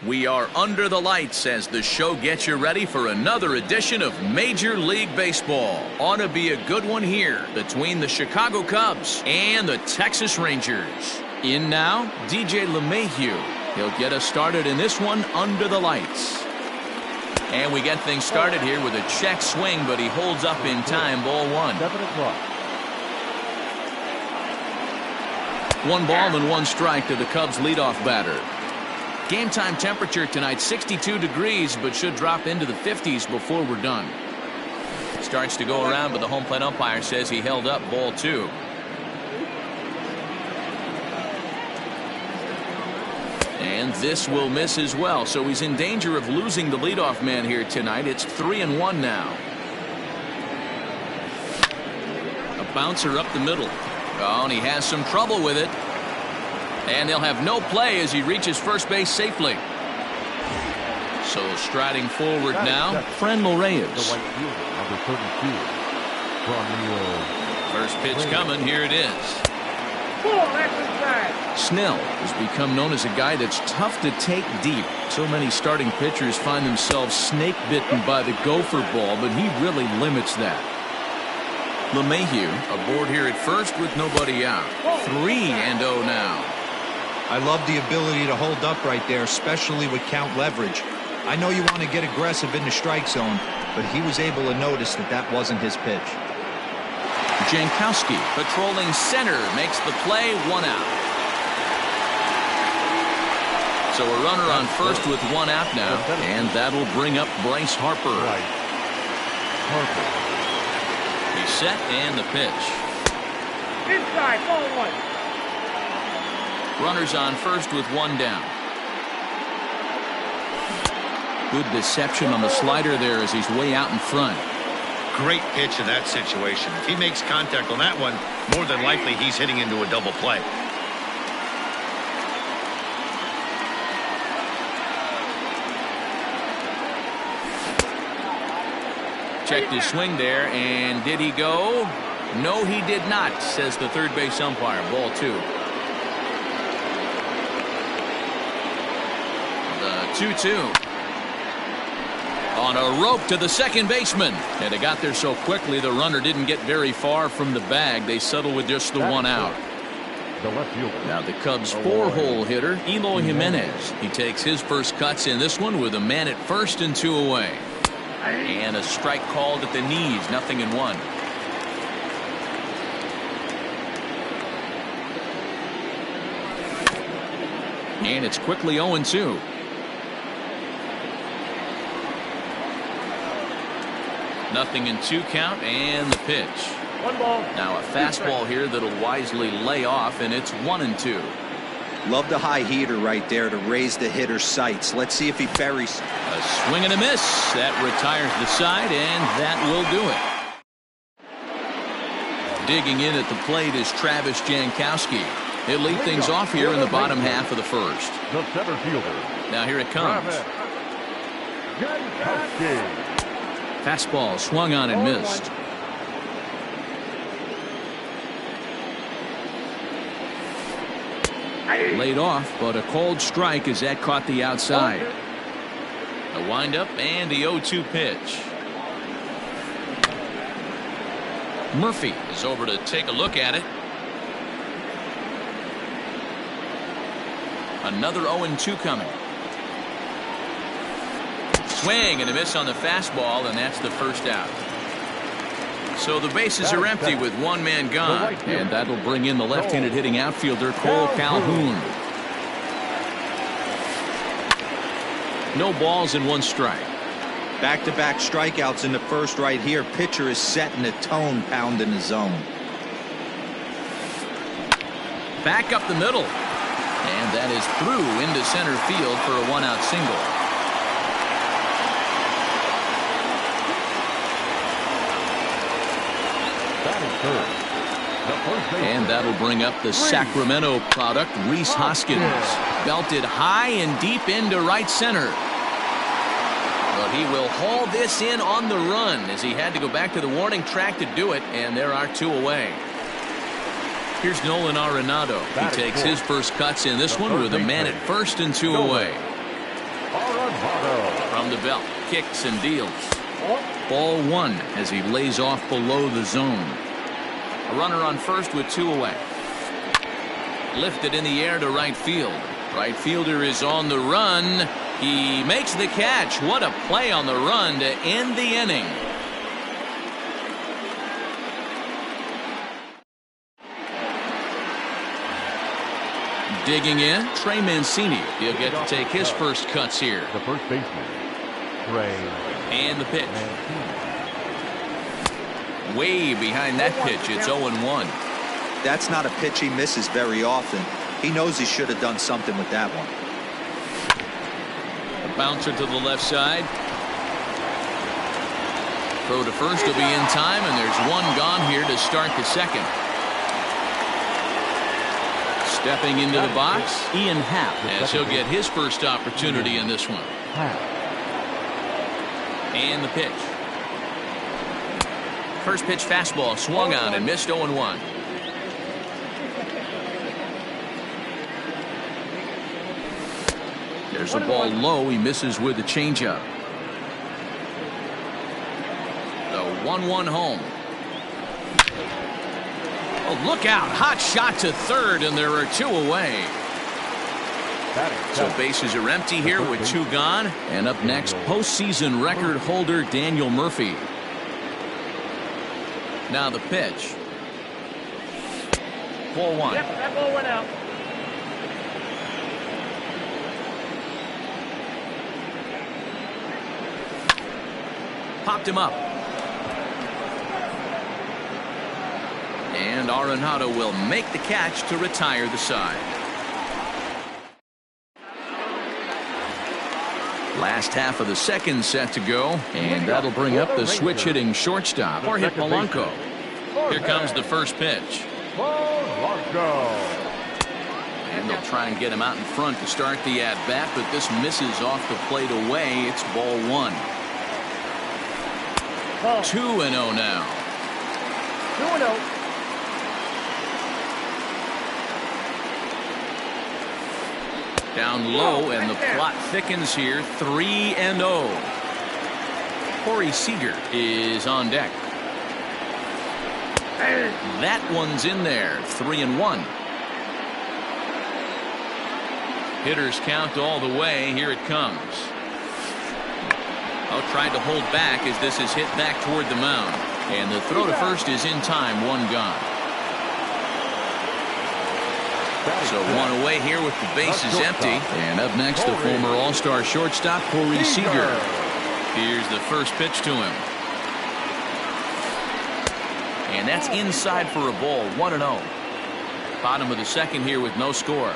We are under the lights as the show gets you ready for another edition of Major League Baseball. Ought to be a good one here between the Chicago Cubs and the Texas Rangers. In now, DJ LeMahieu. He'll get us started in this one under the lights. And we get things started here with a check swing, but he holds up in time. Ball one. 7 o'clock. 1 ball and 1 strike to the Cubs leadoff batter. Game time temperature tonight 62 degrees, but should drop into the 50s before we're done. Starts to go around, but the home plate umpire says he held up. Ball 2. And this will miss as well, so he's in danger of losing the leadoff man here tonight. It's 3-1 now. A bouncer up the middle. Oh, and he has some trouble with it. And they'll have no play as he reaches first base safely. So striding forward now, Franmil Reyes. The right fielder, number 32. First pitch coming. Here it is. Snell has become known as a guy that's tough to take deep. So many starting pitchers find themselves snake bitten by the gopher ball, but he really limits that. LeMahieu aboard here at first with nobody out. 3-0 now. I love the ability to hold up right there, especially with count leverage. I know you want to get aggressive in the strike zone, but he was able to notice that that wasn't his pitch. Jankowski patrolling center makes the play. 1 out. So a runner on first with 1 out now, and that'll bring up Bryce Harper. Harper. He's set and the pitch. Inside, ball 1. Runners on first with 1 down. Good deception on the slider there as he's way out in front. Great pitch in that situation. If he makes contact on that one, more than likely he's hitting into a double play. Checked his swing there, and did he go? No, he did not, says the third base umpire. Ball 2. The 2-2. On a rope to the second baseman. And it got there so quickly the runner didn't get very far from the bag. They settle with just the 1 out. The left fielder. Now the Cubs' 4-hole hitter, Eloy Jimenez. He takes his first cuts in this one with a man at first and 2 away. And a strike called at the knees. 0-1. And it's quickly 0-2. Nothing in 2 count and the pitch. 1 ball. Now a fastball here that'll wisely lay off, and it's 1-2. Love the high heater right there to raise the hitter's sights. Let's see if he buries. A swing and a miss. That retires the side, and that will do it. Digging in at the plate is Travis Jankowski. He'll lead things off here in the bottom half of the first. The center fielder. Now here it comes. Jankowski. Fastball swung on and missed. Laid off, but a called strike as that caught the outside. A windup and the 0-2 pitch. Murphy is over to take a look at it. Another 0-2 coming. Swing and a miss on the fastball, and that's the first out. So the bases are empty with 1 man gone, and that'll bring in the left-handed hitting outfielder Cole Calhoun. No balls and 1 strike. Back-to-back strikeouts in the first right here. Pitcher is setting the tone, pounding the zone. Back up the middle, and that is through into center field for a 1-out single. And that'll bring up the Sacramento product, Rhys Hoskins. Belted high and deep into right center. But he will haul this in on the run as he had to go back to the warning track to do it, and there are 2 away. Here's Nolan Arenado. He takes his first cuts in this one with a man at first and 2 away. From the belt, kicks and deals. Ball one as he lays off below the zone. A runner on first with 2 away. Lifted in the air to right field. Right fielder is on the run. He makes the catch. What a play on the run to end the inning. Digging in, Trey Mancini. He'll get to take his first cuts here. The first baseman, Trey. And the pitch. Way behind that pitch. It's 0-1. That's not a pitch he misses very often. He knows he should have done something with that one. A bouncer to the left side. Throw to first will be in time, and there's one gone here to start the second. Stepping into the box, Ian Happ, as he'll get his first opportunity in this one. And the pitch. First pitch fastball swung on and missed 0-1. There's a ball low. He misses with the changeup. The 1-1 home. Oh, look out. Hot shot to third, and there are 2 away. So bases are empty here with 2 gone. And up next, postseason record holder Daniel Murphy. Now the pitch. Ball 1. Yep, that ball went out. Popped him up. And Arenado will make the catch to retire the side. Last half of the second set to go, and that'll bring up the switch hitting shortstop, Jorge Polanco. Here comes the first pitch. And they'll try and get him out in front to start the at-bat, but this misses off the plate away. It's ball 1. 2-0 now. 2-0. Down low, and the plot thickens here. 3-0. Corey Seager is on deck. That one's in there. 3-1. Hitters count all the way. Here it comes. Oh, tried to hold back as this is hit back toward the mound. And the throw to first is in time. 1 gone. So 1 away here with the bases empty. And up next, the former All-Star shortstop, Corey Seager. Here's the first pitch to him. And that's inside for a ball. 1-0. Bottom of the second here with no score.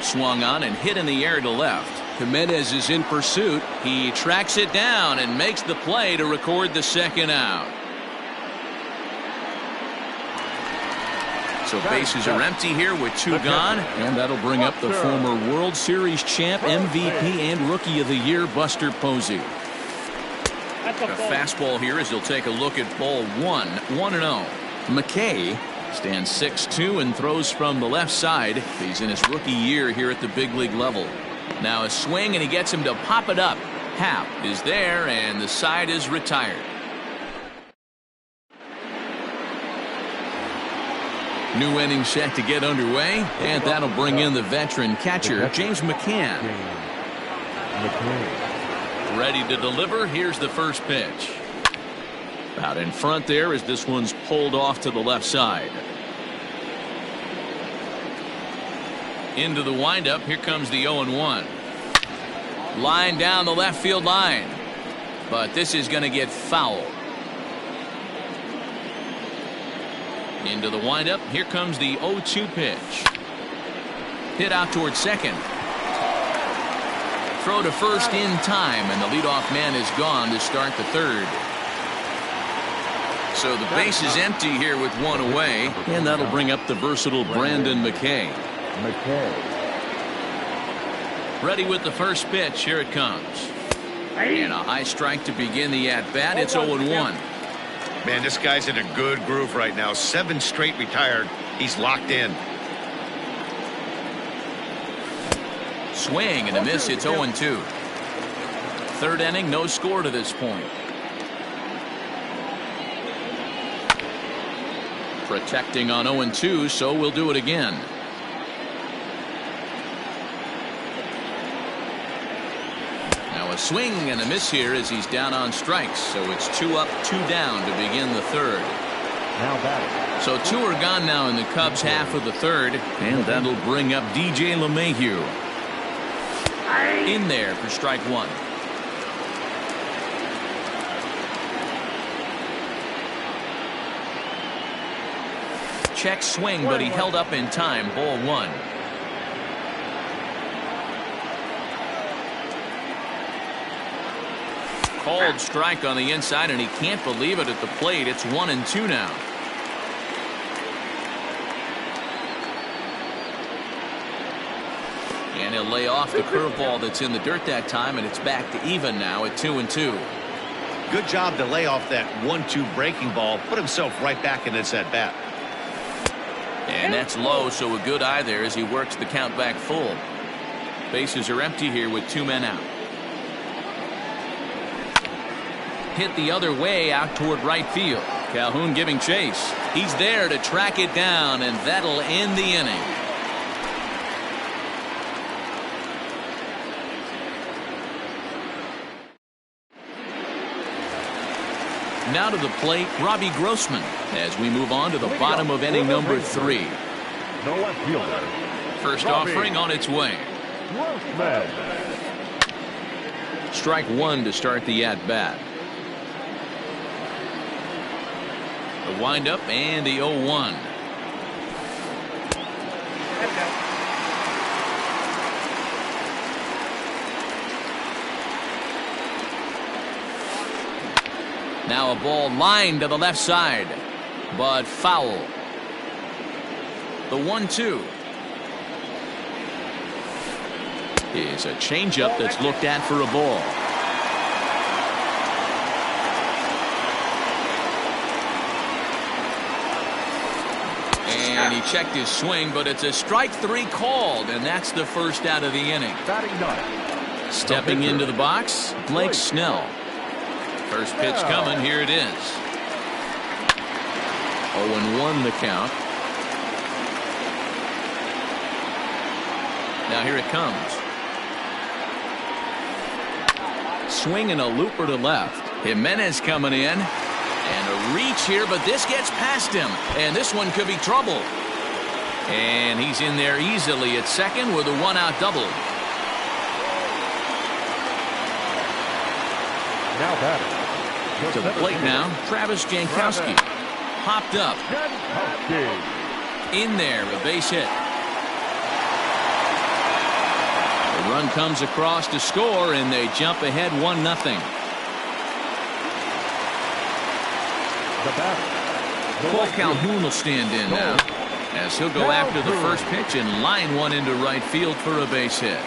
Swung on and hit in the air to left. Jimenez is in pursuit. He tracks it down and makes the play to record the second out. So bases are empty here with 2 gone, and that'll bring up the former World Series champ, MVP, and Rookie of the Year, Buster Posey. A fastball here as he'll take a look at ball 1. 1-0. McKay stands 6'2" and throws from the left side. He's in his rookie year here at the big league level. Now a swing, and he gets him to pop it up. Happ is there, and the side is retired. New inning set to get underway, and that'll bring in the veteran catcher, James McCann. Ready to deliver. Here's the first pitch. Out in front there as this one's pulled off to the left side. Into the windup. Here comes the 0-1. Line down the left field line. But this is going to get foul. Into the windup. Here comes the 0-2 pitch. Hit out towards second. Throw to first in time, and the leadoff man is gone to start the third. So the base is empty here with 1 away, and that'll bring up the versatile Brandon McKay. Ready with the first pitch. Here it comes. And a high strike to begin the at-bat. It's 0-1. Man, this guy's in a good groove right now. 7 straight retired. He's locked in. Swing and a miss. It's 0-2. Third inning, no score to this point. Protecting on 0-2, so we'll do it again. Now a swing and a miss here as he's down on strikes. So it's 2 up, 2 down to begin the third. Now batting. So 2 are gone now in the Cubs half of the third, and that'll bring up DJ LeMahieu. In there for strike 1. Check swing, but he held up in time. Ball 1. Called strike on the inside, and he can't believe it at the plate. It's 1-2 now. And he'll lay off the curveball that's in the dirt that time, and it's back to even now at 2-2. Good job to lay off that 1-2 breaking ball. Put himself right back in this at-bat. And that's low, so a good eye there as he works the count back full. Bases are empty here with 2 men out. Hit the other way out toward right field. Calhoun giving chase. He's there to track it down, and that'll end the inning. Now to the plate, Robbie Grossman, as we move on to the bottom of inning number 3. No left fielder. First Robbie offering on its way. Grossman. Strike 1 to start the at-bat. The windup and the 0-1. Now a ball lined to the left side, but foul. The 1-2 is a changeup that's looked at for a ball. And he checked his swing, but it's a strike 3 called, and that's the first out of the inning. Batting 9. Stepping into the box, Blake Snell. First pitch coming, here it is. 0-1 the count. Now here it comes. Swinging a looper to left. Jimenez coming in. And a reach here, but this gets past him. And this one could be trouble. And he's in there easily at second with a 1-out double. Now batting. To the plate now, Travis Jankowski. Hopped up. In there, a base hit. The run comes across to score, and they jump ahead 1-0. Paul Calhoun will stand in now, as he'll go after the first pitch and line one into right field for a base hit.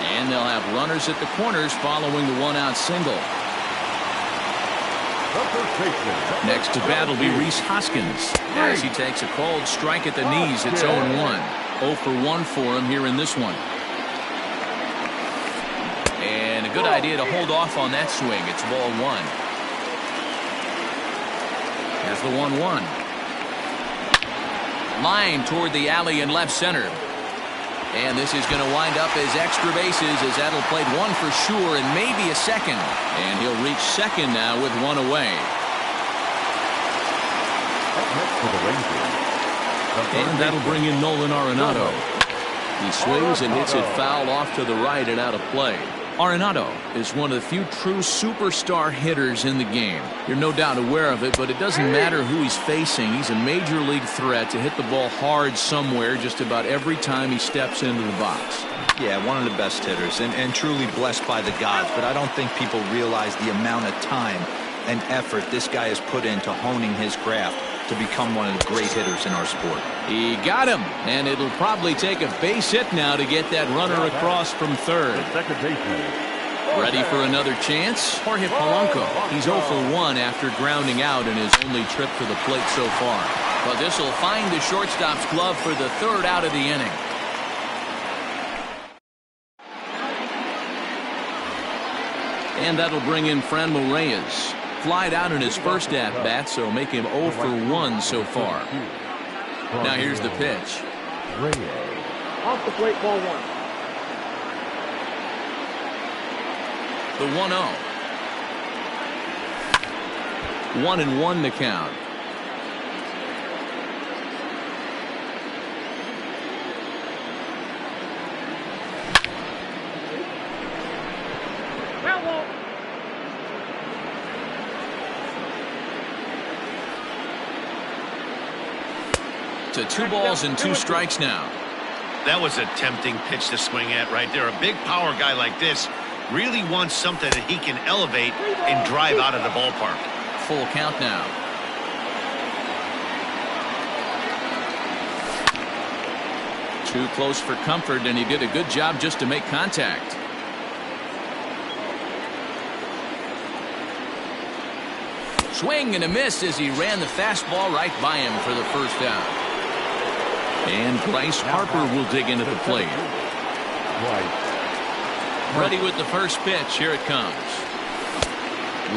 And they'll have runners at the corners following the 1-out single. Next to bat will be Rhys Hoskins as he takes a called strike at the knees. It's 0-1. 0 for 1 for him here in this one. And a good idea to hold off on that swing. It's ball 1. Here's the 1-1. Line toward the alley in left center. And this is going to wind up as extra bases as that'll play 1 for sure and maybe a second. And he'll reach second now with 1 away. And that'll bring in Nolan Arenado. He swings and hits it foul off to the right and out of play. Arenado is one of the few true superstar hitters in the game. You're no doubt aware of it, but it doesn't matter who he's facing. He's a major league threat to hit the ball hard somewhere just about every time he steps into the box. Yeah, one of the best hitters and truly blessed by the gods, but I don't think people realize the amount of time and effort this guy has put into honing his craft to become one of the great hitters in our sport. He got him, and it'll probably take a base hit now to get that runner across from third. Ready for another chance? Jorge Polanco. He's 0 for 1 after grounding out in his only trip to the plate so far. But this will find the shortstop's glove for the third out of the inning. And that'll bring in Franmil Reyes. Flied out in his first at-bat, so make him 0 for 1 so far. Now here's the pitch. Off the plate, ball 1. The 1-0. 1-1 the count. To 2 balls and 2 strikes now. That was a tempting pitch to swing at right there. A big power guy like this really wants something that he can elevate and drive out of the ballpark. Full count now. Too close for comfort, and he did a good job just to make contact. Swing and a miss as he ran the fastball right by him for the first out. And Bryce Harper will dig into the plate. Ready with the first pitch. Here it comes.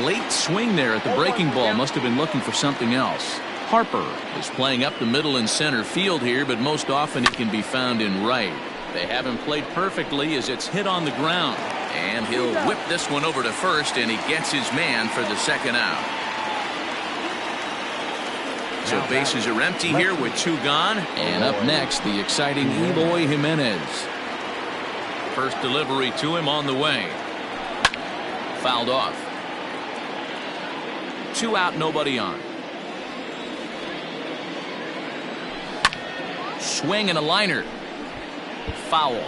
Late swing there at the breaking ball. Must have been looking for something else. Harper is playing up the middle and center field here, but most often he can be found in right. They haven't played perfectly as it's hit on the ground. And he'll whip this one over to first, and he gets his man for the second out. So bases are empty here with 2 gone. And up next, the exciting Eloy Jimenez. First delivery to him on the way. Fouled off. 2 out, nobody on. Swing and a liner. Foul.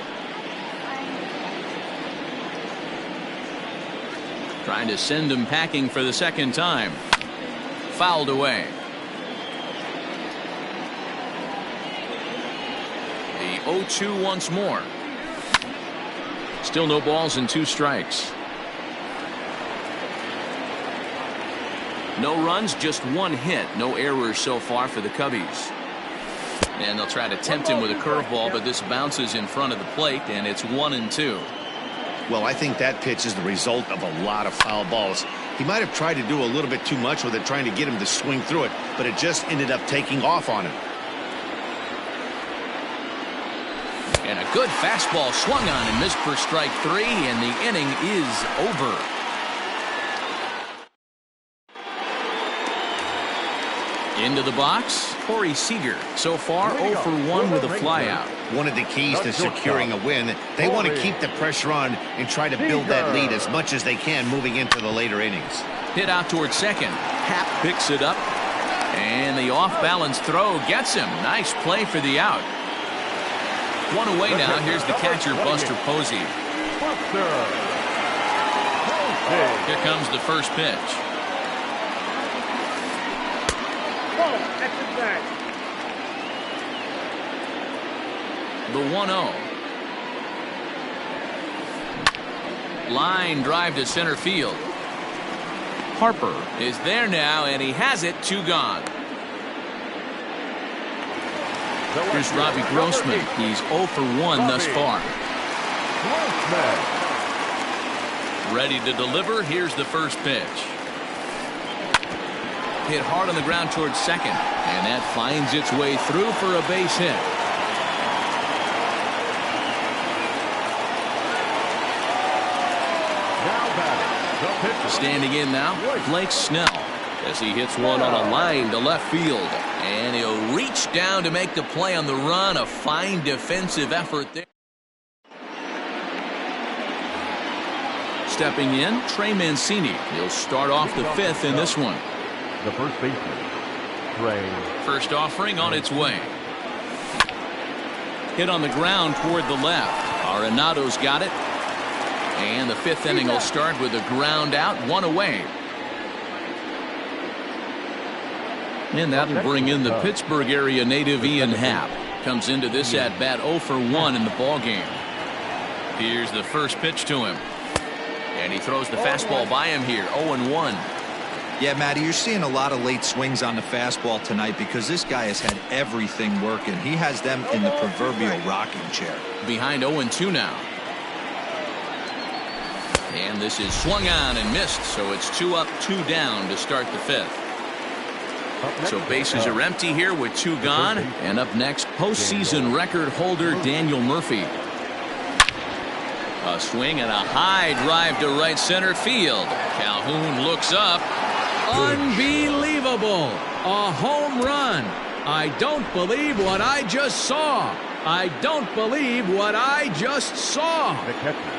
Trying to send him packing for the second time. Fouled away. The 0-2 once more. Still no balls and 2 strikes. No runs, just 1 hit. No errors so far for the Cubbies. And they'll try to tempt him with a curveball, but this bounces in front of the plate, and it's 1-2. Well, I think that pitch is the result of a lot of foul balls. He might have tried to do a little bit too much with it, trying to get him to swing through it, but it just ended up taking off on him. And a good fastball swung on and missed for strike 3, and the inning is over. Into the box, Corey Seager. So far, 0 for 1 with a flyout. One of the keys to securing a win, they want to keep the pressure on and try to build that lead as much as they can moving into the later innings. Hit out towards second. Happ picks it up, and the off-balance throw gets him. Nice play for the out. 1 away now. Here's the catcher, Buster Posey. Here comes the first pitch. The 1-0. Line drive to center field. Harper is there now, and he has it. 2 gone. Here's Robbie Grossman. He's 0 for 1 thus far. Ready to deliver. Here's the first pitch. Hit hard on the ground towards second, and that finds its way through for a base hit. Standing in now, Blake Snell, as he hits one on a line to left field, and he'll reach down to make the play on the run. A fine defensive effort there. Stepping in, Trey Mancini. He'll start off the 5th in this one. The first baseman, Trey. First offering on its way. Hit on the ground toward the left. Arenado's got it. And the 5th inning will start with a ground out, 1 away. And that'll bring in the Pittsburgh area native Ian Happ. Comes into this at bat 0 for 1 in the ball game. Here's the first pitch to him. And he throws the fastball by him here, 0-1. Yeah, Matty, you're seeing a lot of late swings on the fastball tonight because this guy has had everything working. He has them in the proverbial rocking chair. Behind 0-2 now. And this is swung on and missed, so it's 2 up, 2 down to start the 5th. So bases are empty here with 2 gone. And up next, postseason record holder Daniel Murphy. A swing and a high drive to right center field. Calhoun looks up. Unbelievable! A home run. I don't believe what I just saw. I don't believe what I just saw.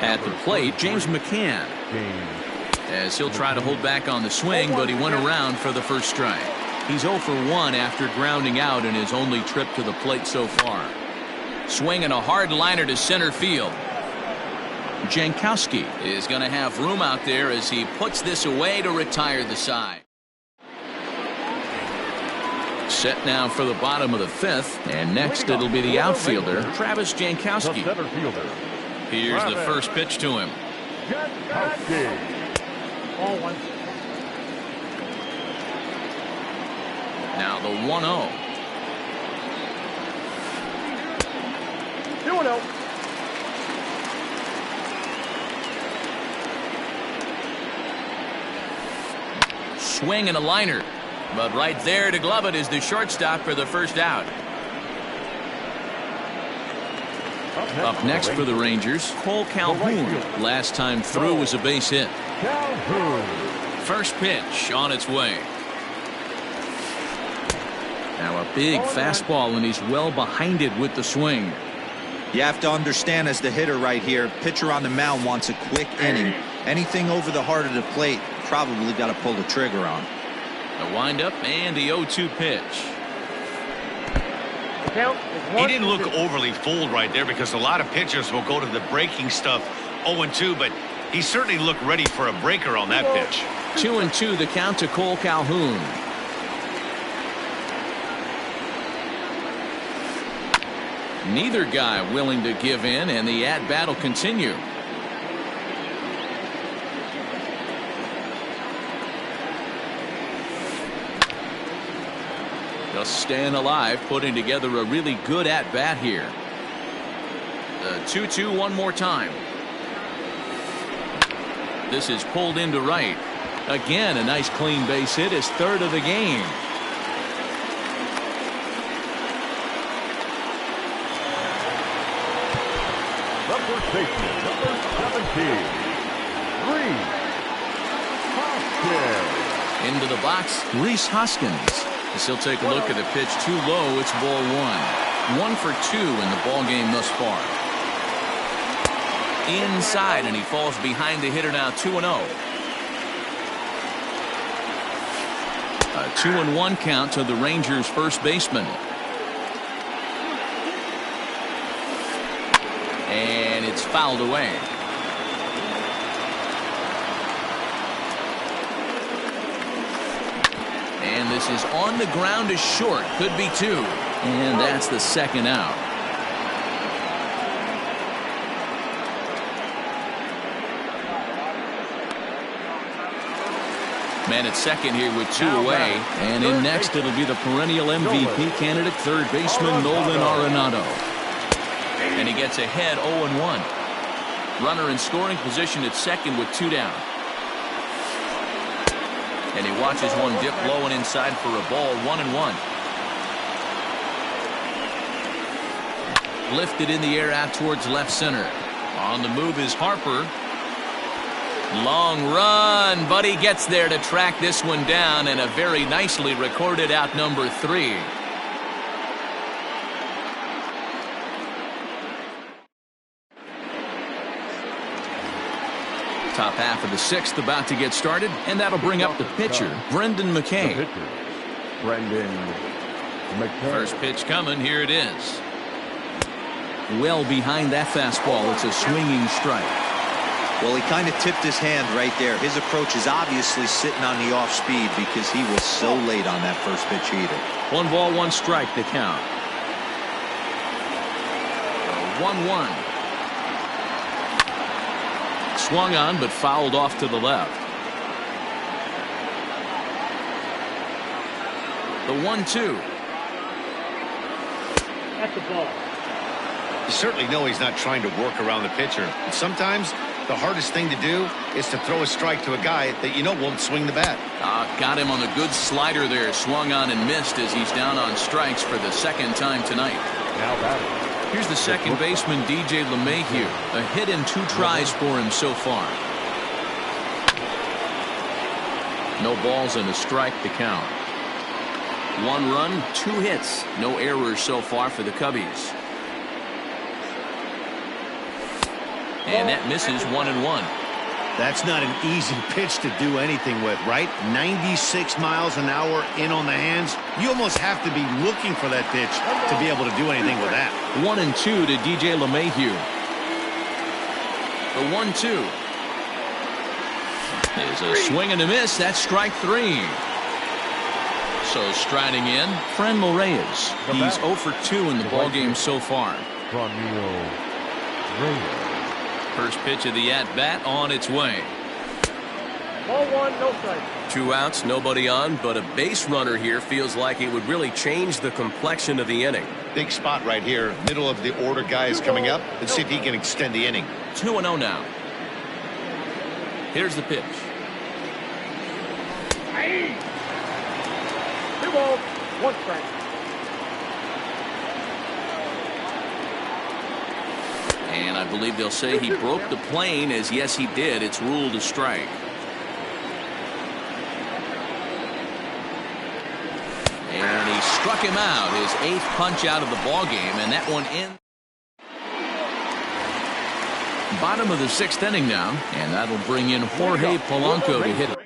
At the plate, James McCann. As he'll try to hold back on the swing, but he went around for the first strike. He's 0 for 1 after grounding out in his only trip to the plate so far. Swinging a hard liner to center field. Jankowski is going to have room out there as he puts this away to retire the side. Set now for the bottom of the 5th, and next it'll be the outfielder, Travis Jankowski. Here's the first pitch to him. Now the 1-0. 2-0. Swing and a liner. But right there to glove it is the shortstop for the first out. Up next for the Rangers, Cole Calhoun. Last time through was a base hit. First pitch on its way. Now a big fastball, and he's well behind it with the swing. You have to understand, as the hitter right here, pitcher on the mound wants a quick inning. Anything over the heart of the plate, probably got to pull the trigger on. The windup and the 0-2 pitch. He didn't look overly fooled right there, because a lot of pitchers will go to the breaking stuff 0-2, but he certainly looked ready for a breaker on that pitch. 2-2 the count to Cole Calhoun. Neither guy willing to give in, and the at-bat will continue. Just staying alive, putting together a really good at-bat here. The 2-2 one more time. This is pulled into right. Again, a nice clean base hit, his 3rd of the game. The first baseman, number 17, Rhys Hoskins. Into the box, Rhys Hoskins. As he'll take a look at the pitch, too low. It's ball 1. 1 for 2 in the ball game thus far. Inside, and he falls behind the hitter now. 2-0. A 2-1 count to the Rangers' first baseman. And it's fouled away. And this is on the ground is short. Could be 2. And that's the second out. Man at second here with 2 away. And in next it'll be the perennial MVP candidate, third baseman Nolan Arenado. And he gets ahead 0-1. Runner in scoring position at second with 2 down. And he watches one dip low and inside for a ball. 1-1. Lifted in the air out towards left center. On the move is Harper. Long run, but he gets there to track this one down, and a very nicely recorded out number 3. Top half of the 6th about to get started, and that'll bring up the pitcher, Brendan McKay. First pitch coming. Here it is. Well behind that fastball. It's a swinging strike. Well, he kind of tipped his hand right there. His approach is obviously sitting on the off speed because he was so late on that first pitch either. 1 ball, 1 strike to count. 1-1. Swung on but fouled off to the left. The 1-2. At the ball. You certainly know he's not trying to work around the pitcher. And sometimes the hardest thing to do is to throw a strike to a guy that you know won't swing the bat. Got him on the good slider there. Swung on and missed as he's down on strikes for the second time tonight. Now batting. Here's the second baseman, DJ LeMahieu. A hit in 2 tries for him so far. No balls and a strike to count. 1 run, 2 hits. No errors so far for the Cubbies. And that misses 1-1. That's not an easy pitch to do anything with, right? 96 miles an hour in on the hands. You almost have to be looking for that pitch to be able to do anything with that. 1-2 to DJ LeMahieu. The 1-2 is a swing and a miss. That's strike 3. So striding in, Franmil Reyes. He's 0 for 2 in the ballgame so far. Franmil Reyes. First pitch of the at-bat on its way. Ball 1, no strike. 2 outs, nobody on, but a base runner here feels like it would really change the complexion of the inning. Big spot right here. Middle of the order guy is coming up. Let's see if he can extend the inning. 2-0 now. Here's the pitch. 2 balls, 1 strike. And I believe they'll say he broke the plane, as yes he did. It's ruled a strike. And he struck him out, his 8th punch out of the ballgame, and that one in. Bottom of the 6th inning now, and that'll bring in Jorge Polanco to hit it.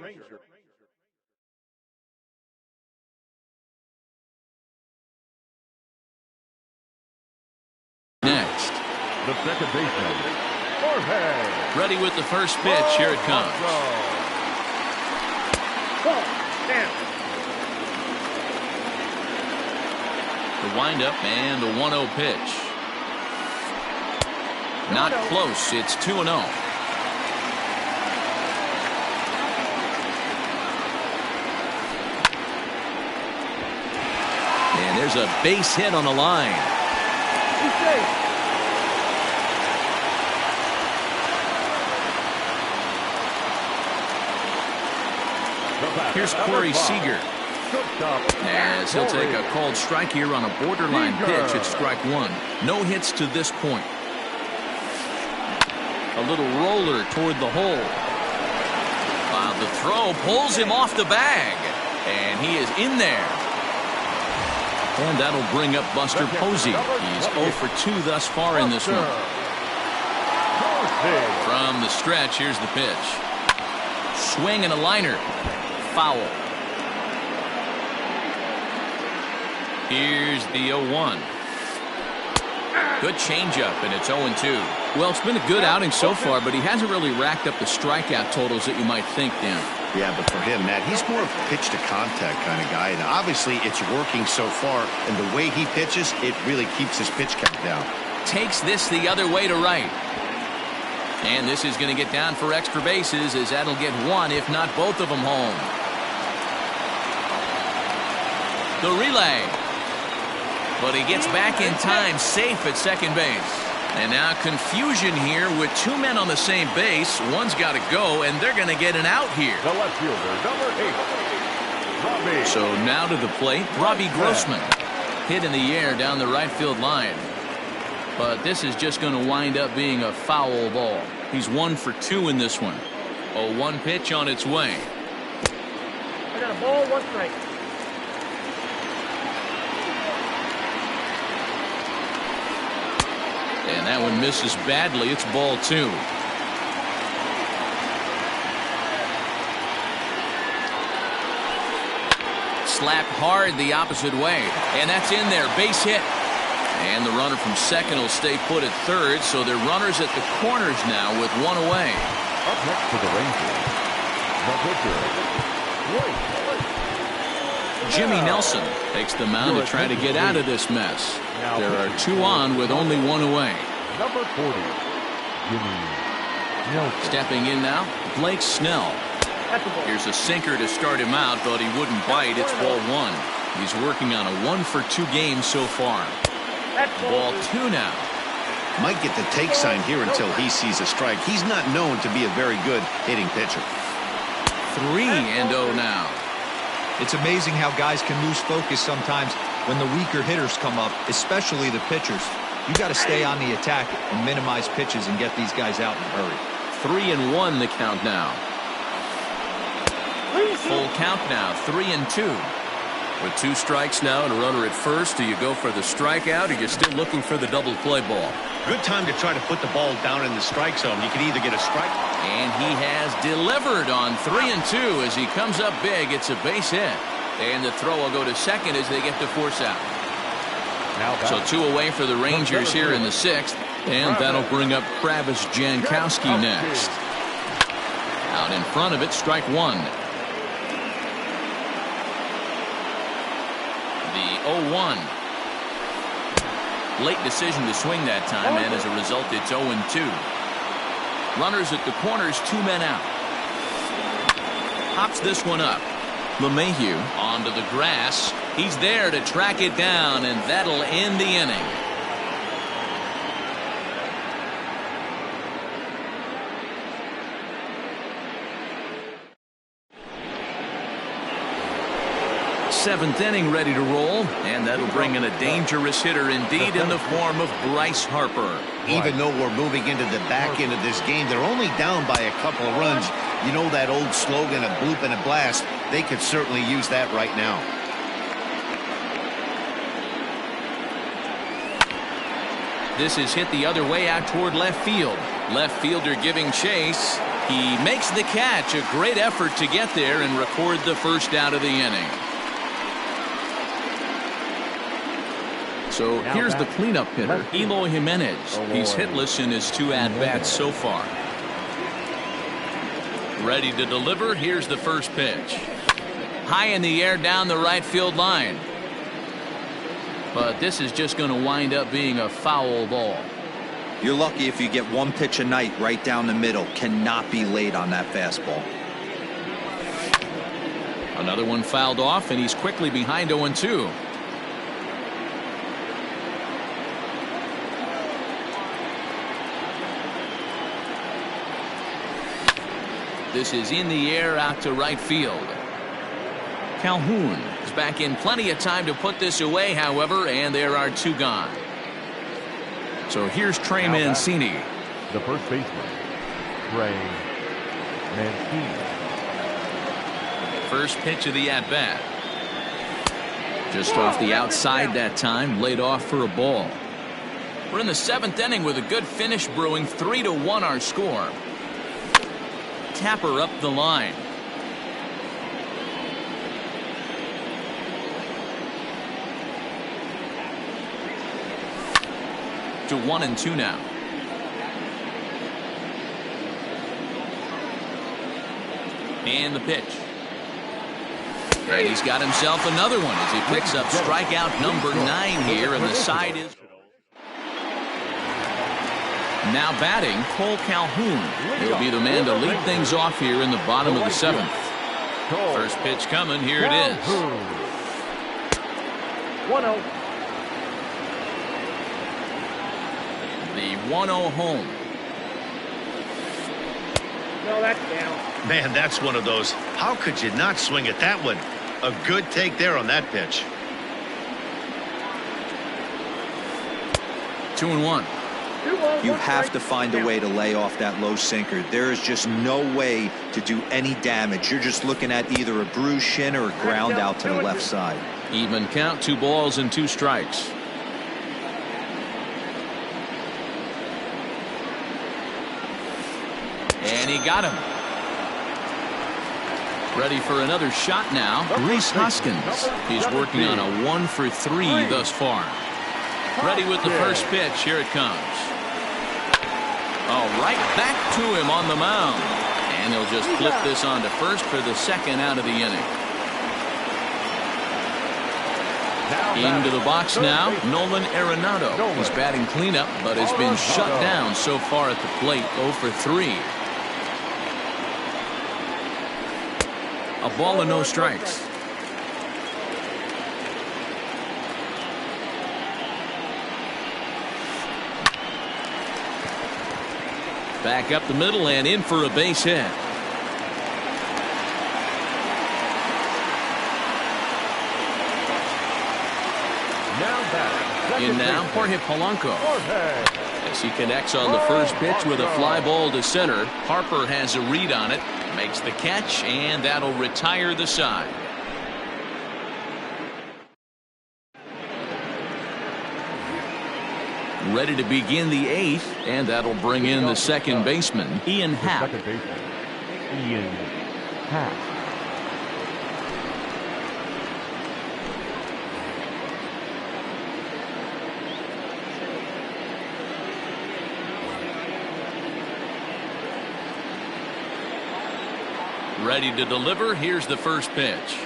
Next. The second baseman, Jorge. Ready with the first pitch. Here it comes. Ball, down. The windup and the 1-0 pitch. Not close. It's 2-0. And there's a base hit on the line. He's safe. Here's Corey Seager. As he'll take a called strike here on a borderline pitch at strike 1. No hits to this point. A little roller toward the hole. The throw pulls him off the bag. And he is in there. And that'll bring up Buster Posey. He's 0 for 2 thus far in this one. From the stretch, here's the pitch. Swing and a liner. Foul. Here's the 0-1. Good changeup, and it's 0-2. Well, it's been a good outing so far, but he hasn't really racked up the strikeout totals that you might think, Dan. Yeah, but for him, Matt, he's more of a pitch-to-contact kind of guy. And obviously, it's working so far. And the way he pitches, it really keeps his pitch count down. Takes this the other way to right. And this is going to get down for extra bases, as that'll get one, if not both of them, home. The relay. But he gets back in time, safe at second base. And now confusion here with 2 men on the same base. One's got to go, and they're going to get an out here. The left fielder, number 8, Robbie. So now to the plate, Robbie Grossman. Hit in the air down the right field line. But this is just going to wind up being a foul ball. He's 1 for 2 in this one. 0-1 pitch on its way. I got a ball, 1 strike. And that one misses badly. It's ball 2. Slapped hard the opposite way. And that's in there. Base hit. And the runner from second will stay put at third, so they're runners at the corners now with 1 away. Up next for the Rangers, the pitcher, Jimmy Nelson takes the mound to try to get out of this mess. There are 2 on with only 1 away. Number 40, Jimmy Nelson. Stepping in now, Blake Snell. Here's a sinker to start him out, but he wouldn't bite. It's ball 1. He's working on a 1 for 2 game so far. Ball 2 now. Might get the take sign here until he sees a strike. He's not known to be a very good hitting pitcher. 3-0 now. It's amazing how guys can lose focus sometimes when the weaker hitters come up, especially the pitchers. You got to stay on the attack and minimize pitches and get these guys out in a hurry. 3-1 the count now. Full count now, 3-2. With 2 strikes now and a runner at first, do you go for the strikeout or you're still looking for the double play ball? Good time to try to put the ball down in the strike zone. You can either get a strike. And he has delivered on 3-2 as he comes up big. It's a base hit. And the throw will go to second as they get the force out. So 2 away for the Rangers here in the 6th. And that'll bring up Travis Jankowski next. Out in front of it, strike 1. The 0-1. Late decision to swing that time, and as a result, it's 0-2. Runners at the corners, 2 men out. Hops this one up. LeMahieu onto the grass. He's there to track it down, and that'll end the inning. Seventh inning ready to roll, and that'll bring in a dangerous hitter indeed in the form of Bryce Harper. Even though we're moving into the back end of this game, they're only down by a couple of runs. You know that old slogan, a bloop and a blast. They could certainly use that right now. This is hit the other way out toward left field. Left fielder giving chase. He makes the catch. A great effort to get there and record the first out of the inning. So here's the cleanup hitter, Eloy Jimenez. He's hitless in his 2 at-bats so far. Ready to deliver. Here's the first pitch. High in the air down the right field line. But this is just going to wind up being a foul ball. You're lucky if you get 1 pitch a night right down the middle. Cannot be late on that fastball. Another one fouled off, and he's quickly behind 0-2. This is in the air out to right field. Calhoun is back in plenty of time to put this away, however, and there are 2 gone. So here's Trey Mancini. The first baseman, Trey Mancini. First pitch of the at-bat. Just off the outside that time, laid off for a ball. We're in the 7th inning with a good finish brewing. 3-1 our score. Tapper up the line. To 1-2 now. And the pitch. And he's got himself another one as he picks up strikeout number 9 here, and the side is now batting Cole Calhoun. He'll be the man to lead things off here in the bottom of the 7th. First pitch coming. Here it is. 1-0. The 1-0 home. No, that's down. Man, that's one of those. How could you not swing at that one? A good take there on that pitch. 2-1. You have to find a way to lay off that low sinker. There is just no way to do any damage. You're just looking at either a bruised shin or a ground out to the left side. Even count, 2 balls and 2 strikes. And he got him. Ready for another shot now. Rhys Hoskins. He's working on a 1 for 3 thus far. Ready with the first pitch. Here it comes. Oh, right back to him on the mound. And he'll just flip this on to first for the 2nd out of the inning. Into the box now, Nolan Arenado. He's batting cleanup, but has been shut down so far at the plate. 0 for 3. A ball and no strikes. Back up the middle and in for a base hit. In now, Jorge Polanco. As he connects on the first pitch with a fly ball to center. Harper has a read on it, makes the catch, and that'll retire the side. Ready to begin the eighth, and that'll bring in the second baseman, Ian Happ. Ian Happ. Ready to deliver. Here's the first pitch.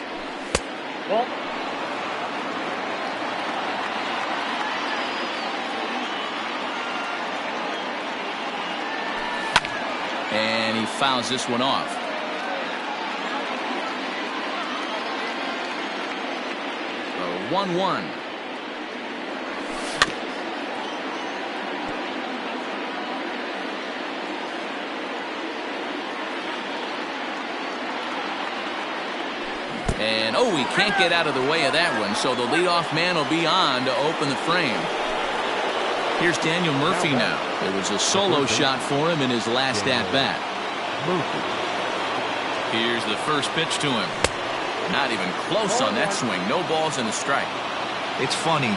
Ball. And he fouls this one off. So 1-1. And oh, he can't get out of the way of that one, so the leadoff man will be on to open the frame. Here's Daniel Murphy now. It was a solo shot for him in his last at-bat. Here's the first pitch to him. Not even close on that swing. No balls and a strike. It's funny.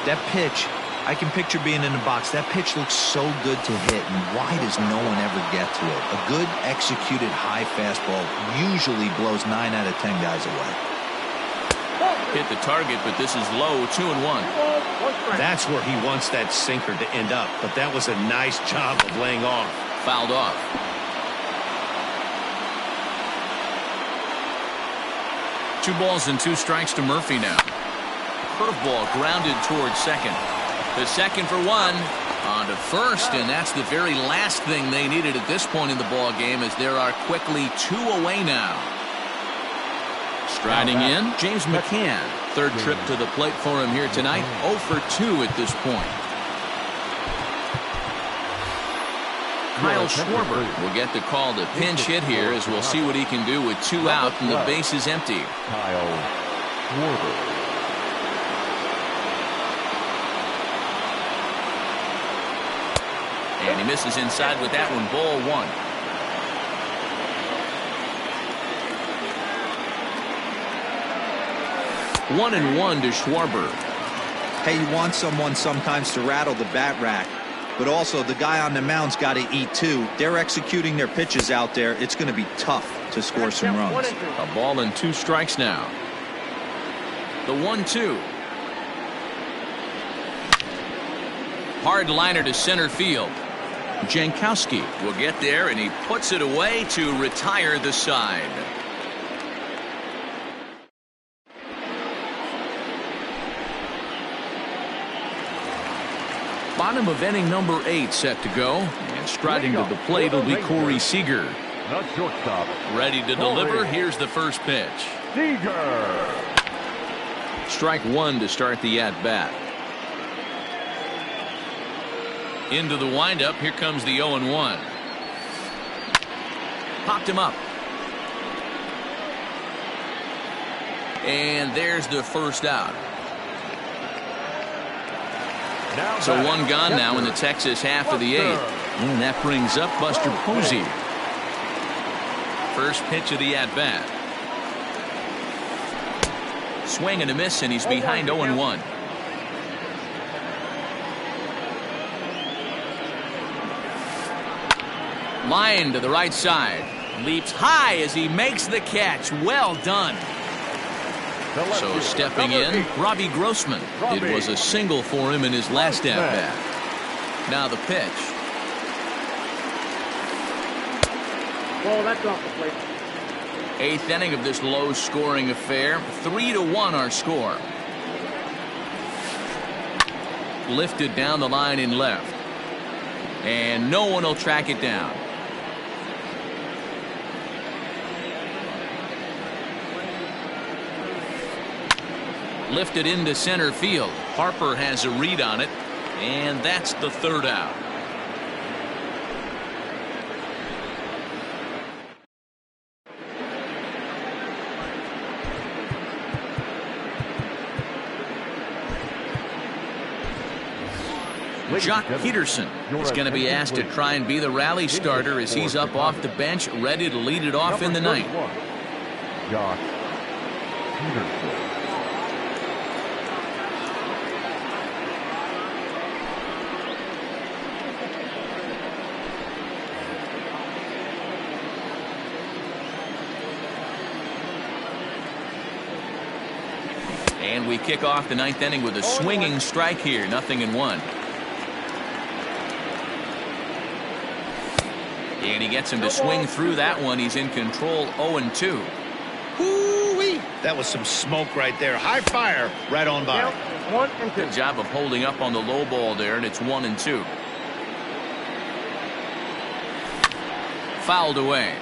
That pitch, I can picture being in the box. That pitch looks so good to hit, and why does no one ever get to it? A good executed high fastball usually blows 9 out of 10 guys away. Hit the target, but this is low, 2-1. That's where he wants that sinker to end up, but that was a nice job of laying off. Fouled off. Two balls and 2 strikes to Murphy now. Curveball grounded towards second. The second for 1. On to first, and that's the very last thing they needed at this point in the ball game, as there are quickly 2 away now. Striding in, James McCann. Third trip to the plate for him here tonight. 0 for 2 at this point. Kyle Schwarber will get the call to pinch hit here, as we'll see what he can do with 2 out and the base is empty. Kyle Schwarber. And he misses inside with that one. Ball 1. 1-1 to Schwarber. Hey, you want someone sometimes to rattle the bat rack, but also the guy on the mound's got to eat too. They're executing their pitches out there. It's going to be tough to score some runs. A ball and 2 strikes now. The 1-2. Hard liner to center field. Jankowski will get there, and he puts it away to retire the side. Bottom of inning number 8 set to go, and striding to the plate will be Corey Seager. The shortstop. Ready to deliver. Here's the first pitch. Seager. Strike 1 to start the at-bat. Into the windup. Here comes the 0-1. Popped him up. And there's the first out. So 1 gone now in the Texas half of the 8th. And that brings up Buster Posey. First pitch of the at-bat. Swing and a miss, and he's behind 0-1. Line to the right side. Leaps high as he makes the catch. Well done. So stepping in, Robbie Grossman. It was a single for him in his last at-bat. Now the pitch. Ball, that's off the plate. 8th inning of this low-scoring affair. 3-1 our score. Lifted down the line in left. And no one will track it down. Lifted into center field. Harper has a read on it, and that's the 3rd out. Jock Peterson is going to be asked to try and be the rally starter as he's up off the bench, ready to lead it off in the ninth. Jock Peterson. And we kick off the ninth inning with a swinging strike here, 0-1. And he gets him to swing through that one. He's in control, 0-2. Hoo-wee! That was some smoke right there. High fire right on by. 1-2. Good job of holding up on the low ball there, and it's 1-2. Fouled away.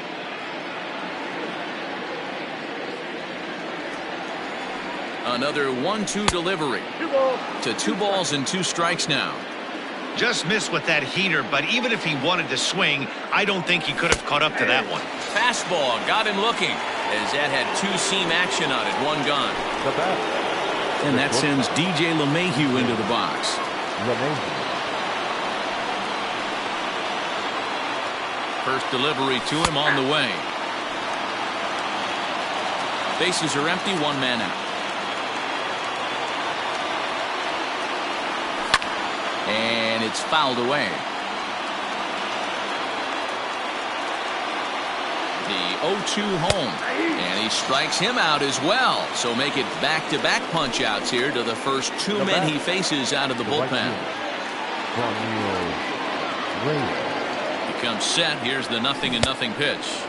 Another 1-2 delivery. 2 balls. To 2 balls and 2 strikes now. Just missed with that heater, but even if he wanted to swing, I don't think he could have caught up to that one. Fastball got him looking as that had 2-seam action on it. 1 gone. The bat. And that sends DJ LeMahieu into the box. LeMahieu. First delivery to him on the way. Bases are empty, 1 man out. And it's fouled away. The 0-2 home. And he strikes him out as well. So make it back-to-back punch-outs here to the first 2 men he faces out of the bullpen. He comes set. Here's the 0-0 pitch.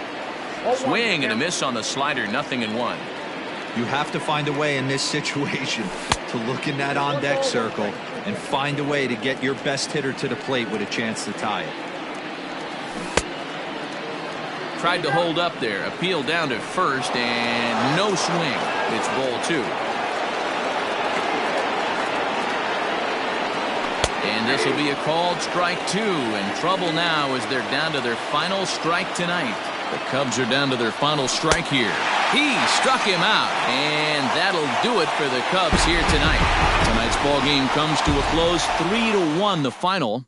Swing and a miss on the slider, 0-1. You have to find a way in this situation to look in that on-deck circle and find a way to get your best hitter to the plate with a chance to tie it. Tried to hold up there. Appeal down to first, and no swing. It's ball 2. And this will be a called strike 2. In trouble now as they're down to their final strike tonight. The Cubs are down to their final strike here. He struck him out, and that'll do it for the Cubs here tonight. Tonight's ball game comes to a close, 3-1 the final.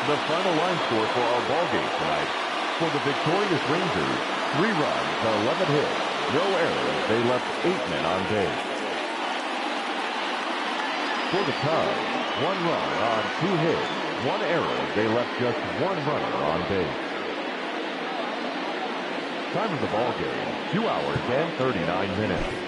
The final line score for our ball game tonight. For the victorious Rangers, 3 runs, 11 hits, no errors. They left 8 men on base. For the Cubs, 1 run on 2 hits, 1 error. They left just 1 runner on base. Time of the ball game, 2 hours and 39 minutes.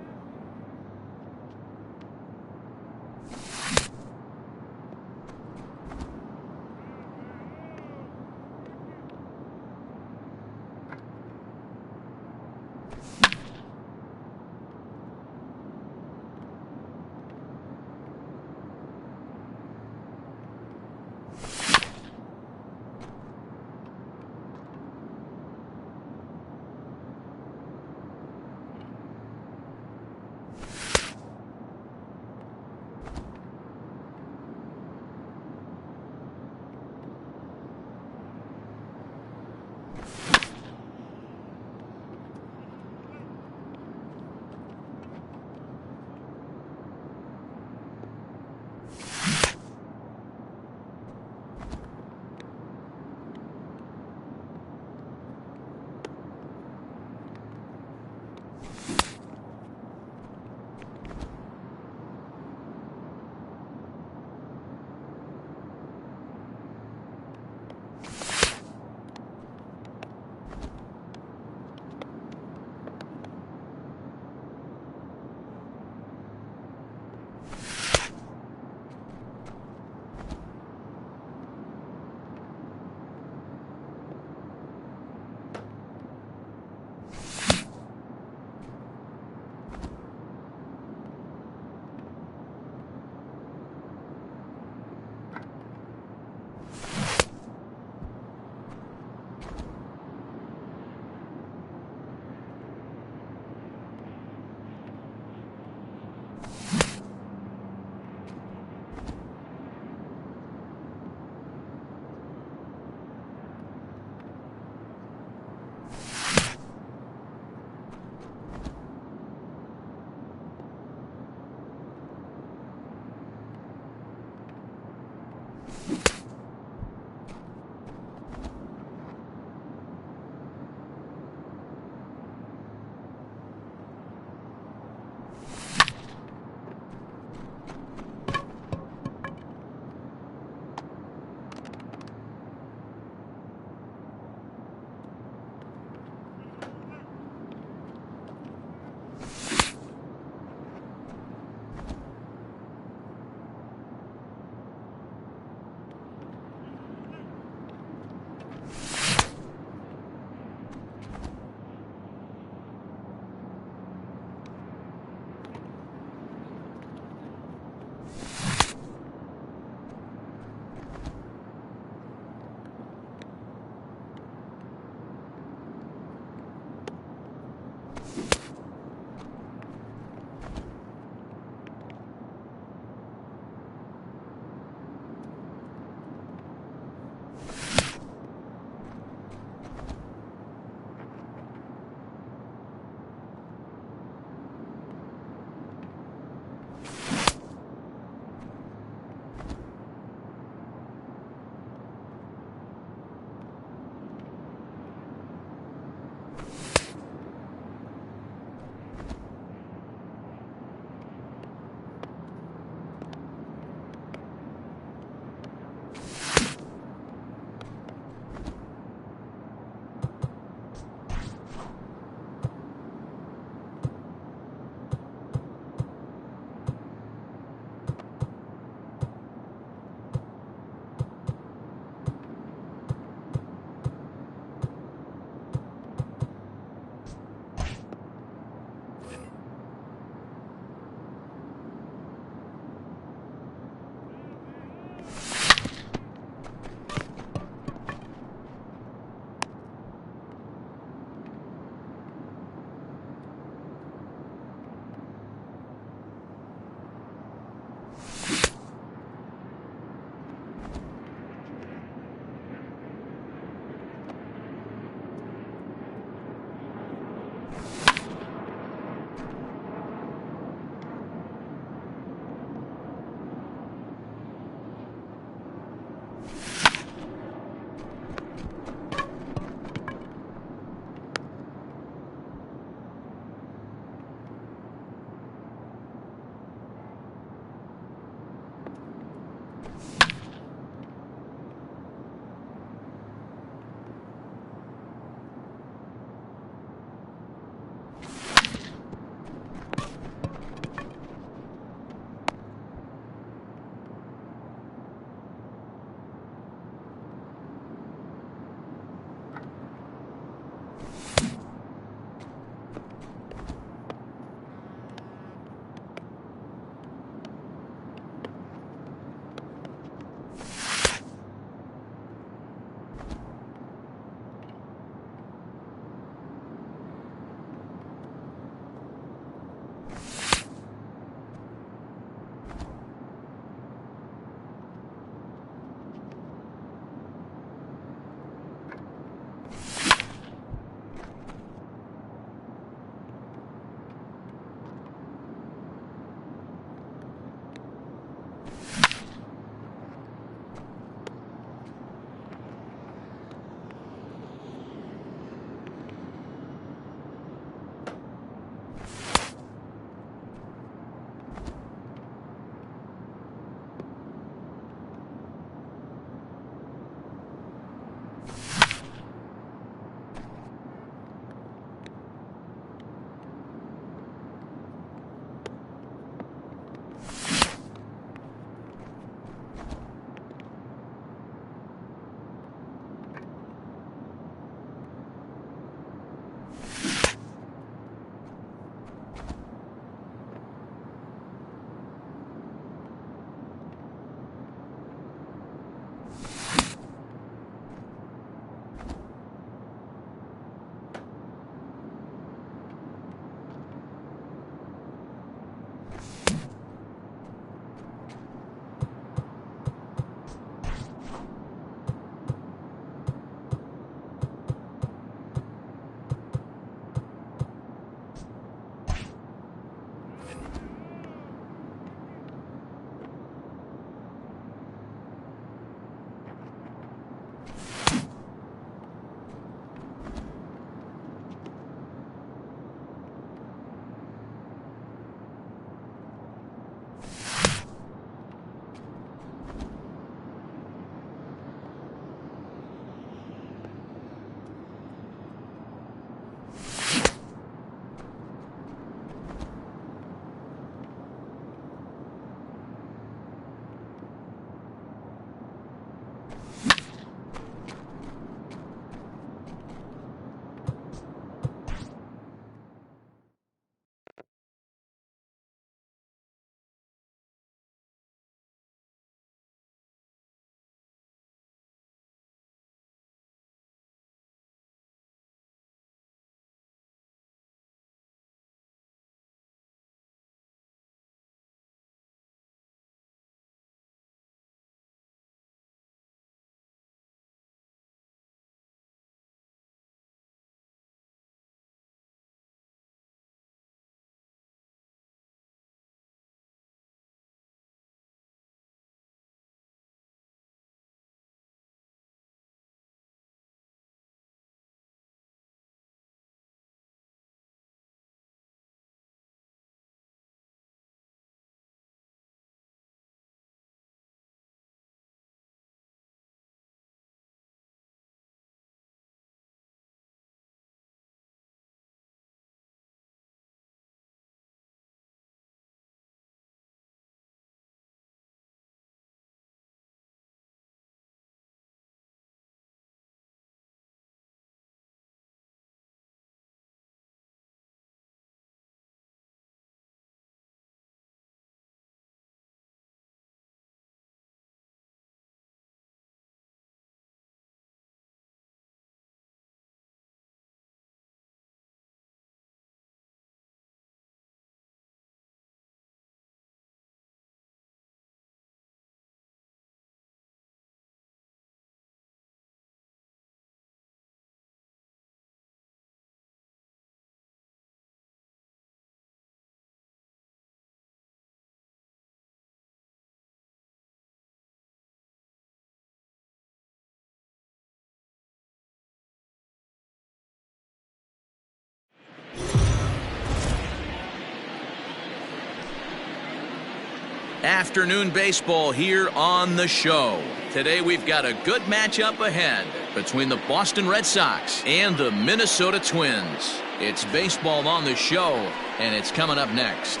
Afternoon baseball here on the show. Today we've got a good matchup ahead between the Boston Red Sox and the Minnesota Twins. It's baseball on the show, and it's coming up next.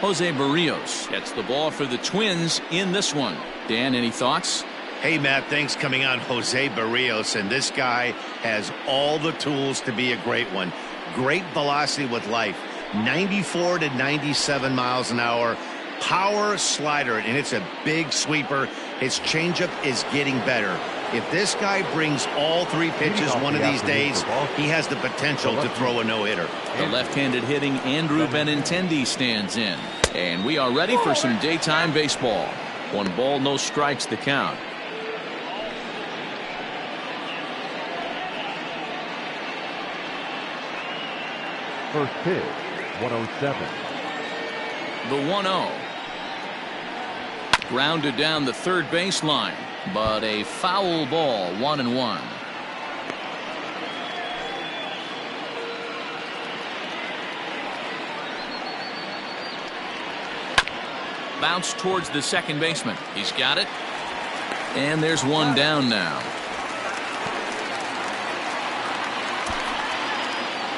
Jose Barrios gets the ball for the Twins in this one. Dan, any thoughts? Hey, Matt, thanks coming on Jose Barrios, and this guy has all the tools to be a great one. Great velocity with life, 94 to 97 miles an hour, power slider, and it's a big sweeper. His changeup is getting better. If this guy brings all three pitches one of these days, he has the potential to throw a no-hitter. The left-handed hitting Andrew Benintendi stands in, and we are ready for some daytime baseball. 1 ball, no strikes the count. First pitch, 107. The 1-0. Grounded down the third baseline, but a foul ball, 1-1. Bounce towards the second baseman. He's got it. And there's one down now.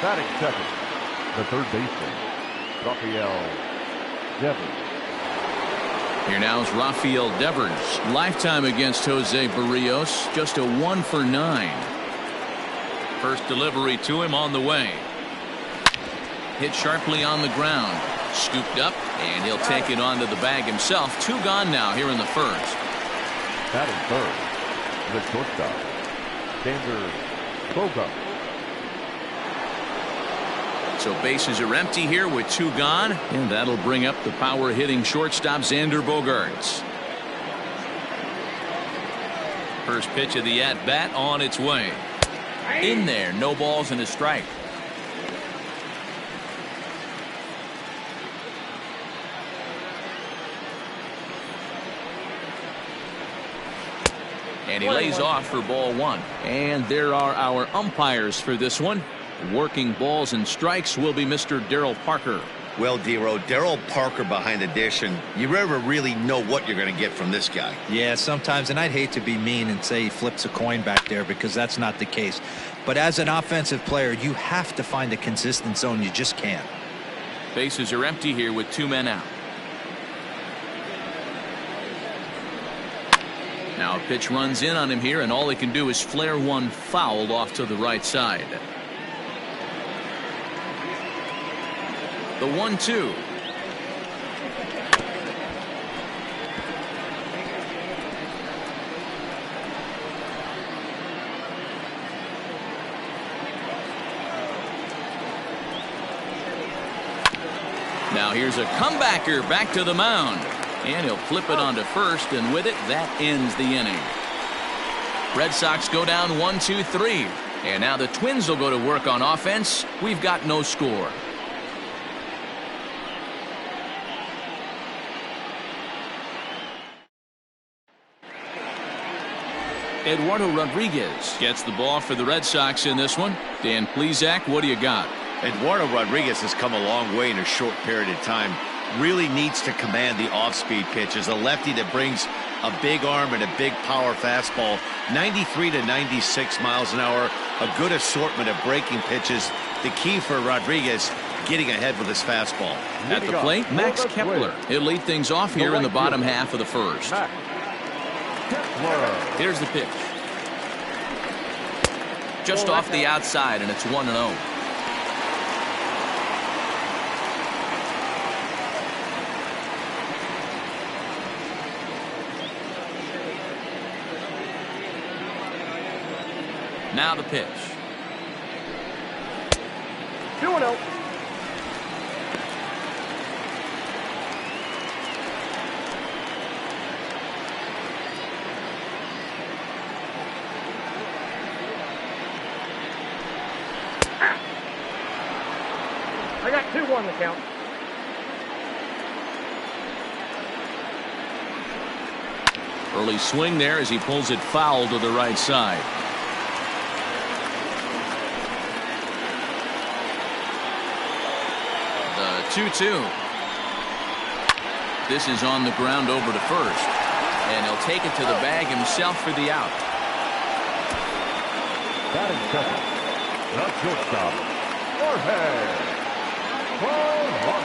Batting second, the third baseman, Rafael Devers. Here now is Rafael Devers. Lifetime against Jose Barrios, just a 1 for 9. First delivery to him on the way. Hit sharply on the ground. Scooped up, and he'll take it onto the bag himself. 2 gone now here in the first. Batting third, the shortstop, Xander Bogaerts. So bases are empty here with 2 gone, and that'll bring up the power-hitting shortstop Xander Bogaerts. First pitch of the at-bat on its way. In there, no balls and a strike. And he lays off for ball 1. And there are our umpires for this one. Working balls and strikes will be Mr. Darryl Parker. Well, D-Row, Darryl Parker behind the dish, and you never really know what you're going to get from this guy. Yeah, sometimes, and I'd hate to be mean and say he flips a coin back there because that's not the case. But as an offensive player, you have to find a consistent zone. You just can't. Bases are empty here with 2 men out. Now a pitch runs in on him here, and all he can do is flare one foul off to the right side. The 1-2. Now here's a comebacker back to the mound. And he'll flip it onto first, and with it, that ends the inning. Red Sox go down 1-2-3. And now the Twins will go to work on offense. We've got no score. Eduardo Rodriguez gets the ball for the Red Sox in this one. Dan Plesac, what do you got? Eduardo Rodriguez has come a long way in a short period of time. Really needs to command the off-speed pitches. A lefty that brings a big arm and a big power fastball. 93 to 96 miles an hour. A good assortment of breaking pitches. The key for Rodriguez, getting ahead with his fastball. At the plate, Max Kepler. He'll lead things off here in the bottom half of the first. Here's the pitch. Just off the outside, and it's 1-0. Now the pitch. 2-0. I got 2-1 the count. Early swing there as he pulls it foul to the right side. 2-2. This is on the ground over to first. And he'll take it to the bag himself for the out. Batting second, the shortstop, Jorge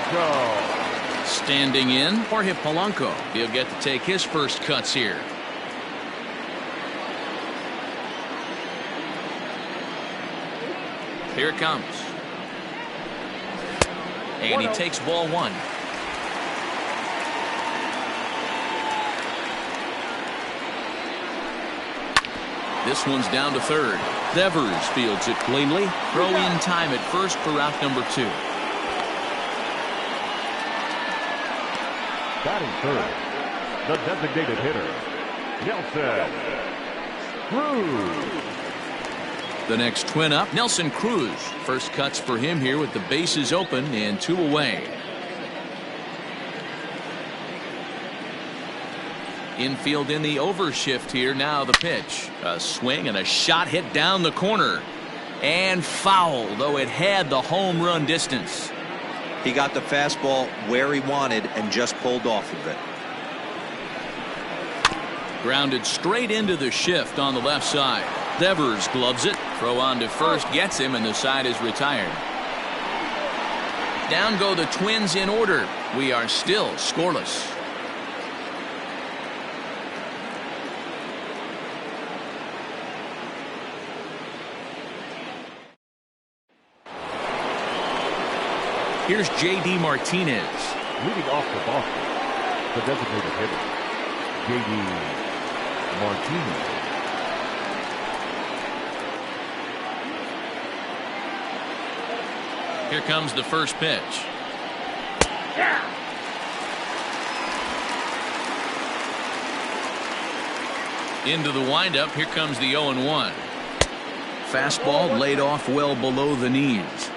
Polanco. Standing in, Jorge Polanco. He'll get to take his first cuts here. Here it comes. And he takes ball one. This one's down to third. Devers fields it cleanly. Throw in time at first for out number 2. Batting third, the designated hitter, Nelson Cruz. The next twin up, Nelson Cruz. First cuts for him here with the bases open and 2 away. Infield in the overshift here. Now the pitch. A swing and a shot hit down the corner. And foul, though it had the home run distance. He got the fastball where he wanted and just pulled off of it. Grounded straight into the shift on the left side. Devers gloves it. Throw on to first gets him, and the side is retired. Down go the Twins in order. We are still scoreless. Here's J.D. Martinez. Leading off for Boston, the designated hitter, J.D. Martinez. Here comes the first pitch. Into the windup. Here comes the 0-1. Fastball laid off well below the knees.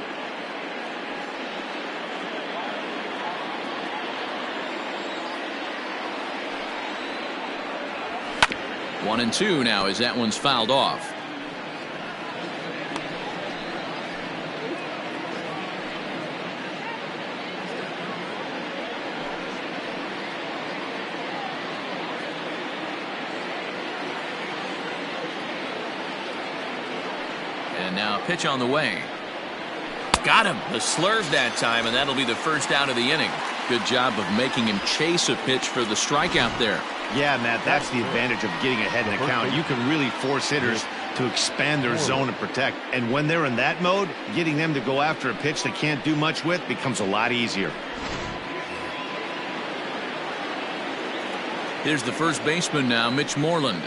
One and two now as that one's fouled off. And now a pitch on the way. Got him. The slurve that time, and that'll be the first out of the inning. Good job of making him chase a pitch for the strikeout there. Yeah, Matt, that's the advantage of getting ahead in the count. You can really force hitters to expand their zone and protect. And when they're in that mode, getting them to go after a pitch they can't do much with becomes a lot easier. Here's the first baseman now, Mitch Moreland.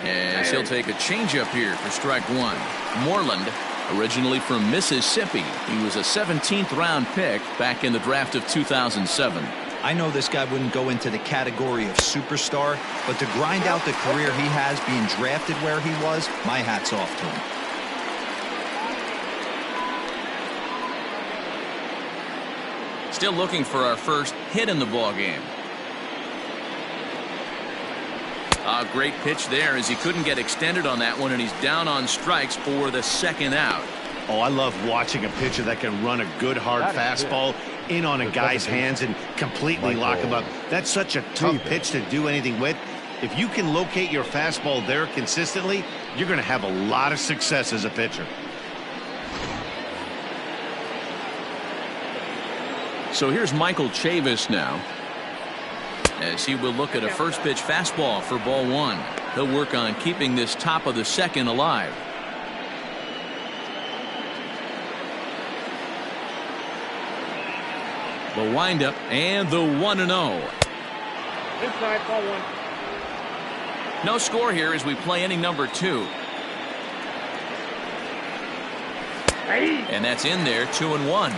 As he'll take a changeup here for strike one. Moreland, originally from Mississippi. He was a 17th round pick back in the draft of 2007. I know this guy wouldn't go into the category of superstar, but to grind out the career he has being drafted where he was, my hat's off to him. Still looking for our first hit in the ball game. A great pitch there as he couldn't get extended on that one, and he's down on strikes for the second out. Oh, I love watching a pitcher that can run a good hard fastball in on a guy's hands and completely lock him up. That's such a tough pitch to do anything with. If you can locate your fastball there consistently, you're going to have a lot of success as a pitcher. So here's Michael Chavis now, as he will look at a first pitch fastball for ball one. He'll work on keeping this top of the second alive. The windup and the 1-0. Inside, ball one. No score here as we play inning number 2. Hey. And that's in there, 2-1.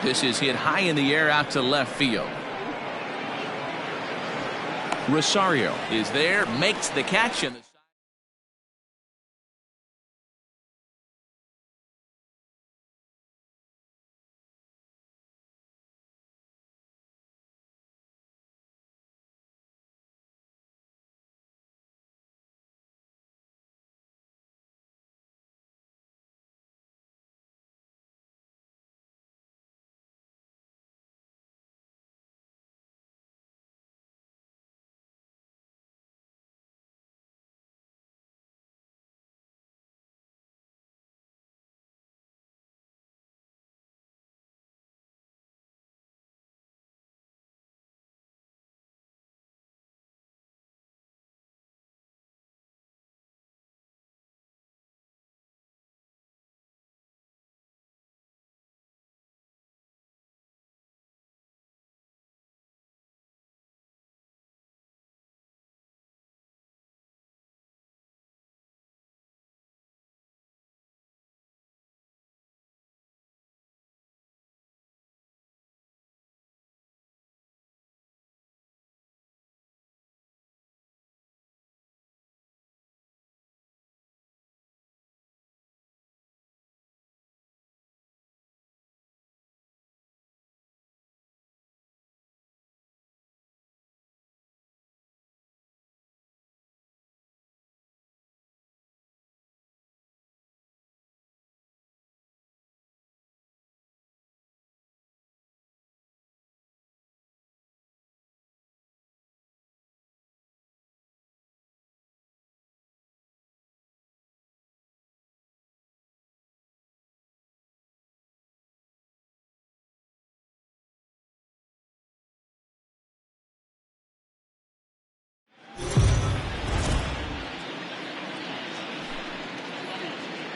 This is hit high in the air out to left field. Rosario is there, makes the catch, and the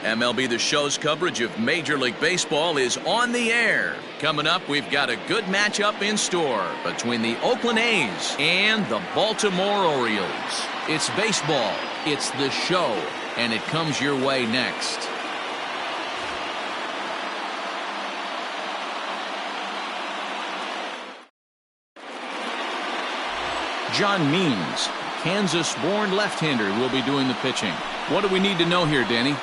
MLB The Show's coverage of Major League Baseball is on the air. Coming up, we've got a good matchup in store between the Oakland A's and the Baltimore Orioles. It's baseball, it's The Show, and it comes your way next. John Means, Kansas-born left-hander, will be doing the pitching. What do we need to know here, Danny?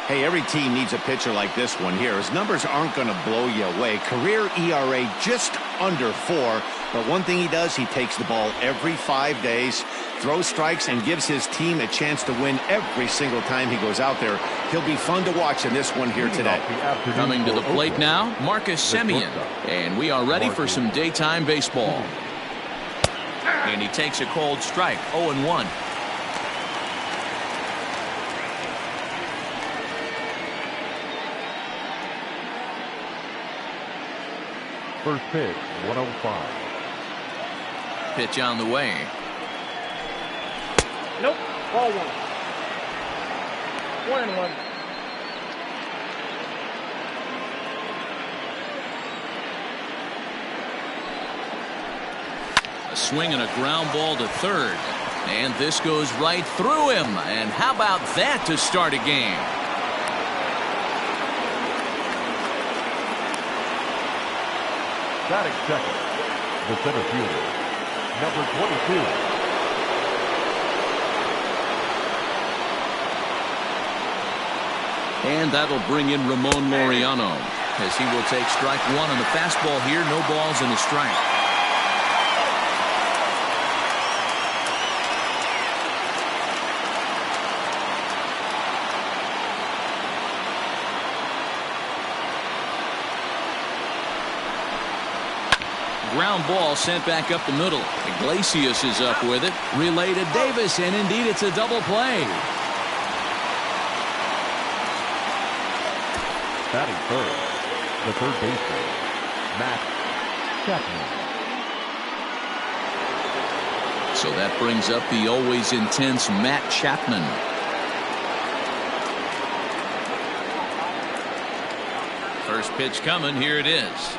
Hey, every team needs a pitcher like this one here. His numbers aren't going to blow you away. Career ERA just under 4. But one thing he does, he takes the ball every 5 days, throws strikes, and gives his team a chance to win every single time he goes out there. He'll be fun to watch in this one here today. Coming to the plate now, Marcus Semien. And we are ready for some daytime baseball. And he takes a cold strike, 0-1. First pitch, 105. Pitch on the way. Nope. Ball 1. 1-1. A swing and a ground ball to third. And this goes right through him. And how about that to start a game? Batting second, the center fielder, number 22. And that'll bring in Ramon Laureano, as he will take strike 1 on the fastball here. No balls and a strike. Ground ball sent back up the middle. Iglesias is up with it. Relay to Davis, and indeed it's a double play. Batting third, the third baseman, Matt Chapman. So that brings up the always intense Matt Chapman. First pitch coming. Here it is.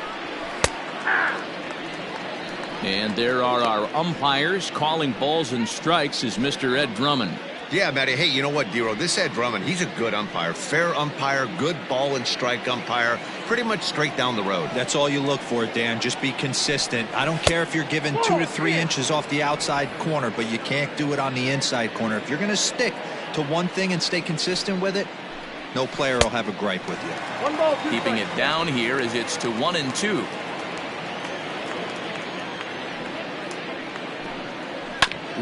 And there are our umpires calling balls and strikes is Mr. Ed Drummond. Yeah, Matty. Hey, you know what, Dero? This Ed Drummond, he's a good umpire. Fair umpire, good ball and strike umpire. Pretty much straight down the road. That's all you look for, Dan. Just be consistent. I don't care if you're given 2 to 3 inches off the outside corner, but you can't do it on the inside corner. If you're going to stick to one thing and stay consistent with it, no player will have a gripe with you. 1 ball, 2 Keeping it down here as it's to 1-2.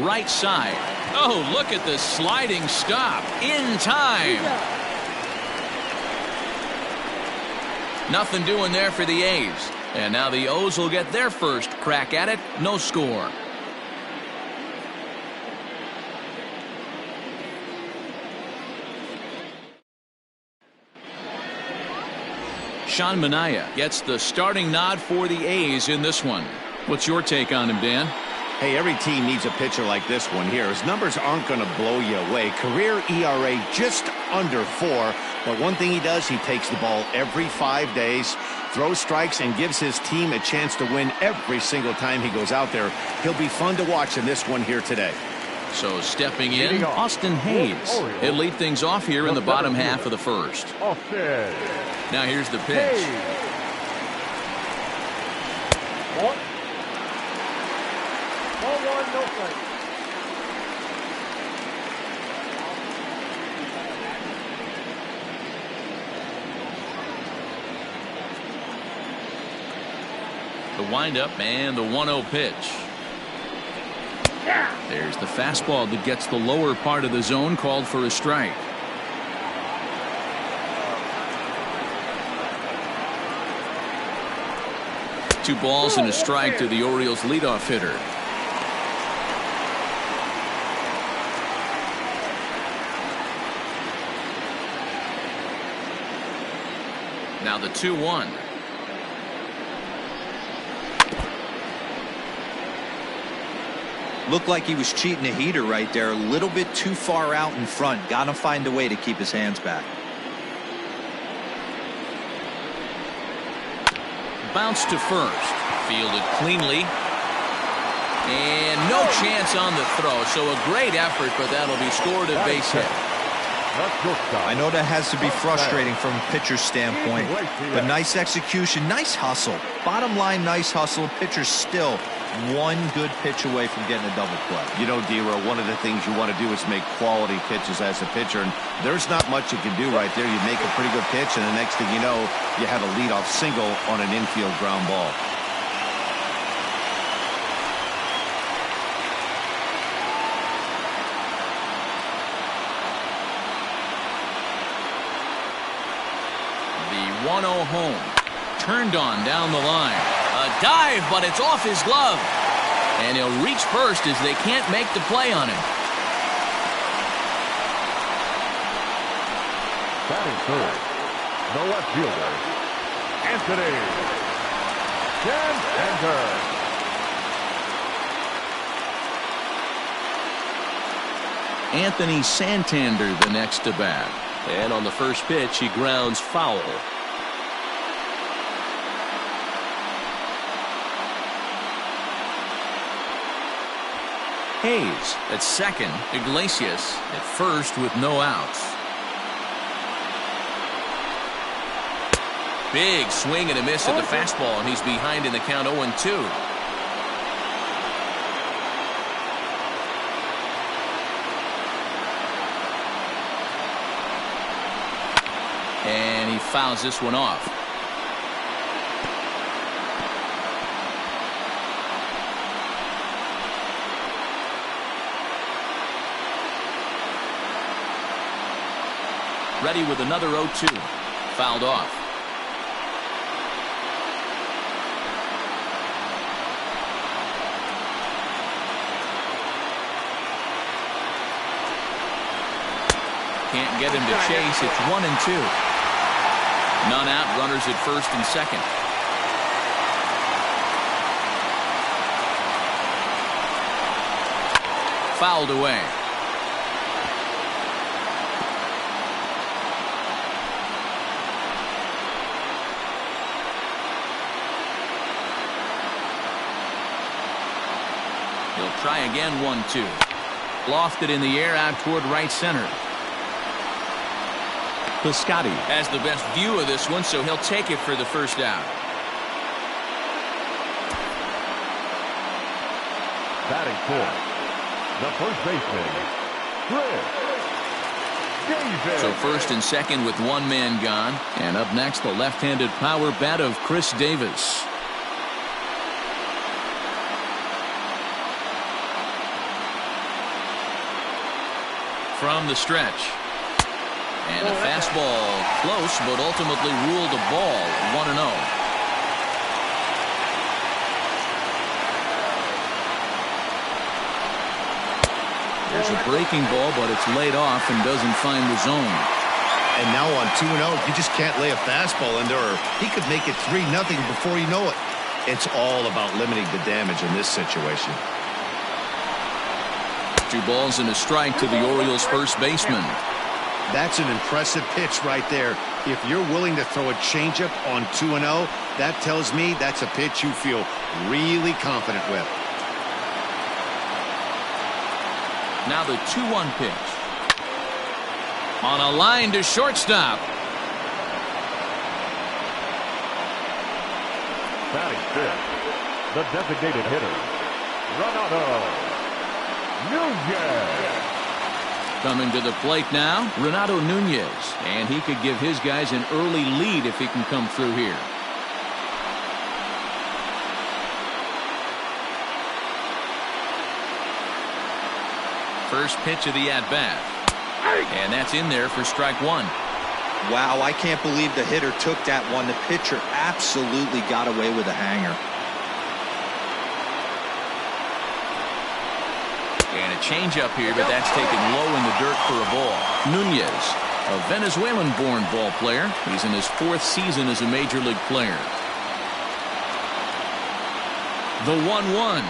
Right side. Oh, look at the sliding stop. In time. Nothing doing there for the A's. And now the O's will get their first crack at it. No score. Sean Manaea gets the starting nod for the A's in this one. What's your take on him, Dan? Hey, every team needs a pitcher like this one here. His numbers aren't going to blow you away. Career ERA just under 4. But one thing he does, he takes the ball every 5 days, throws strikes, and gives his team a chance to win every single time he goes out there. He'll be fun to watch in this one here today. So stepping in, Austin Hayes. He'll lead things off here in the bottom half of the first. Now here's the pitch. Ball 1, no strike. The windup and the 1-0 pitch. There's the fastball that gets the lower part of the zone, called for a strike. Two balls and a strike to the Orioles leadoff hitter. Now the 2-1. Looked like he was cheating a heater right there. A little bit too far out in front. Got to find a way to keep his hands back. bounced to first. Fielded cleanly. And no chance on the throw. So a great effort, but that'll be scored a base hit. I know that has to be frustrating from a pitcher's standpoint, but nice execution, nice hustle. Bottom line, nice hustle. Pitcher's still one good pitch away from getting a double play. You know, D-Row, one of the things you want to do is make quality pitches as a pitcher, and there's not much you can do right there. You make a pretty good pitch, and the next thing you know, you have a leadoff single on an infield ground ball. The 1-0 home. Turned on down the line. A dive, but it's off his glove. And he'll reach first as they can't make the play on him. Batting third, the left fielder, Anthony Santander. Anthony Santander the next to bat. And on the first pitch, he grounds foul. Hayes at second. Iglesias at first with no outs. Big swing and a miss at the fastball, and he's behind in the count 0-2. And he fouls this one off. Ready with another 0-2. Fouled off. Can't get him to chase. It's 1-2. None out. Runners at first and second. Fouled away. He'll try again. 1-2. Lofted in the air out toward right center. Piscotty has the best view of this one, so he'll take it for the first out. Batting fourth, the first baseman, Chris Davis. So first and second with one man gone. And up next, the left-handed power bat of Chris Davis. From the stretch. And a fastball close, but ultimately ruled a ball. 1-0. There's a breaking ball, but it's laid off and doesn't find the zone. And now on 2-0, you just can't lay a fastball in there, or he could make it 3-0 before you know it. It's all about limiting the damage in this situation. 2 balls and a strike to the Orioles' first baseman. That's an impressive pitch right there. If you're willing to throw a changeup on 2-0, that tells me that's a pitch you feel really confident with. Now the 2-1 pitch. On a line to shortstop. Batting fifth, the designated hitter, Renato Nunez. Coming to the plate now, Renato Nunez. And he could give his guys an early lead if he can come through here. First pitch of the at-bat. And that's in there for strike 1. Wow, I can't believe the hitter took that one. The pitcher absolutely got away with a hanger. And a changeup here, but that's taken low in the dirt for a ball. Nunez, a Venezuelan-born ball player. He's in his 4th season as a major league player. The 1-1.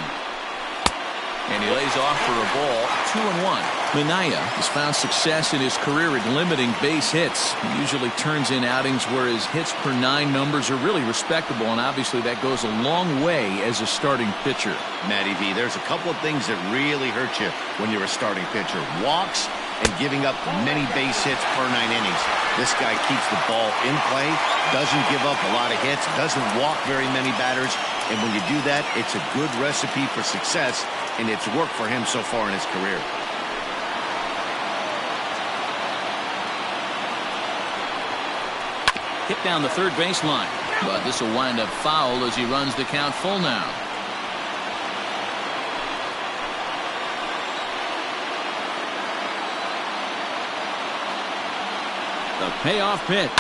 And he lays off for a ball, 2-1. Minaya has found success in his career at limiting base hits. He usually turns in outings where his hits per 9 numbers are really respectable, and obviously that goes a long way as a starting pitcher. Matty V, there's a couple of things that really hurt you when you're a starting pitcher. Walks and giving up many base hits per 9 innings. This guy keeps the ball in play, doesn't give up a lot of hits, doesn't walk very many batters, and when you do that, it's a good recipe for success, and it's worked for him so far in his career. Hit down the third baseline, but this will wind up foul as he runs the count full now. The payoff pitch,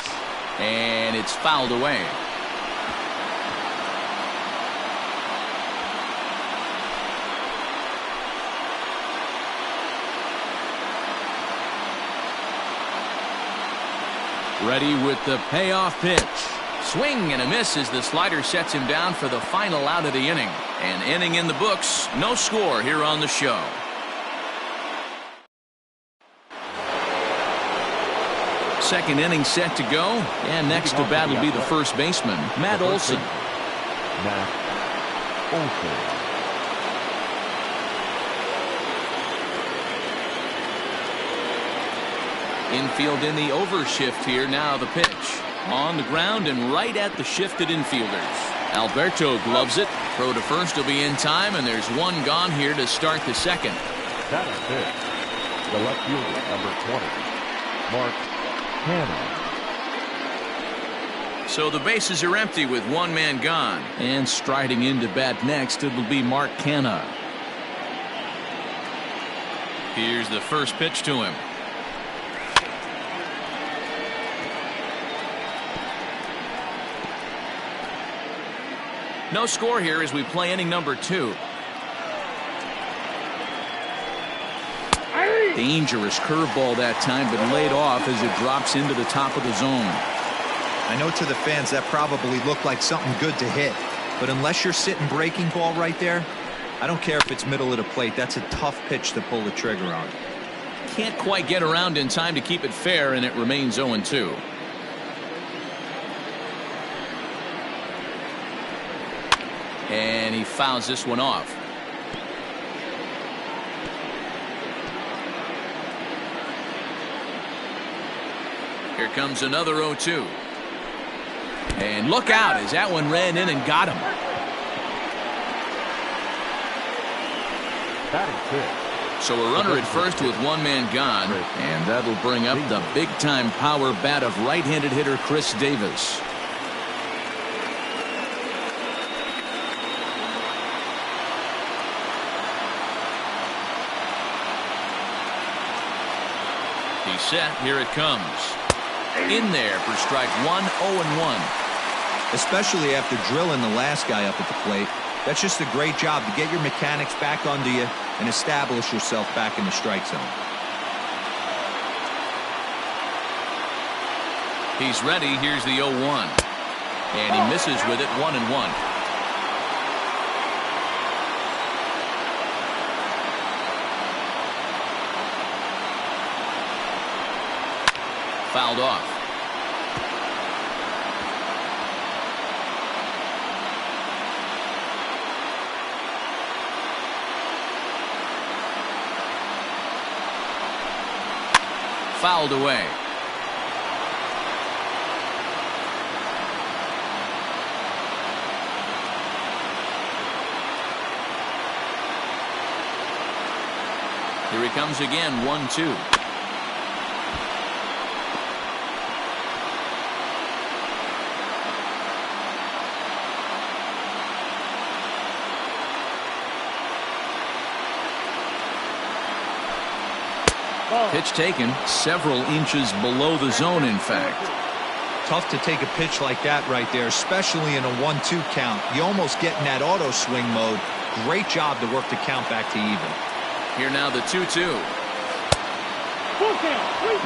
and it's fouled away. Ready with the payoff pitch. Swing and a miss as the slider sets him down for the final out of the inning. An inning in the books, no score here on the show. Second inning set to go, and next to bat will be the first baseman, Matt Olson. Matt Olson. Infield in the overshift here. Now the pitch. On the ground and right at the shifted infielders. Alberto gloves it. Throw to first will be in time, and there's one gone here to start the second. That is it. The left fielder, number 20, Mark Hanna. So the bases are empty with one man gone. And striding into bat next, it will be Mark Hanna. Here's the first pitch to him. No score here as we play inning number 2. Dangerous curveball that time, but laid off as it drops into the top of the zone. I know to the fans that probably looked like something good to hit, but unless you're sitting breaking ball right there, I don't care if it's middle of the plate. That's a tough pitch to pull the trigger on. Can't quite get around in time to keep it fair, and it remains 0-2. And he fouls this one off. Here comes another 0-2. And look out as that one ran in and got him. So a runner at first with one man gone, and that'll bring up the big-time power bat of right-handed hitter Chris Davis. He's set. Here it comes. In there for strike 1, 0-1. Especially after drilling the last guy up at the plate. That's just a great job to get your mechanics back under you and establish yourself back in the strike zone. He's ready. Here's the 0-1. And he misses with it, 1-1. Fouled off. Fouled away. Here he comes again, 1-2. Pitch taken several inches below the zone, in fact. Tough to take a pitch like that right there, especially in a 1-2 count. You almost get in that auto swing mode. Great job to work the count back to even. Here now the 2-2.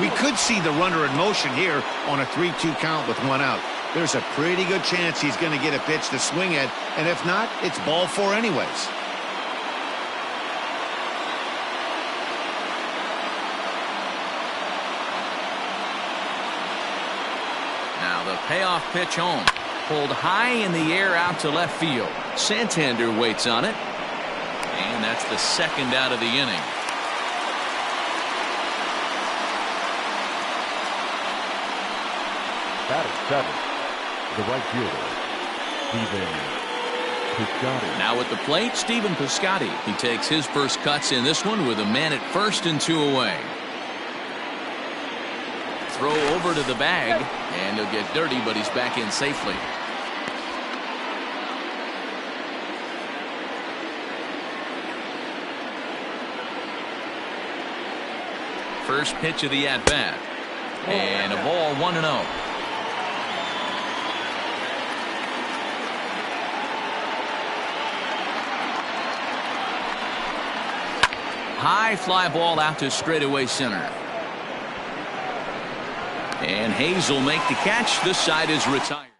We could see the runner in motion here on a 3-2 count with one out. There's a pretty good chance he's going to get a pitch to swing at, and if not, it's ball 4 anyways. payoff pitch home. Pulled high in the air out to left field. Santander waits on it. And that's the second out of the inning. Batting seventh, the right fielder, Stephen Piscotty. Now at the plate, Stephen Piscotty. He takes his first cuts in this one with a man at first and 2 away. Throw over to the bag, and he'll get dirty, but he's back in safely. First pitch of the at-bat. And a ball 1-0. High fly ball out to straightaway center. And Hayes will make the catch. This side is retired.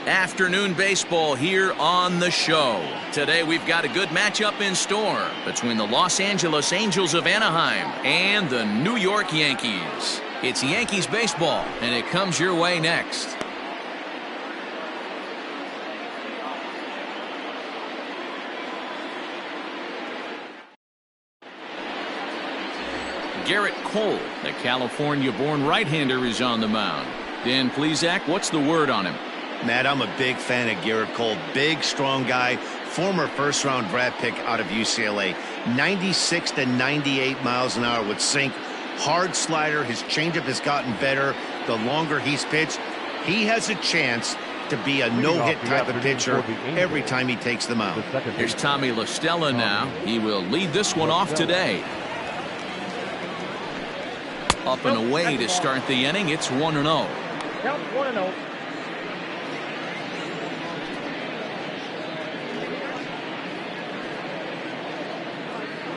Afternoon baseball here on the show. Today we've got a good matchup in store between the Los Angeles Angels of Anaheim and the New York Yankees. It's Yankees baseball, and it comes your way next. Garrett Cole, the California-born right-hander, is on the mound. Dan Plesac, what's the word on him? Matt, I'm a big fan of Garrett Cole. Big, strong guy. Former first-round draft pick out of UCLA. 96 to 98 miles an hour with sink. Hard slider. His changeup has gotten better the longer he's pitched. He has a chance to be a no-hit type of pitcher every time he takes the mound. Here's Tommy La Stella now. He will lead this one off today. Up and away to start the inning. It's 1-0. Count 1-0.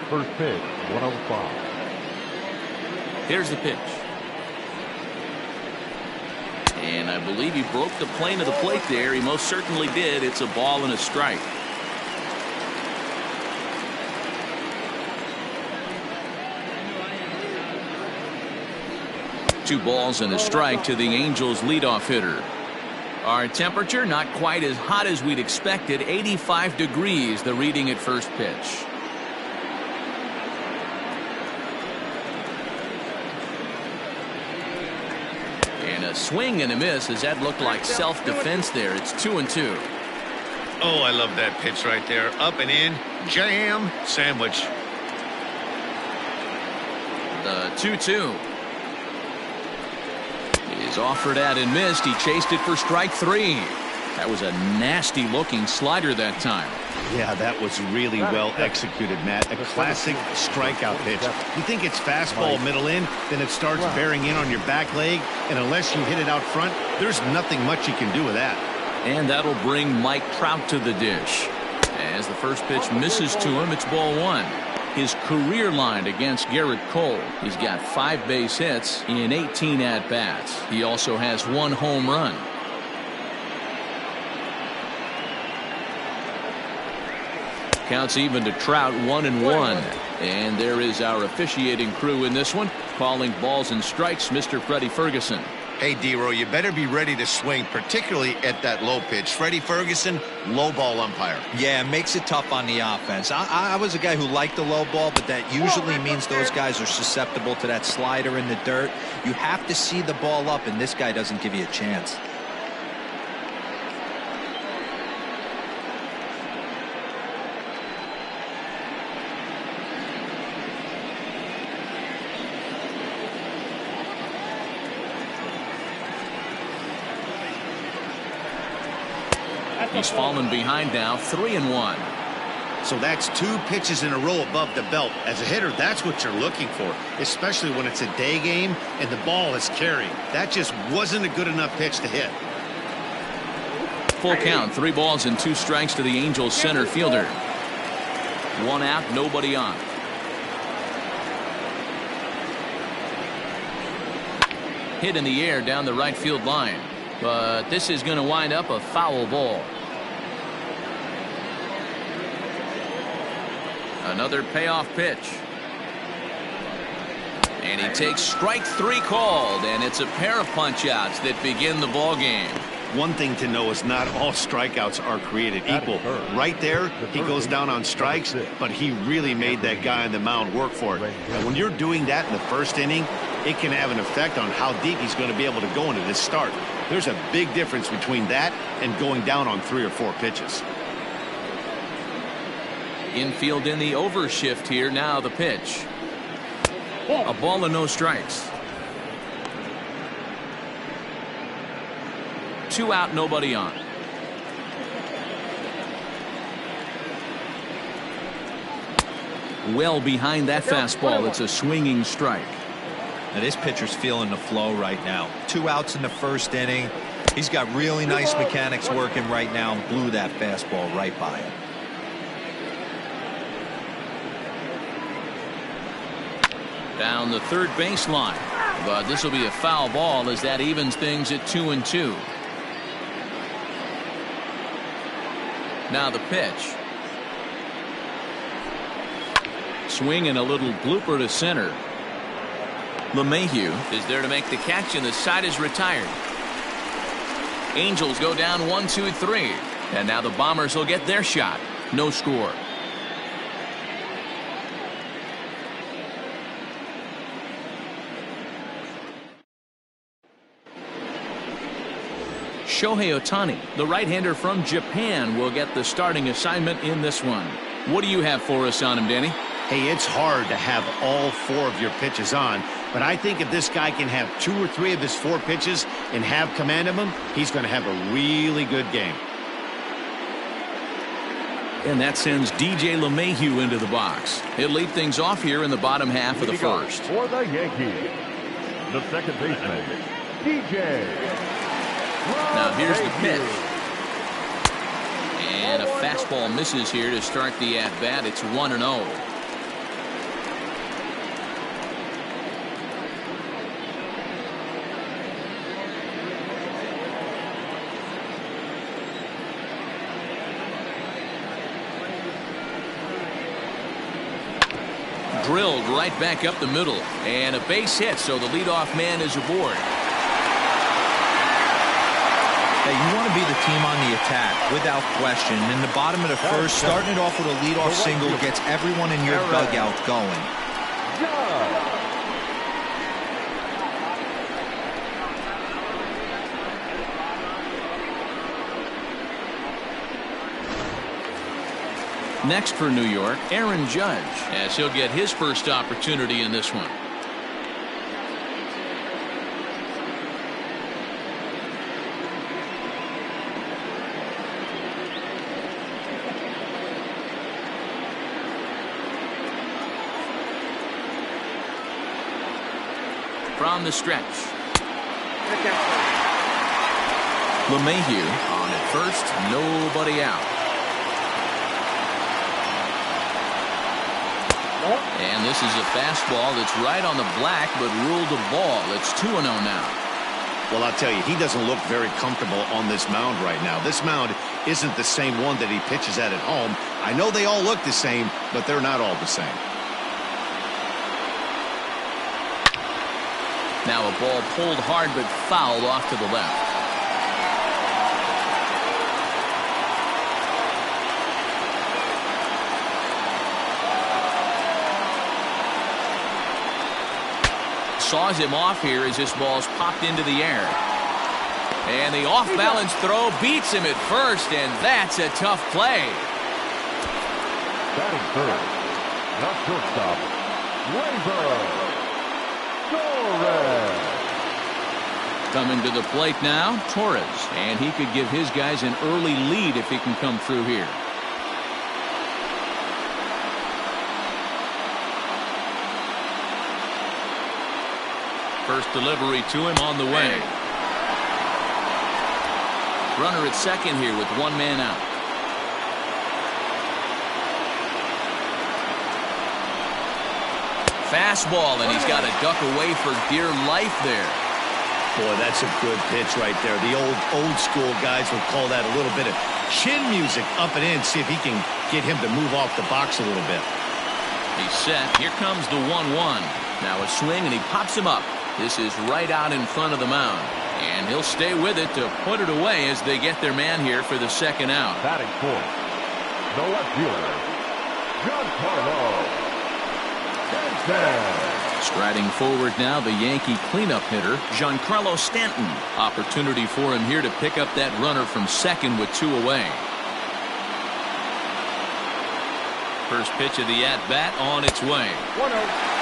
First pitch, 105. Here's the pitch. And I believe he broke the plane of the plate there. He most certainly did. It's a ball and a strike. Two balls and a strike to the Angels leadoff hitter. Our temperature not quite as hot as we'd expected. 85 degrees, the reading at first pitch. And a swing and a miss, as that looked like self-defense there. It's 2-2. Oh, I love that pitch right there. Up and in, jam, sandwich. The 2-2. Is offered at and missed. He chased it for strike 3. That was a nasty looking slider that time. Yeah, that was really well executed, Matt. A classic strikeout pitch. You think it's fastball middle in, then it starts bearing in on your back leg, and unless you hit it out front, there's nothing much you can do with that. And that'll bring Mike Trout to the dish. As the first pitch misses to him, it's ball 1. His career line against Garrett Cole. He's got 5 base hits in 18 at-bats. He also has 1 home run. Counts even to Trout, 1-1. And there is our officiating crew in this one, calling balls and strikes, Mr. Freddie Ferguson. Hey, D-Row, you better be ready to swing, particularly at that low pitch. Freddie Ferguson, low ball umpire. Yeah, it makes it tough on the offense. I was a guy who liked the low ball, but that usually means those guys are susceptible to that slider in the dirt. You have to see the ball up, and this guy doesn't give you a chance. He's fallen behind now, 3-1. So that's 2 pitches in a row above the belt. As a hitter, that's what you're looking for, especially when it's a day game and the ball is carrying. That just wasn't a good enough pitch to hit. Full count, 3 balls and 2 strikes to the Angels center fielder. 1 out, nobody on. Hit in the air down the right field line, but this is going to wind up a foul ball. Another payoff pitch. And he takes strike 3 called, and it's a pair of punch-outs that begin the ball game. One thing to know is not all strikeouts are created equal. Right there, he goes down on strikes, but he really made that guy on the mound work for it. And when you're doing that in the first inning, it can have an effect on how deep he's going to be able to go into this start. There's a big difference between that and going down on 3 or 4 pitches. Infield in the overshift here. Now the pitch. A ball and no strikes. 2 out, nobody on. Well behind that fastball. It's a swinging strike. Now this pitcher's feeling the flow right now. 2 outs in the first inning. He's got really nice mechanics working right now and blew that fastball right by him. Down the third baseline, but this will be a foul ball as that evens things at 2-2. Now the pitch. Swing and a little blooper to center. LeMahieu is there to make the catch, and the side is retired. Angels go down 1-2-3, and now the Bombers will get their shot. No score. Shohei Ohtani, the right-hander from Japan, will get the starting assignment in this one. What do you have for us on him, Danny? Hey, it's hard to have all 4 of your pitches on, but I think if this guy can have 2 or 3 of his 4 pitches and have command of them, he's going to have a really good game. And that sends DJ LeMahieu into the box. He'll lead things off here in the bottom half of the first. For the Yankees, the second baseman, DJ. Now here's the pitch. And a fastball misses here to start the at-bat. It's 1-0. Drilled right back up the middle, and a base hit, so the leadoff man is aboard. Hey, you want to be the team on the attack, without question. In the bottom of the first, starting it off with a leadoff single gets everyone in your dugout going. Next for New York, Aaron Judge, as he'll get his first opportunity in this one. from the stretch. LeMahieu on at first, nobody out. And this is a fastball that's right on the black, but ruled a ball. It's 2-0 now. Well, I'll tell you, he doesn't look very comfortable on this mound right now. This mound isn't the same one that he pitches at home. I know they all look the same, but they're not all the same. Now a ball pulled hard but fouled off to the left. Saws him off here as this ball's popped into the air. And the off-balance throw beats him at first, and that's a tough play. Batting third, the shortstop, Torres. Coming to the plate now, Torres. And he could give his guys an early lead if he can come through here. First delivery to him on the way. Runner at second here with one man out. Fastball, and he's got to duck away for dear life there. Boy, that's a good pitch right there. The old school guys would call that a little bit of chin music up and in. See if he can get him to move off the box a little bit. He's set. Here comes the 1-1. Now a swing, and he pops him up. This is right out in front of the mound. And he'll stay with it to put it away as they get their man here for the second out. Batting fourth, the left fielder, Giancarlo. Striding forward now, the Yankee cleanup hitter, Giancarlo Stanton. Opportunity for him here to pick up that runner from second with two away. First pitch of the at-bat on its way. 1-0.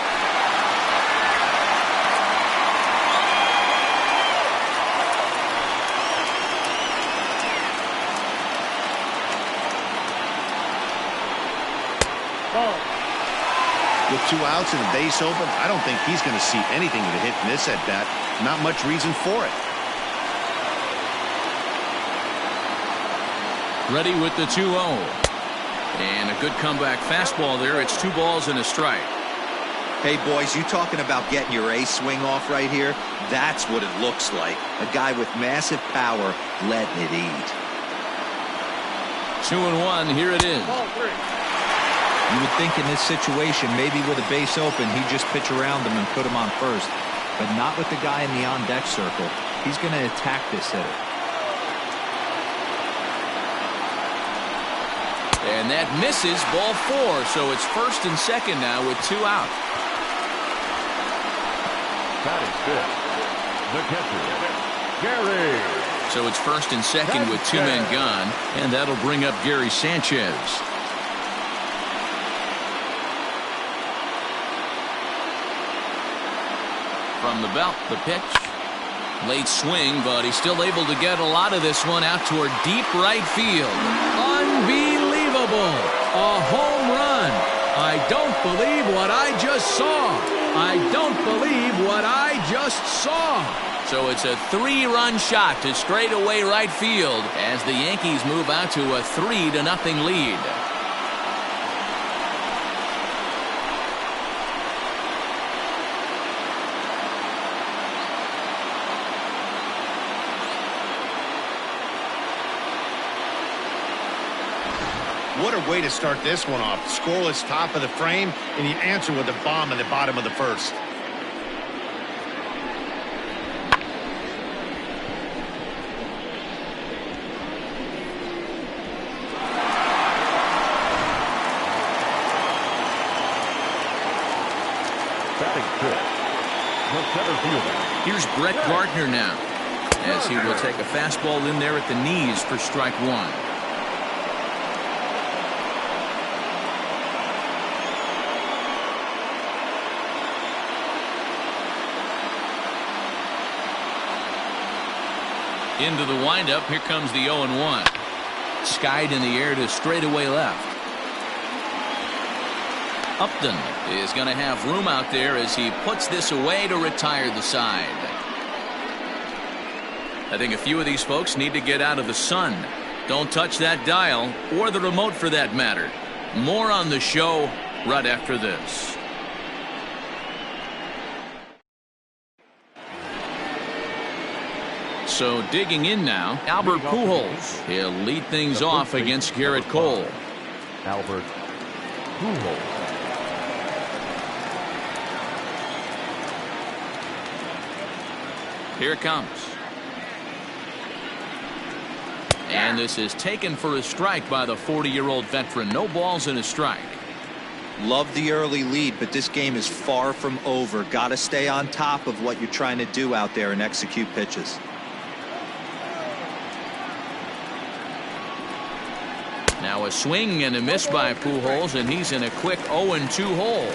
With two outs and a base open, I don't think he's going to see anything to hit in this at bat. Not much reason for it. Ready with the 2-0. And a good comeback fastball there. It's 2 balls and a strike. Hey, boys, you talking about getting your ace swing off right here? That's what it looks like. A guy with massive power letting it eat. 2-1. Here it is. Ball 3. You would think in this situation, maybe with a base open, he'd just pitch around him and put him on first. But not with the guy in the on-deck circle. He's going to attack this hitter. And that misses, ball 4. So it's first and second now with 2 out. Batting fifth, the catcher, Gary. So it's first and second with 2 men gone. And that'll bring up Gary Sanchez. From the belt, the pitch. Late swing, but he's still able to get a lot of this one out toward deep right field. Unbelievable! A home run. I don't believe what I just saw. I don't believe what I just saw. So it's a 3-run shot to straightaway right field as the Yankees move out to a 3-0 lead. What a way to start this one off. Scoreless top of the frame, and you answer with a bomb in the bottom of the first. Batting fifth, the center fielder. Here's Brett Gardner now, as he will take a fastball in there at the knees for strike 1. Into the windup. Here comes the 0-1. Skied in the air to straightaway left. Upton is going to have room out there as he puts this away to retire the side. I think a few of these folks need to get out of the sun. Don't touch that dial, or the remote for that matter. More on the show right after this. So digging in now, Albert Pujols. He'll lead things off against Garrett Cole. Albert Pujols. Here it comes. And this is taken for a strike by the 40-year-old veteran. No balls and a strike. Love the early lead, but this game is far from over. Got to stay on top of what you're trying to do out there and execute pitches. Now a swing and a miss by Pujols, and he's in a quick 0-2 hole.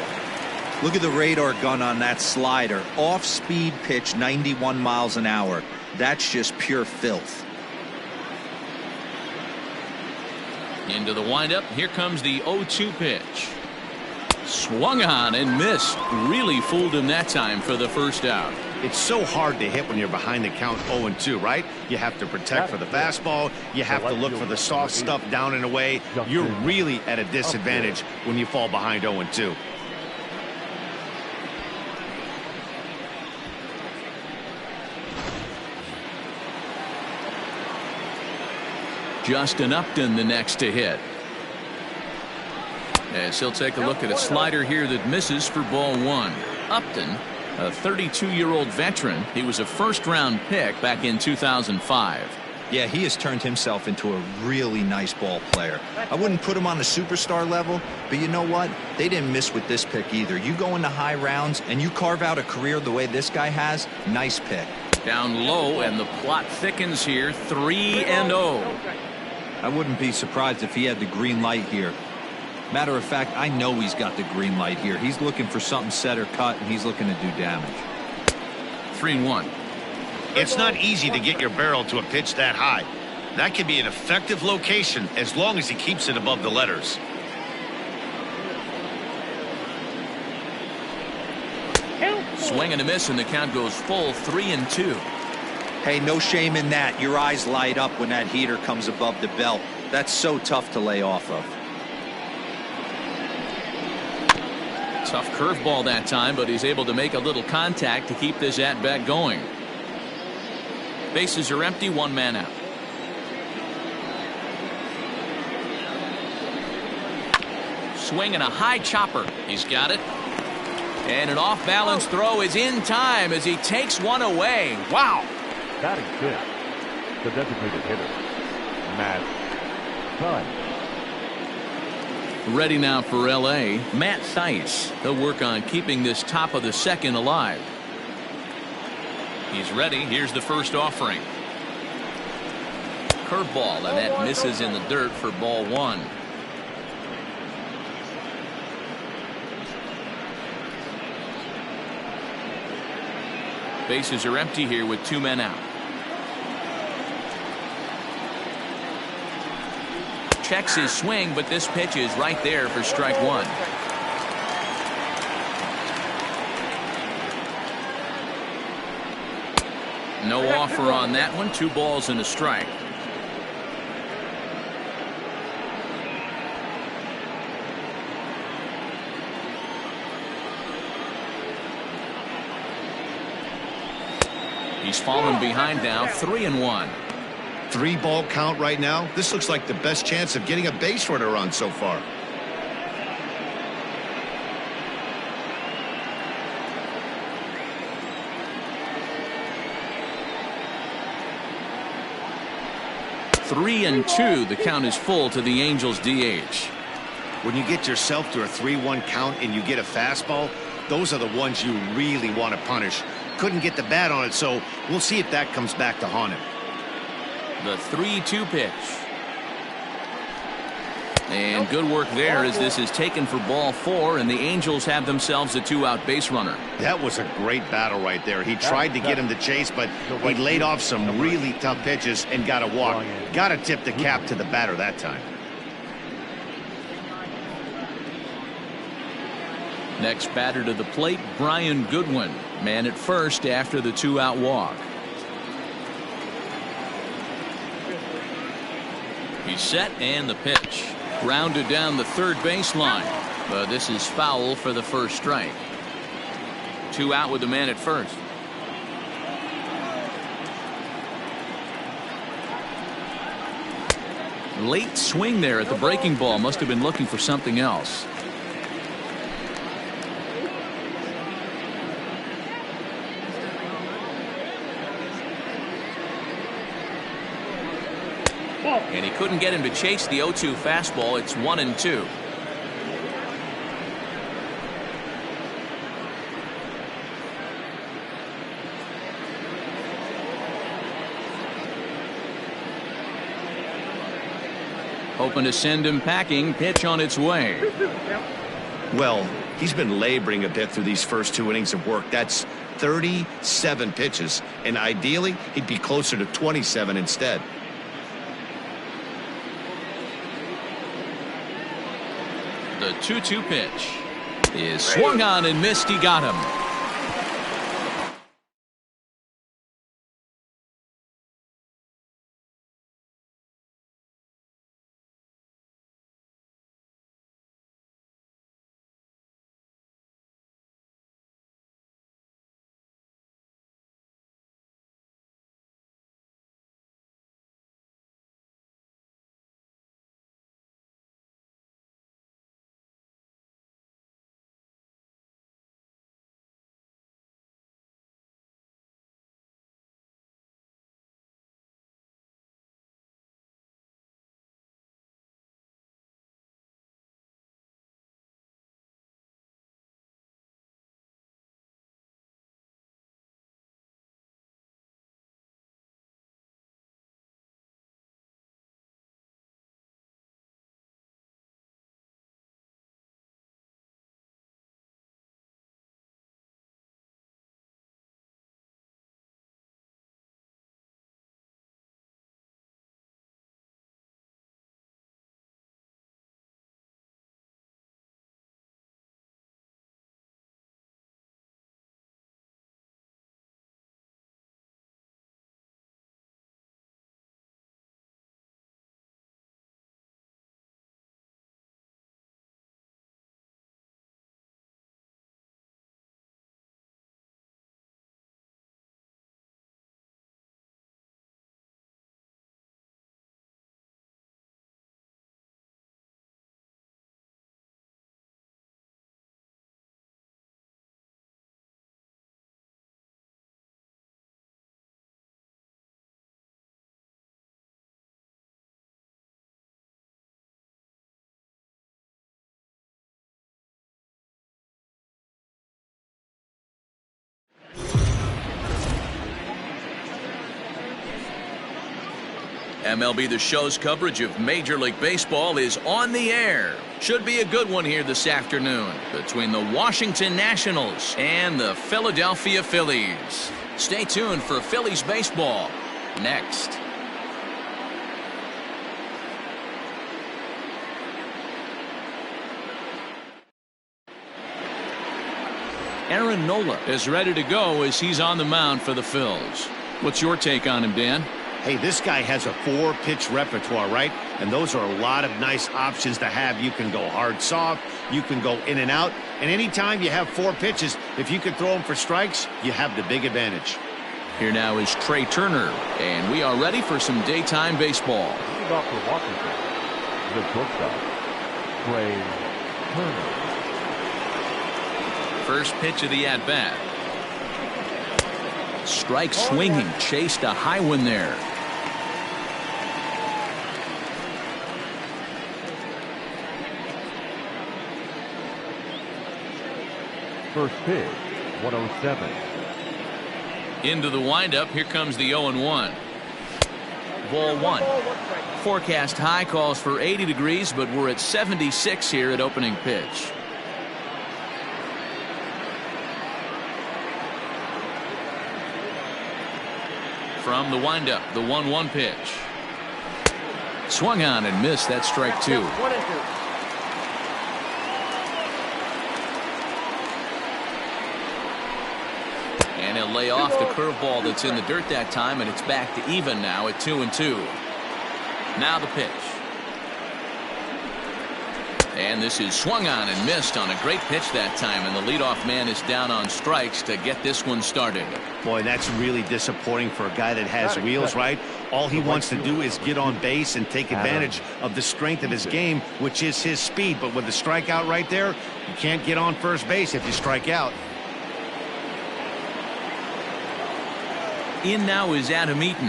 Look at the radar gun on that slider. Off-speed pitch, 91 miles an hour. That's just pure filth. Into the windup. Here comes the 0-2 pitch. Swung on and missed. Really fooled him that time for the first out. It's so hard to hit when you're behind the count 0-2, right? You have to protect for the fastball. You have to look for the soft stuff down and away. You're really at a disadvantage when you fall behind 0-2. Justin Upton the next to hit. As he'll take a look at a slider here that misses for ball one. Upton, a 32-year-old veteran. He was a first-round pick back in 2005. Yeah, he has turned himself into a really nice ball player. I wouldn't put him on the superstar level, but you know what? They didn't miss with this pick either. You go into high rounds and you carve out a career the way this guy has, nice pick. Down low, and the plot thickens here. 3-0. I wouldn't be surprised if he had the green light here. Matter of fact, I know he's got the green light here. He's looking for something set or cut, and he's looking to do damage. 3-1. It's not easy to get your barrel to a pitch that high. That can be an effective location as long as he keeps it above the letters. Swing and a miss, and the count goes full. 3-2. Hey, no shame in that. Your eyes light up when that heater comes above the belt. That's so tough to lay off of. Tough curveball that time, but he's able to make a little contact to keep this at-bat going. Bases are empty, one man out. Swing and a high chopper. He's got it. And an off-balance throw is in time as he takes one away. Wow. Batting fifth, the designated hitter, Matt Thaiss. Ready now for L.A., Matt Thaiss. He'll work on keeping this top of the second alive. He's ready. Here's the first offering. Curveball, and that misses in the dirt for ball one. Bases are empty here with two men out. Checks his swing, but this pitch is right there for strike one. No offer on that one. 2 balls and a strike. He's fallen behind now. 3-1. 3-ball count right now. This looks like the best chance of getting a base runner on so far. Three and two. The count is full to the Angels DH. When you get yourself to a 3-1 count and you get a fastball, those are the ones you really want to punish. Couldn't get the bat on it, so we'll see if that comes back to haunt him. The 3-2 pitch. And good work there as this is taken for ball 4, and the Angels have themselves a 2-out base runner. That was a great battle right there. He tried to get him to chase, but he laid off some really tough pitches and got a walk. Got to tip the cap to the batter that time. Next batter to the plate, Brian Goodwin. Man at first after the 2-out walk. He's set and the pitch. Grounded down the third baseline. But this is foul for the first strike. 2 out with the man at first. Late swing there at the breaking ball. Must have been looking for something else. And he couldn't get him to chase the 0-2 fastball. It's 1-2. Hoping to send him packing. Pitch on its way. Well, he's been laboring a bit through these first 2 innings of work. That's 37 pitches, and ideally he'd be closer to 27 instead. The 2-2 pitch is swung on and missed. He got him. MLB The Show's coverage of Major League Baseball is on the air. Should be a good one here this afternoon between the Washington Nationals and the Philadelphia Phillies. Stay tuned for Phillies baseball next. Aaron Nola is ready to go as he's on the mound for the Phils. What's your take on him, Dan? Hey, this guy has a 4-pitch repertoire, right? And those are a lot of nice options to have. You can go hard, soft. You can go in and out. And anytime you have 4 pitches, if you can throw them for strikes, you have the big advantage. Here now is Trey Turner, and we are ready for some daytime baseball. Leading off for Washington, the shortstop, Trey Turner. First pitch of the at-bat. Strike swinging, chased a high one there. First pitch, 107. Into the windup, here comes the 0-1. Ball 1. Forecast high calls for 80 degrees, but we're at 76 here at opening pitch. From the windup, the 1-1 pitch. Swung on and missed. That's strike 2. And he'll lay off the curveball that's in the dirt that time, and it's back to even now at 2-2. Now the pitch. And this is swung on and missed on a great pitch that time, and the leadoff man is down on strikes to get this one started. Boy, that's really disappointing for a guy that has wheels, right? All he wants to do is get on base and take advantage of the strength of his game, which is his speed. But with the strikeout right there, you can't get on first base if you strike out. In now is Adam Eaton,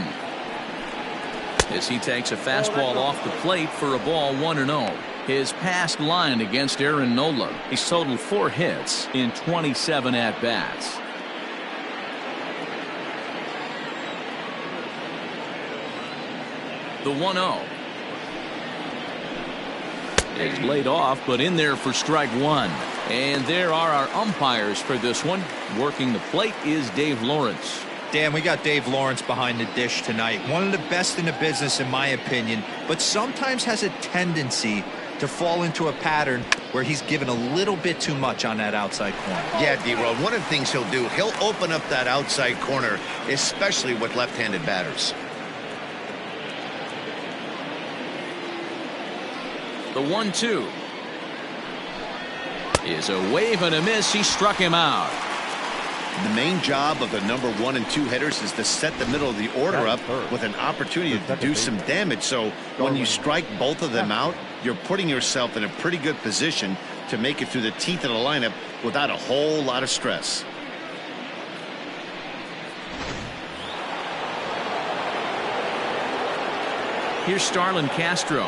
as he takes a fastball off the plate for a ball 1-0. His past line against Aaron Nola, he's totaled 4 hits in 27 at-bats. The 1-0 is laid off, but in there for strike one. And there are our umpires for this one. Working the plate is Dave Lawrence. Dan, we got Dave Lawrence behind the dish tonight. One of the best in the business, in my opinion, but sometimes has a tendency to fall into a pattern where he's given a little bit too much on that outside corner. Yeah, D-Roll, one of the things he'll do, he'll open up that outside corner, especially with left-handed batters. The 1-2 is a wave and a miss. He struck him out. The main job of the number 1 and 2 hitters is to set the middle of the order up with an opportunity to do some damage. So when you strike both of them out, you're putting yourself in a pretty good position to make it through the teeth of the lineup without a whole lot of stress. Here's Starlin Castro,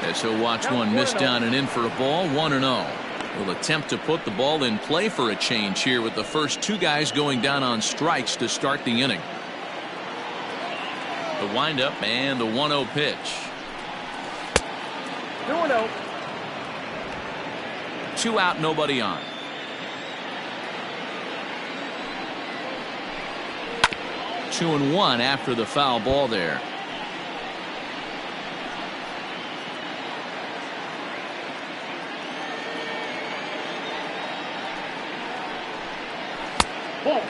as he'll watch one miss down and in for a ball. 1-0. Will attempt to put the ball in play for a change here, with the first 2 guys going down on strikes to start the inning. The windup and the 1-0 pitch. 2-0. 2 out, nobody on. Two and 1 after the foul ball there.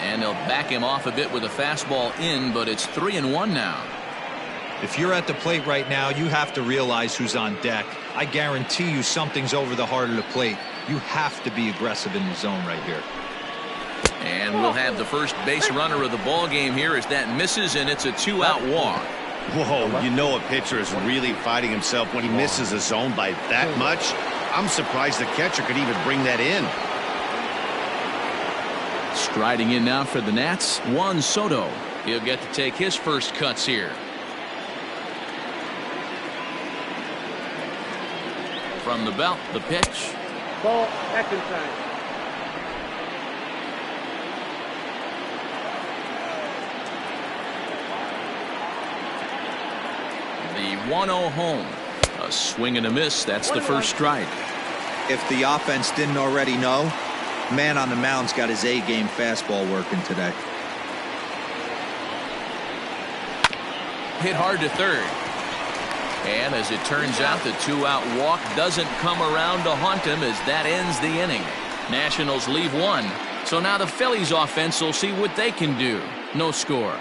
And they'll back him off a bit with a fastball in, but it's 3-1 now. If you're at the plate right now, you have to realize who's on deck. I guarantee you something's over the heart of the plate. You have to be aggressive in the zone right here. And we'll have the first base runner of the ball game here as that misses, and it's a 2-out walk. Whoa, you know a pitcher is really fighting himself when he misses a zone by that much. I'm surprised the catcher could even bring that in. Striding in now for the Nats, Juan Soto. He'll get to take his first cuts here. From the belt, the pitch. Ball, action time. The 1-0 home. A swing and a miss. That's the first strike. If the offense didn't already know, man on the mound's got his A-game fastball working today. Hit hard to third. And as it turns out, the 2-out walk doesn't come around to haunt him, as that ends the inning. Nationals leave 1. So now the Phillies offense will see what they can do. No score.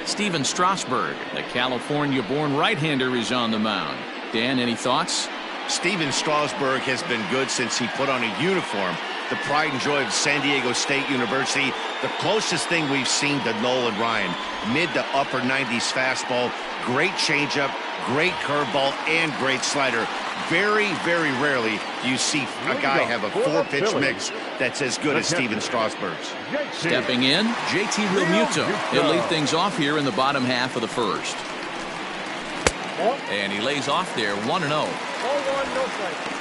Steven Strasburg, the California-born right-hander, is on the mound. Dan, any thoughts? Steven Strasburg has been good since he put on a uniform. The pride and joy of San Diego State University. The closest thing we've seen to Nolan Ryan. Mid to upper 90s fastball. Great changeup, great curveball, and great slider. Very, very rarely do you see a guy have a 4-pitch mix that's as good as Steven Strasburg's. Stepping in, JT Realmuto. He'll lead things off here in the bottom half of the first. And he lays off there, 1-0. Ball 1, no strike.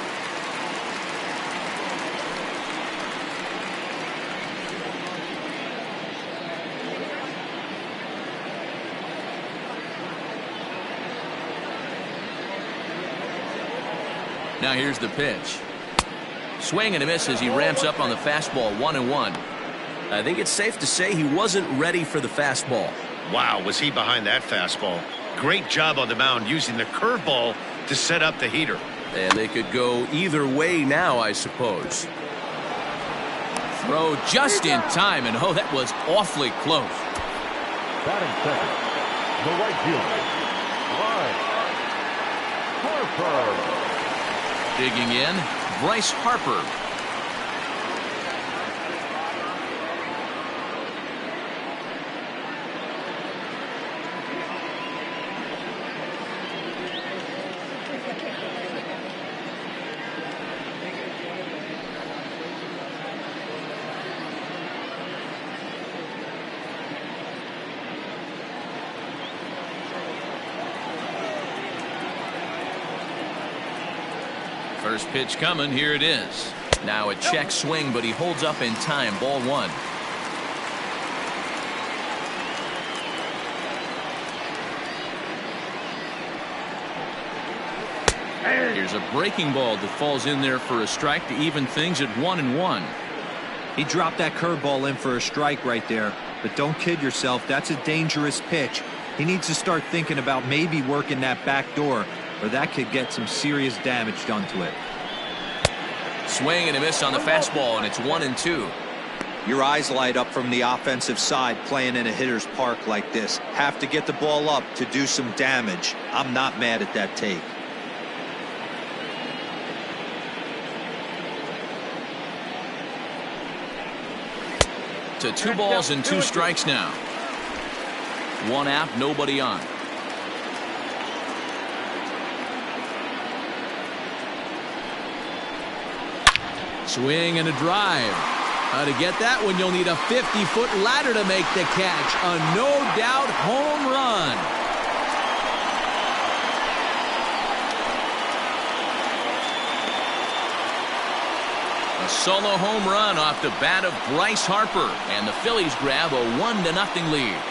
Now here's the pitch. Swing and a miss as he ramps up on the fastball. 1-1. I think it's safe to say he wasn't ready for the fastball. Wow, was he behind that fastball? Great job on the mound using the curveball to set up the heater. And they could go either way now, I suppose. Throw just in time, and oh, that was awfully close. Batting second, the right fielder, Bryce Harper. Digging in, Bryce Harper. First pitch coming. Here it is. Now a check swing, but he holds up in time. Ball one. Here's a breaking ball that falls in there for a strike to even things at 1-1. He dropped that curveball in for a strike right there. But don't kid yourself, that's a dangerous pitch. He needs to start thinking about maybe working that back door, or that could get some serious damage done to it. Swing and a miss on the fastball, and it's 1-2. Your eyes light up from the offensive side playing in a hitter's park like this. Have to get the ball up to do some damage. I'm not mad at that take. To 2 balls and 2 strikes now. One out, nobody on. Swing and a drive. To get that one, you'll need a 50-foot ladder to make the catch. A no-doubt home run. A solo home run off the bat of Bryce Harper, and the Phillies grab a 1-0 lead.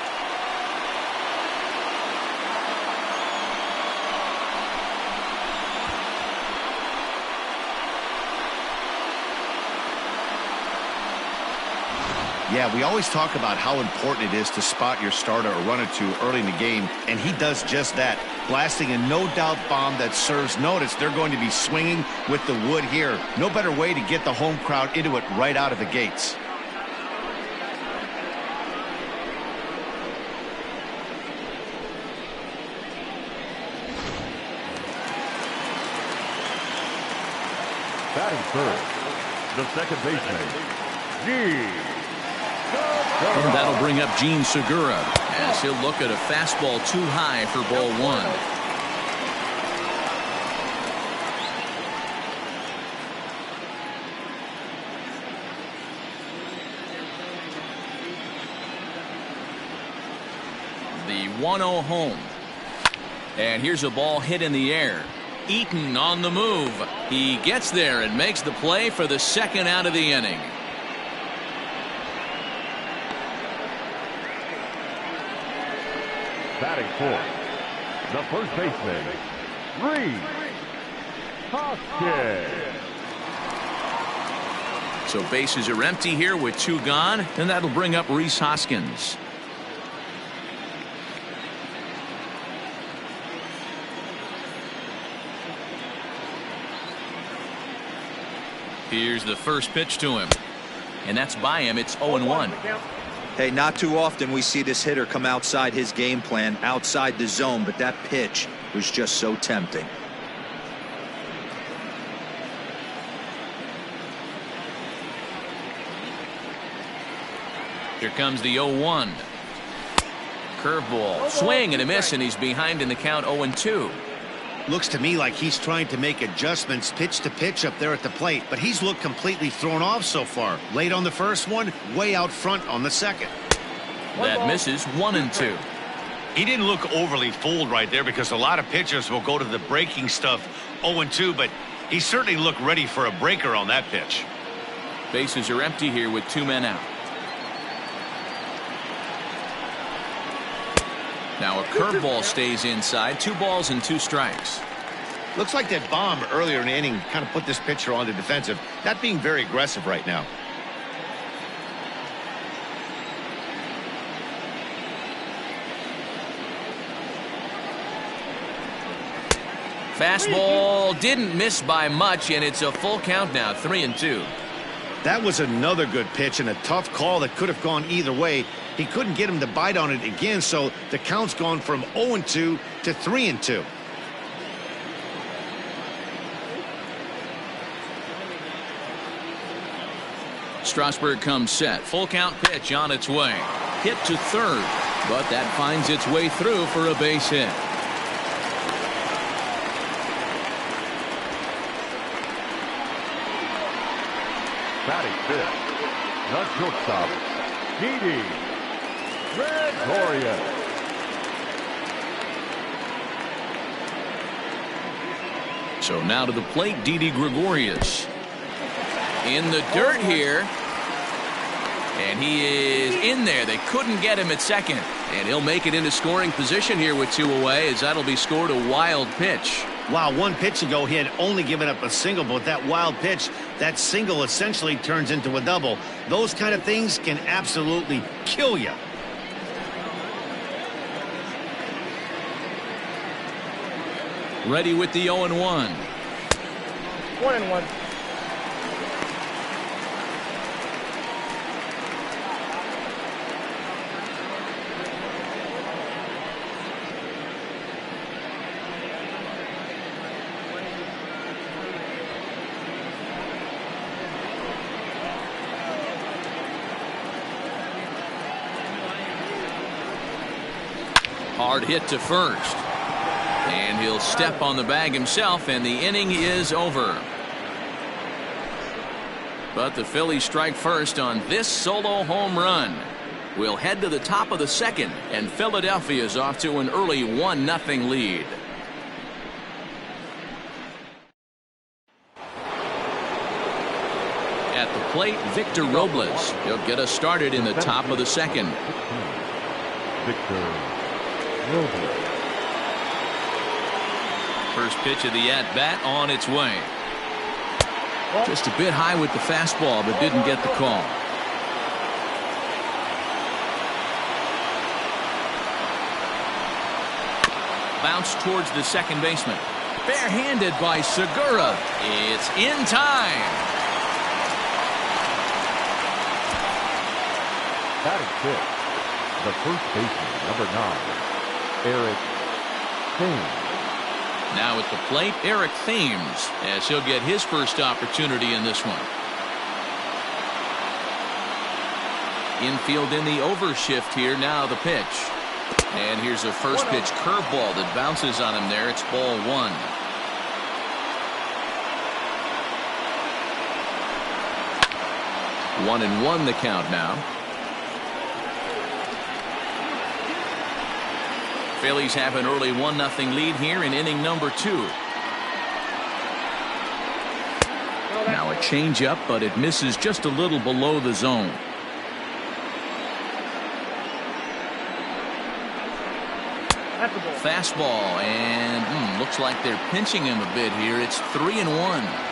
Yeah, we always talk about how important it is to spot your starter or run it to early in the game, and he does just that, blasting a no-doubt bomb that serves notice. They're going to be swinging with the wood here. No better way to get the home crowd into it right out of the gates. Batting third, the second baseman, And that'll bring up Gene Segura as he'll look at a fastball too high for ball one. The 1-0 home. And here's a ball hit in the air. Eaton on the move. He gets there and makes the play for the second out of the inning. batting fourth, the first baseman, Reese Hoskins. So bases are empty here with 2 gone, and that'll bring up Reese Hoskins. Here's the first pitch to him, and that's by him. It's 0-1. Hey, not too often we see this hitter come outside his game plan, outside the zone, but that pitch was just so tempting. Here comes the 0-1. Curveball, swing and a miss, and he's behind in the count 0-2. Looks to me like he's trying to make adjustments pitch to pitch up there at the plate, but he's looked completely thrown off so far. Late on the first one, way out front on the second. That misses 1-2. He didn't look overly fooled right there because a lot of pitchers will go to the breaking stuff 0-2, but he certainly looked ready for a breaker on that pitch. Bases are empty here with 2 men out. Now a curveball stays inside. 2 balls and 2 strikes. Looks like that bomb earlier in the inning kind of put this pitcher on the defensive, not being very aggressive right now. Fastball didn't miss by much, and it's a full count now, 3-2. That was another good pitch and a tough call that could have gone either way. He couldn't get him to bite on it again, so the count's gone from 0-2 to 3-2. Strasburg comes set. Full count pitch on its way. Hit to third, but that finds its way through for a base hit. Batting fifth, the shortstop, Didi Gregorius. So now to the plate, Didi Gregorius. In the dirt here. And he is in there. They couldn't get him at second. And he'll make it into scoring position here with 2 away, as that'll be scored a wild pitch. Wow, 1 pitch ago he had only given up a single, but that wild pitch, that single essentially turns into a double. Those kind of things can absolutely kill you. Ready with the 0-1. 1-1. Hard hit to first. And he'll step on the bag himself, and the inning is over. But the Phillies strike first on this solo home run. We'll head to the top of the second, and Philadelphia is off to an early 1-0 lead. At the plate, Victor Robles. He'll get us started in the top of the second. Victor Robles. First pitch of the at-bat on its way. Just a bit high with the fastball, but didn't get the call. Bounce towards the second baseman. Barehanded by Segura. It's in time. Batting fifth, the first baseman, number 9, Eric Thames. Now at the plate, Eric Thames, as he'll get his first opportunity in this one. Infield in the overshift here. Now the pitch. And here's a first pitch curveball that bounces on him there. It's ball 1. One and one the count now. Phillies have an early 1-0 lead here in inning number 2. Now a changeup, but it misses just a little below the zone. Fastball, and looks like they're pinching him a bit here. It's 3-1.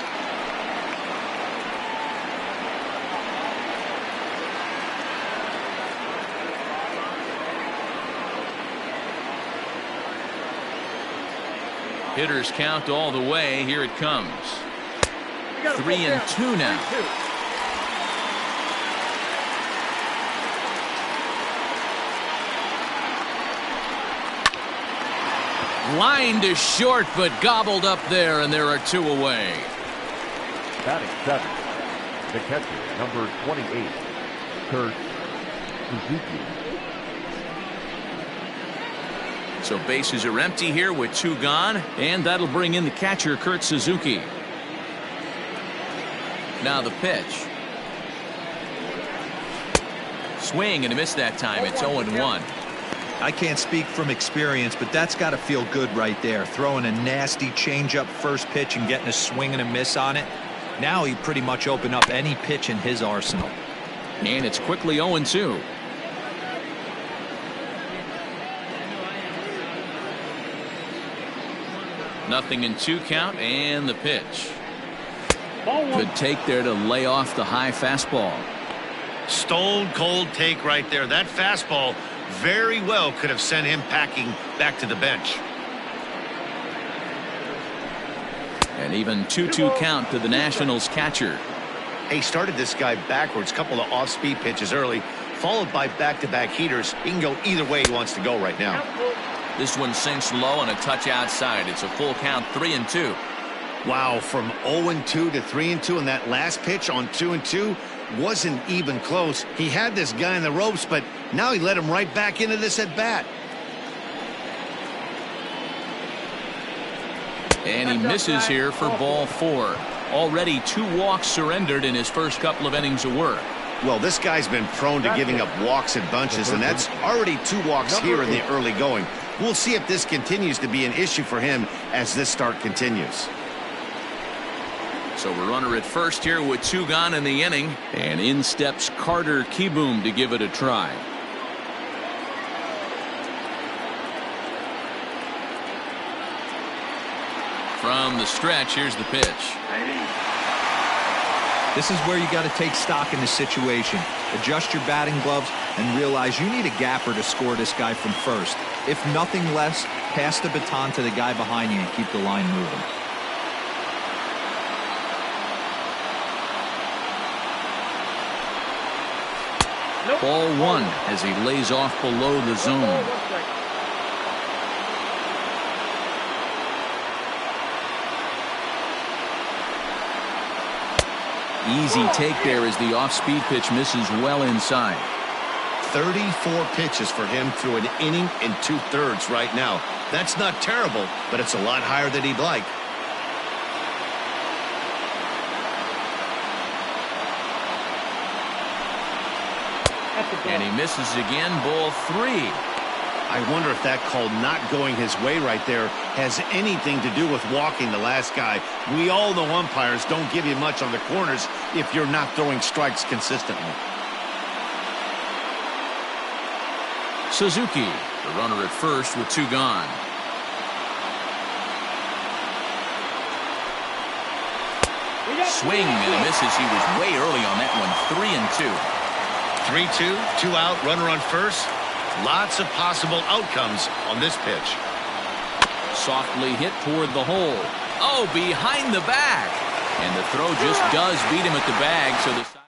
Hitters count all the way. Here it comes. 3-2 now. 3-2. Line to short, but gobbled up there, and there are 2 away. Batting 7, the catcher, number 28, Kurt Suzuki. So bases are empty here with 2 gone, and that'll bring in the catcher, Kurt Suzuki. Now the pitch. Swing and a miss that time. It's 0-1. I can't speak from experience, but that's got to feel good right there. Throwing a nasty changeup first pitch and getting a swing and a miss on it. Now he pretty much opened up any pitch in his arsenal. And it's quickly 0-2. Nothing in 2 count, and the pitch. Good take there to lay off the high fastball. Stone cold take right there. That fastball very well could have sent him packing back to the bench. An even 2-2 count to the Nationals catcher. He started this guy backwards, couple of off-speed pitches early, followed by back-to-back heaters. He can go either way he wants to go right now. This one sinks low on a touch outside. It's a full count, 3-2. Wow, from 0-2 to 3-2, and that last pitch on 2-2 wasn't even close. He had this guy in the ropes, but now he let him right back into this at bat. And he misses here for ball 4. Already 2 walks surrendered in his first couple of innings of work. Well, this guy's been prone to giving up walks in bunches, and that's already 2 walks here in the early going. We'll see if this continues to be an issue for him as this start continues. So we're runner at first here with 2 gone in the inning. And in steps Carter Kieboom to give it a try. From the stretch, here's the pitch. This is where you got to take stock in the situation. Adjust your batting gloves and realize you need a gapper to score this guy from first. If nothing less, pass the baton to the guy behind you and keep the line moving. Ball 1 as he lays off below the zone. Easy take there as the off-speed pitch misses well inside. 34 pitches for him through an inning and 2/3 right now. That's not terrible, but it's a lot higher than he'd like. And he misses again, ball 3. I wonder if that call not going his way right there has anything to do with walking the last guy. We all know umpires don't give you much on the corners if you're not throwing strikes consistently. Suzuki, the runner at first with 2 gone. Swing and a misses. He was way early on that one. 3-2. 3-2, 2 out, runner on first. Lots of possible outcomes on this pitch. Softly hit toward the hole. Oh, behind the back. And the throw just does beat him at the bag. So the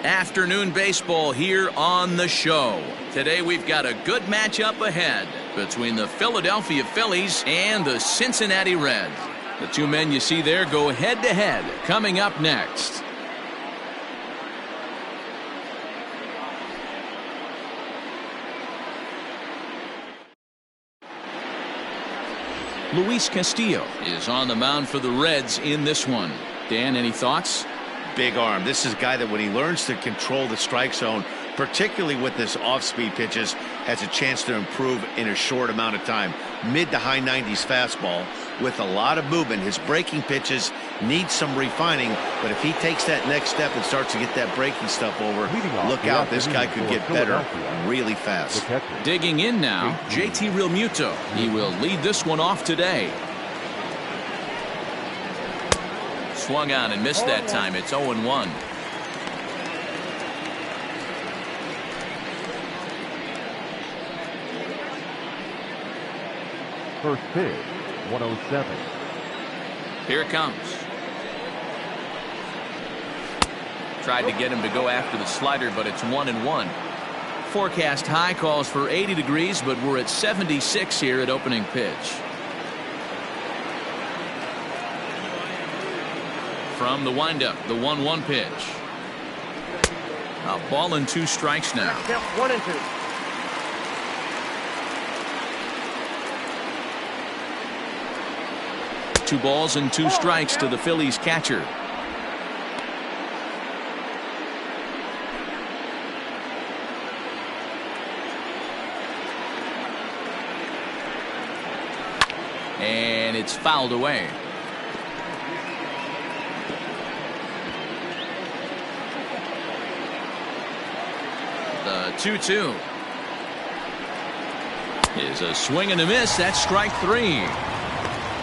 afternoon baseball here on the show. Today we've got a good matchup ahead between the Philadelphia Phillies and the Cincinnati Reds. The 2 men you see there go head-to-head coming up next. Luis Castillo is on the mound for the Reds in this one. Dan, any thoughts? Big arm. This is a guy that when he learns to control the strike zone, particularly with this off-speed pitches, has a chance to improve in a short amount of time. Mid to high 90s fastball with a lot of movement. His breaking pitches need some refining, but if he takes that next step and starts to get that breaking stuff over, look out, this guy could get better really fast. Digging in now, JT Realmuto. He will lead this one off today. Swung on and missed that time. It's 0-1. First pitch, 107. Here it comes. Tried to get him to go after the slider, but it's 1-1. Forecast high calls for 80 degrees, but we're at 76 here at opening pitch. From the windup, the 1-1 pitch. A ball and 2 strikes now. 1 and 2. Two balls and 2 strikes to the Phillies catcher. And it's fouled away. The 2-2 is a swing and a miss. That's strike 3.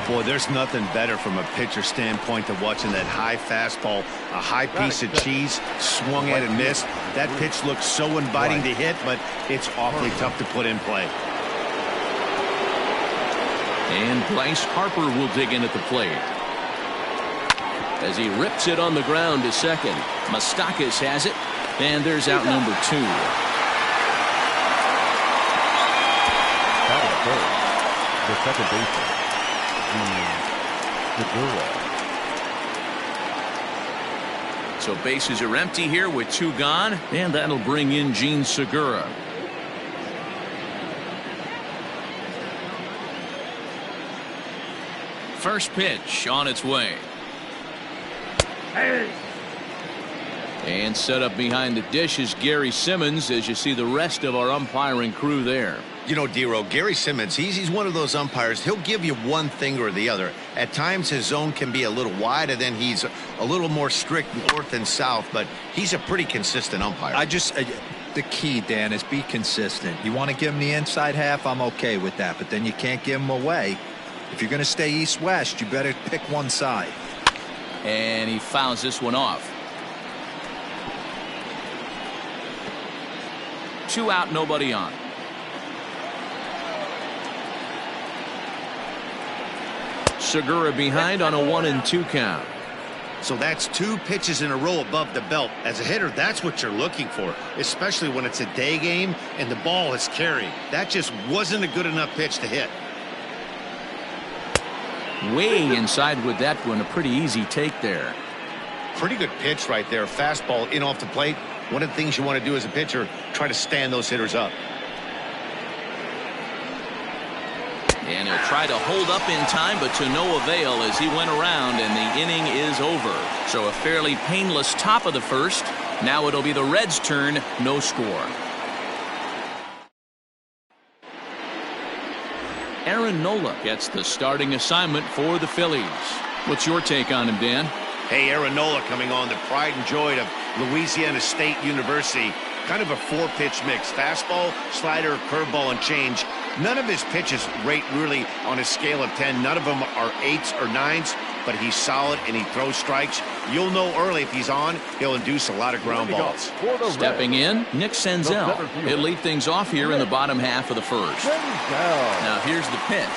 Boy, there's nothing better from a pitcher standpoint than watching that high fastball, a high piece of cheese, swung at and missed. That pitch looks so inviting to hit, but it's awfully tough to put in play. And Bryce Harper will dig in at the plate as he rips it on the ground to second. Moustakas has it, and there's out number 2. Batting third, the second baseman, Segura. So bases are empty here with 2 gone, and that'll bring in Gene Segura. First pitch on its way. And set up behind the dish is Gary Simmons as you see the rest of our umpiring crew there. You know, Dero, Gary Simmons, he's one of those umpires. He'll give you one thing or the other. At times his zone can be a little wide, and then he's a little more strict north and south, but he's a pretty consistent umpire. The key, Dan, is be consistent. You want to give him the inside half, I'm okay with that, but then you can't give him away. If you're going to stay east-west, you better pick one side. And he fouls this one off. 2 out, nobody on. Segura behind on a 1-2 count. So that's 2 pitches in a row above the belt. As a hitter, that's what you're looking for, especially when it's a day game and the ball is carried. That just wasn't a good enough pitch to hit. Way inside with that one, a pretty easy take there. Pretty good pitch right there. Fastball in off the plate. One of the things you want to do as a pitcher, try to stand those hitters up. And he'll try to hold up in time, but to no avail as he went around and the inning is over. So a fairly painless top of the first. Now it'll be the Reds' turn, no score. Aaron Nola gets the starting assignment for the Phillies. What's your take on him, Dan? Hey, Aaron Nola coming on, the pride and joy of Louisiana State University. Kind of a 4-pitch mix. Fastball, slider, curveball, and change. None of his pitches rate really on a scale of 10. None of them are 8s or 9s, but he's solid and he throws strikes. You'll know early if he's on, he'll induce a lot of ground balls. Stepping in, Nick Senzel. He'll lead things off here in the bottom half of the first. Now here's the pitch.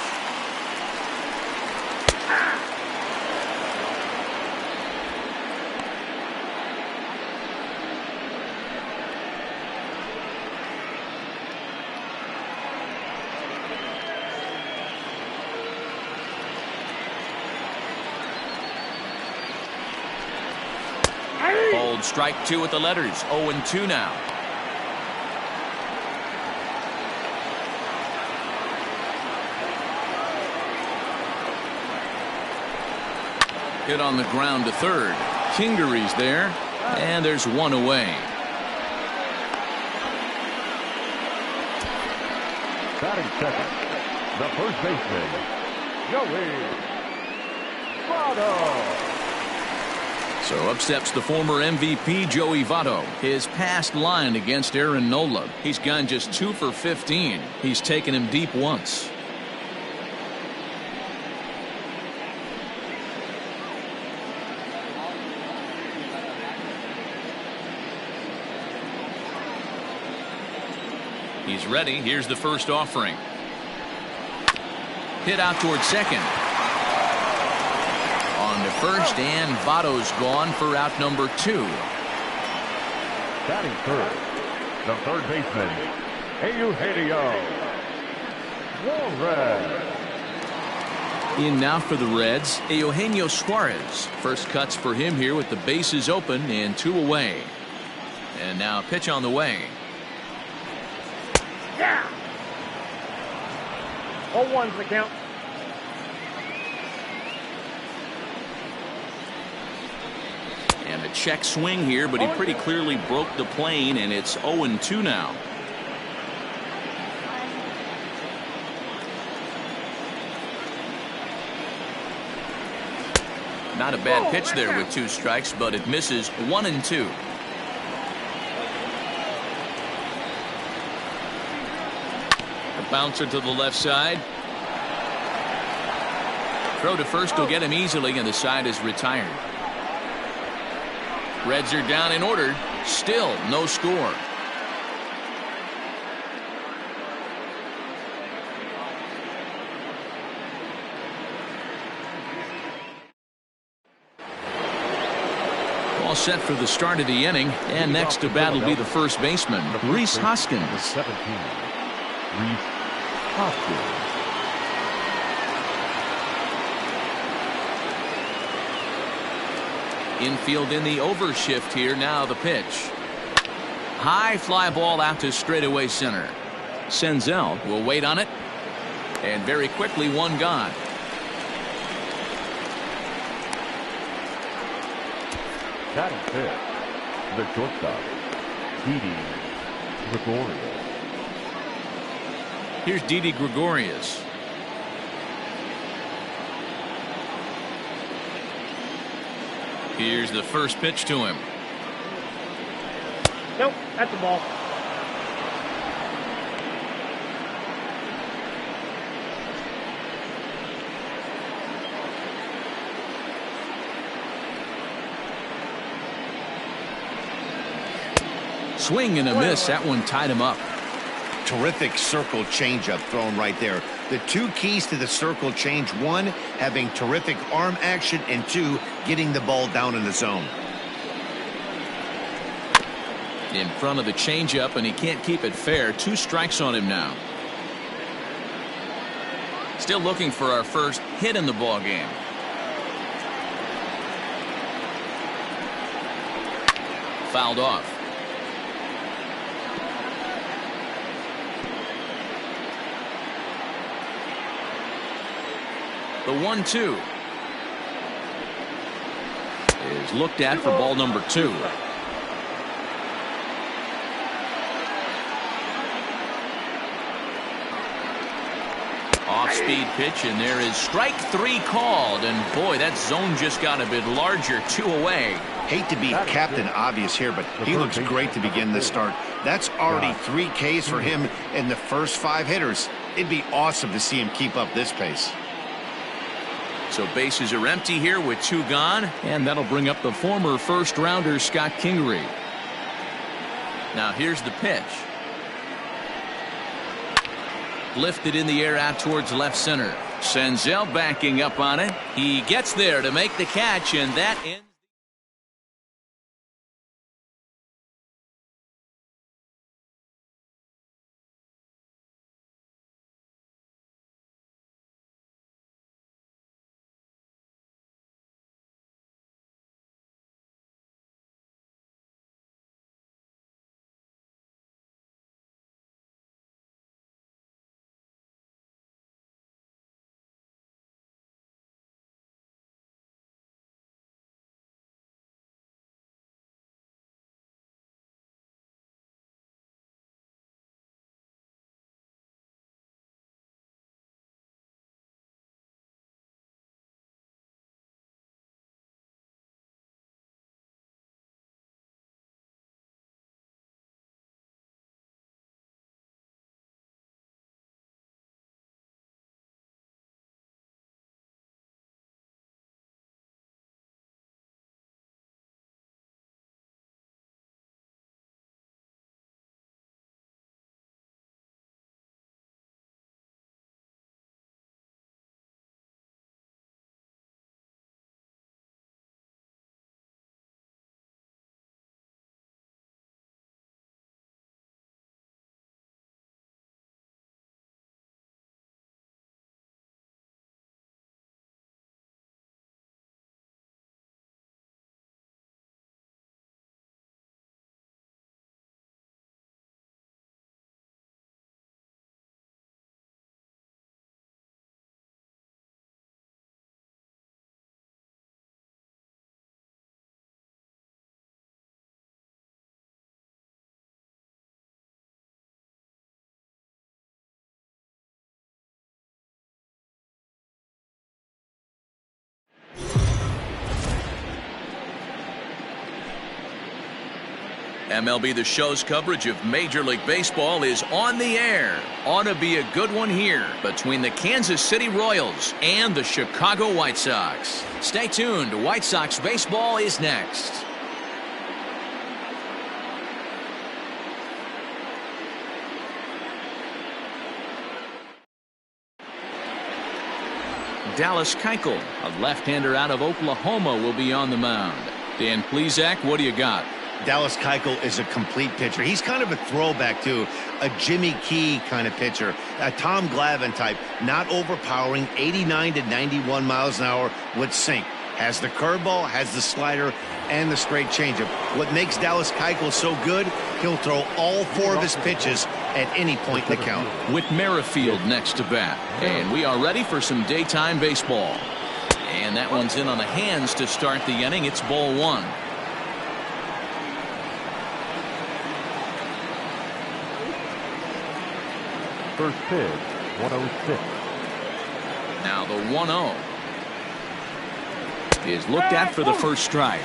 Bold strike 2 with the letters. 0-2 now. Hit on the ground to third. Kingery's there, and there's one away. Batting second, the first baseman, Joey Votto. So up steps the former MVP, Joey Votto. His past line against Aaron Nola. He's gone just 2 for 15. He's taken him deep once. He's ready. Here's the first offering. Hit out towards second. On to first, and Votto's gone for out number 2. Batting third, the third baseman, Eugenio Suarez. In now for the Reds, Eugenio Suarez. First cuts for him here with the bases open and 2 away. And now pitch on the way. Yeah! 0-1's the count. And a check swing here, but he pretty clearly broke the plane, and it's 0-2 now. Not a bad pitch there with 2 strikes, but it misses 1-2. A bouncer to the left side. Throw to first will get him easily, and the side is retired. Reds are down and ordered. Still no score. All set for the start of the inning, and next to bat will be the first baseman, Rhys Hoskins. 17, Rhys Hoskins. Infield in the overshift here. Now the pitch. High fly ball out to straightaway center. Senzel will wait on it. And very quickly, one gone. Batting fifth, the shortstop, Didi Gregorius. Here's Didi Gregorius. Here's the first pitch to him. Nope, that's the ball. Swing and a miss. That one tied him up. Terrific circle changeup thrown right there. The 2 keys to the circle change: 1, having terrific arm action, and 2, getting the ball down in the zone. In front of the changeup, and he can't keep it fair. 2 strikes on him now. Still looking for our first hit in the ball game. Fouled off. The 1-2 is looked at for ball number 2. Off-speed pitch, and there is strike 3 called. And boy, that zone just got a bit larger. 2 away. Hate to be Captain Obvious here, but he looks great to begin this start. That's already 3 Ks for him in the first 5 hitters. It'd be awesome to see him keep up this pace. So bases are empty here with 2 gone, and that'll bring up the former first-rounder Scott Kingery. Now here's the pitch. Lifted in the air out towards left center. Senzel backing up on it. He gets there to make the catch, and that ends. MLB The Show's coverage of Major League Baseball is on the air. Ought to be a good one here between the Kansas City Royals and the Chicago White Sox. Stay tuned. White Sox baseball is next. Dallas Keuchel, a left-hander out of Oklahoma, will be on the mound. Dan Plesac, what do you got? Dallas Keuchel is a complete pitcher. He's kind of a throwback to a Jimmy Key kind of pitcher, a Tom Glavine type, not overpowering, 89 to 91 miles an hour with sink. Has the curveball, has the slider, and the straight changeup. What makes Dallas Keuchel so good, he'll throw all 4 of his pitches at any point in the count. Whit Merrifield next to bat. And we are ready for some daytime baseball. And that one's in on the hands to start the inning. It's ball 1. First pitch, 106. Now the 1-0 is looked at for the first strike.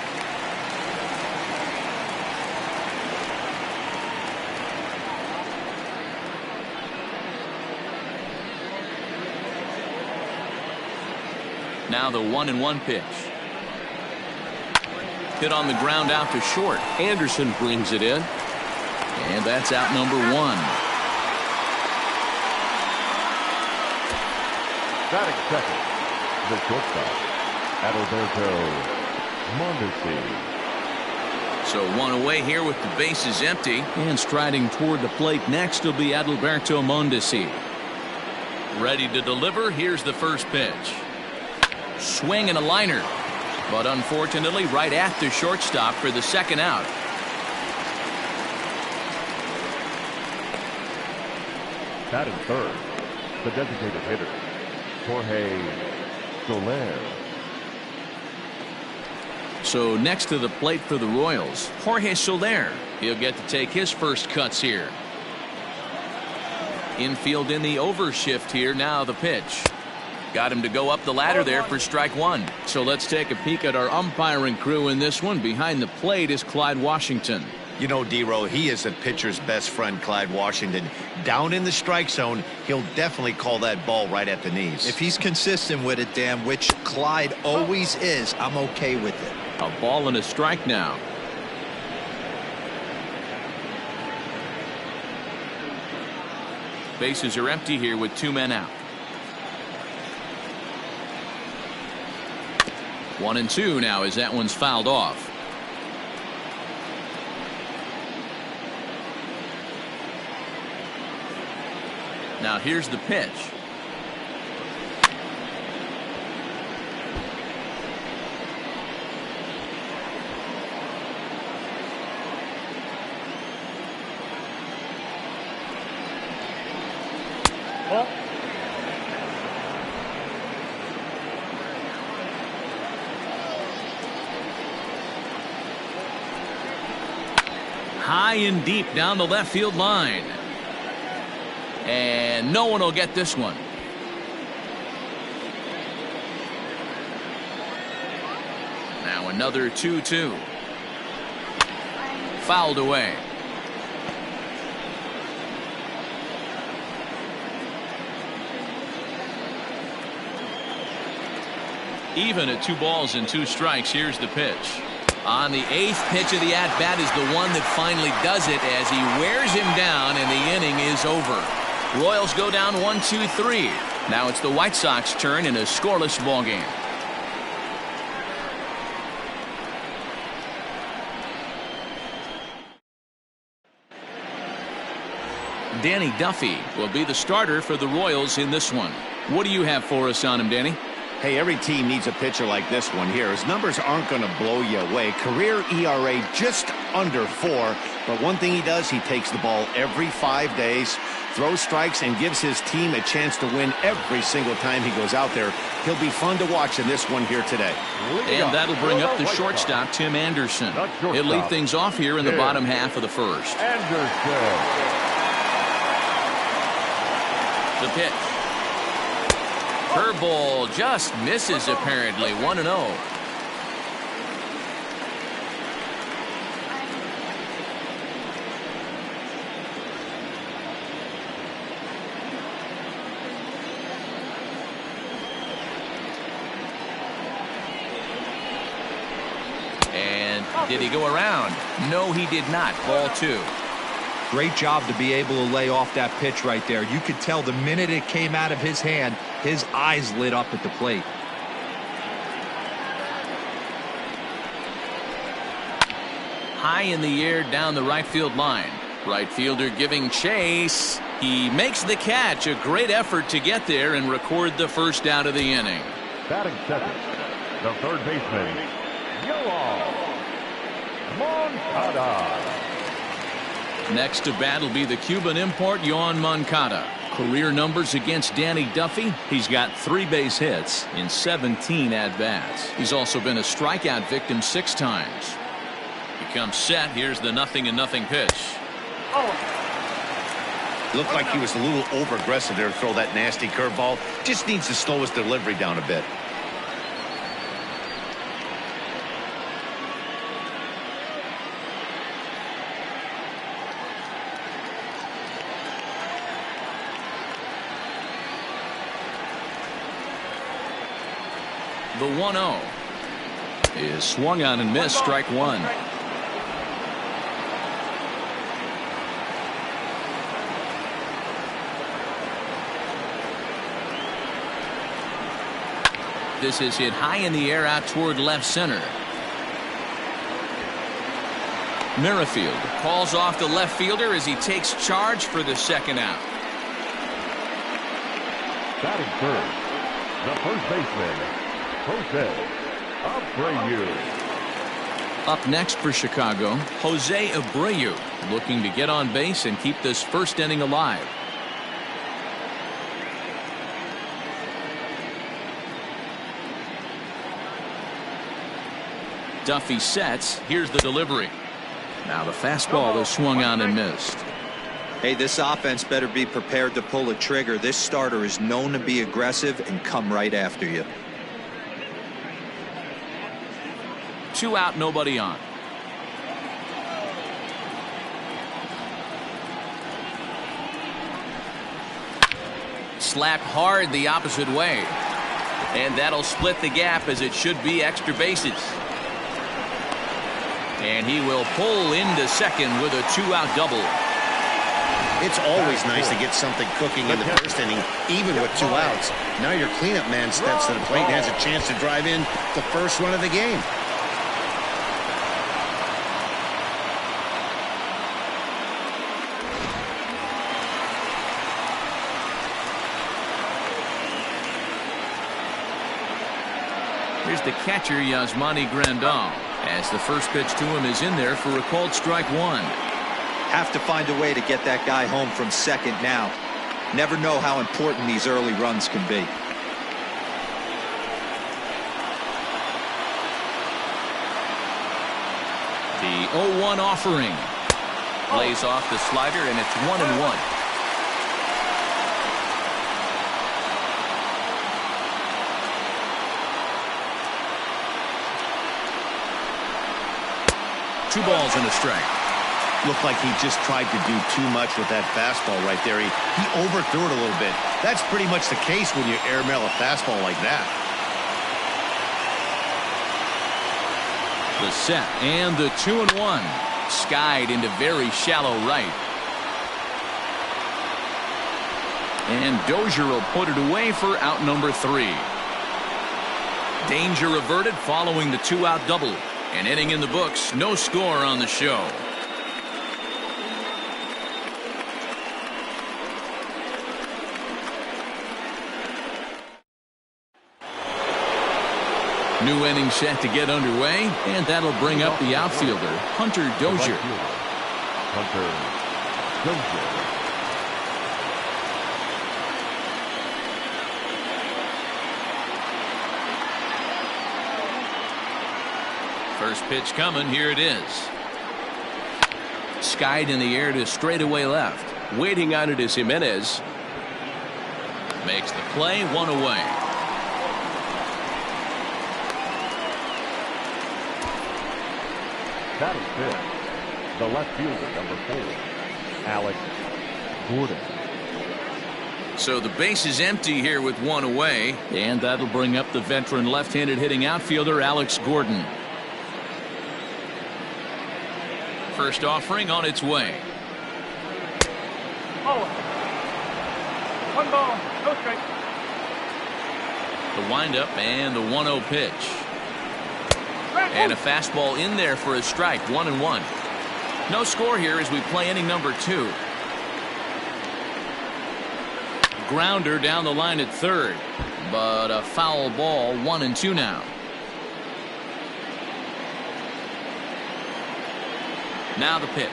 Now the 1-1 pitch. Hit on the ground out to short. Anderson brings it in. And that's out number 1. Batting second, the shortstop, Adalberto Mondesi. So 1 away here with the bases empty. And striding toward the plate next will be Adalberto Mondesi. Ready to deliver. Here's the first pitch. Swing and a liner. But unfortunately right at the shortstop for the second out. Batting third, the designated hitter, Jorge Soler. So next to the plate for the Royals, Jorge Soler. He'll get to take his first cuts here. Infield in the overshift here. Now the pitch. Got him to go up the ladder there for strike 1. So let's take a peek at our umpiring crew in this one. Behind the plate is Clyde Washington. You know, D-Row, he is a pitcher's best friend, Clyde Washington. Down in the strike zone, he'll definitely call that ball right at the knees. If he's consistent with it, Dan, which Clyde always is, I'm okay with it. A ball and a strike now. Bases are empty here with 2 men out. 1-2 now as that one's fouled off. Now here's the pitch. Well, high and deep down the left field line. And no one will get this one. Now another 2-2. Fouled away. Even at 2 balls and 2 strikes. Here's the pitch. On the 8th pitch of the at-bat is the one that finally does it as he wears him down and the inning is over. Royals go down 1-2-3. Now it's the White Sox turn in a scoreless ball game. Danny Duffy will be the starter for the Royals in this one. What do you have for us on him, Danny? Hey, every team needs a pitcher like this one here. His numbers aren't going to blow you away. Career ERA just under 4. But one thing he does, he takes the ball every 5 days, throws strikes, and gives his team a chance to win every single time he goes out there. He'll be fun to watch in this one here today. And that'll bring up the shortstop, Tim Anderson. He'll lead things off here in the bottom half of the first. Anderson. The pitch. Curveball just misses apparently. 1-0. Did he go around? No, he did not. Ball 2. Great job to be able to lay off that pitch right there. You could tell the minute it came out of his hand, his eyes lit up at the plate. High in the air down the right field line. Right fielder giving chase. He makes the catch. A great effort to get there and record the first out of the inning. Batting second, the third baseman, Yoan Moncada. Next to bat will be the Cuban import, Yoan Moncada. Career numbers against Danny Duffy. He's got 3 base hits in 17 at-bats. He's also been a strikeout victim 6 times. He comes set. Here's the 0-0 pitch. Looked like he was a little over-aggressive there to throw that nasty curveball. Just needs to slow his delivery down a bit. The 1-0 is swung on and missed. Strike 1. This is hit high in the air out toward left center. Merrifield calls off the left fielder as he takes charge for the second out. Batting first, the first baseman, Jose Abreu. Up next for Chicago, Jose Abreu, looking to get on base and keep this first inning alive. Duffy sets. Here's the delivery. Now the fastball is swung on and missed. Hey, this offense better be prepared to pull a trigger. This starter is known to be aggressive and come right after you. 2 out, nobody on. Slapped hard the opposite way. And that'll split the gap as it should be extra bases. And he will pull into second with a 2-out double. It's always nice to get something cooking in the first inning, even with 2 outs. Now your cleanup man steps to the plate and has a chance to drive in the first run of the game. Here's the catcher, Yasmani Grandal, as the first pitch to him is in there for a called strike 1. Have to find a way to get that guy home from second now. Never know how important these early runs can be. The 0-1 offering. Lays off the slider, and it's 1-1. Two balls and a strike. Looked like he just tried to do too much with that fastball right there. He overthrew it a little bit. That's pretty much the case when you airmail a fastball like that. The set and the 2-1. Skied into very shallow right. And Dozier will put it away for out number 3. Danger averted following the 2-out double. An inning in the books, no score on the show. New inning set to get underway, and that'll bring up the outfielder, Hunter Dozier. Hunter Dozier. First pitch coming. Here it is. Skied in the air to straightaway left. Waiting on it is Jimenez. Makes the play, 1 away. Batting fifth, the left fielder, number 4, Alex Gordon. So the base is empty here with 1 away, and that'll bring up the veteran left-handed hitting outfielder Alex Gordon. First offering on its way. Oh. One ball, no strike. The windup and the 1-0 pitch. And a fastball in there for a strike. 1-1. No score here as we play inning number 2. Grounder down the line at third, but a foul ball. 1-2 now. Now the pitch.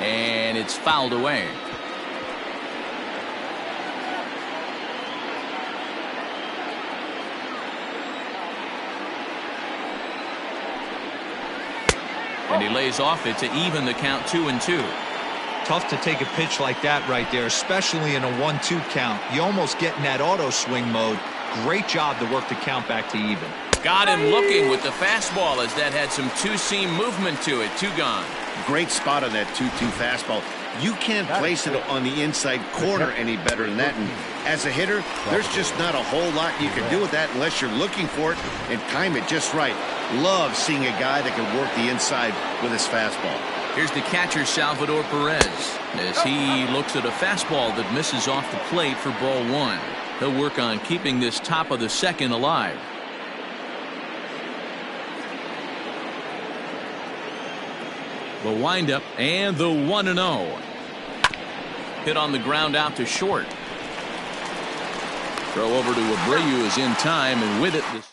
And it's fouled away. And he lays off it to even the count 2-2. Tough to take a pitch like that right there, especially in a 1-2 count. You almost get in that auto swing mode. Great job to work the count back to even. Got him looking with the fastball as that had some two-seam movement to it. 2 gone. Great spot on that 2-2 fastball. You can't place it on the inside corner any better than that. And as a hitter, there's just not a whole lot you can do with that unless you're looking for it and time it just right. Love seeing a guy that can work the inside with his fastball. Here's the catcher, Salvador Perez, as he looks at a fastball that misses off the plate for ball 1. He'll work on keeping this top of the second alive. The windup and the 1-0. Hit on the ground out to short. Throw over to Abreu is in time, and with it the side.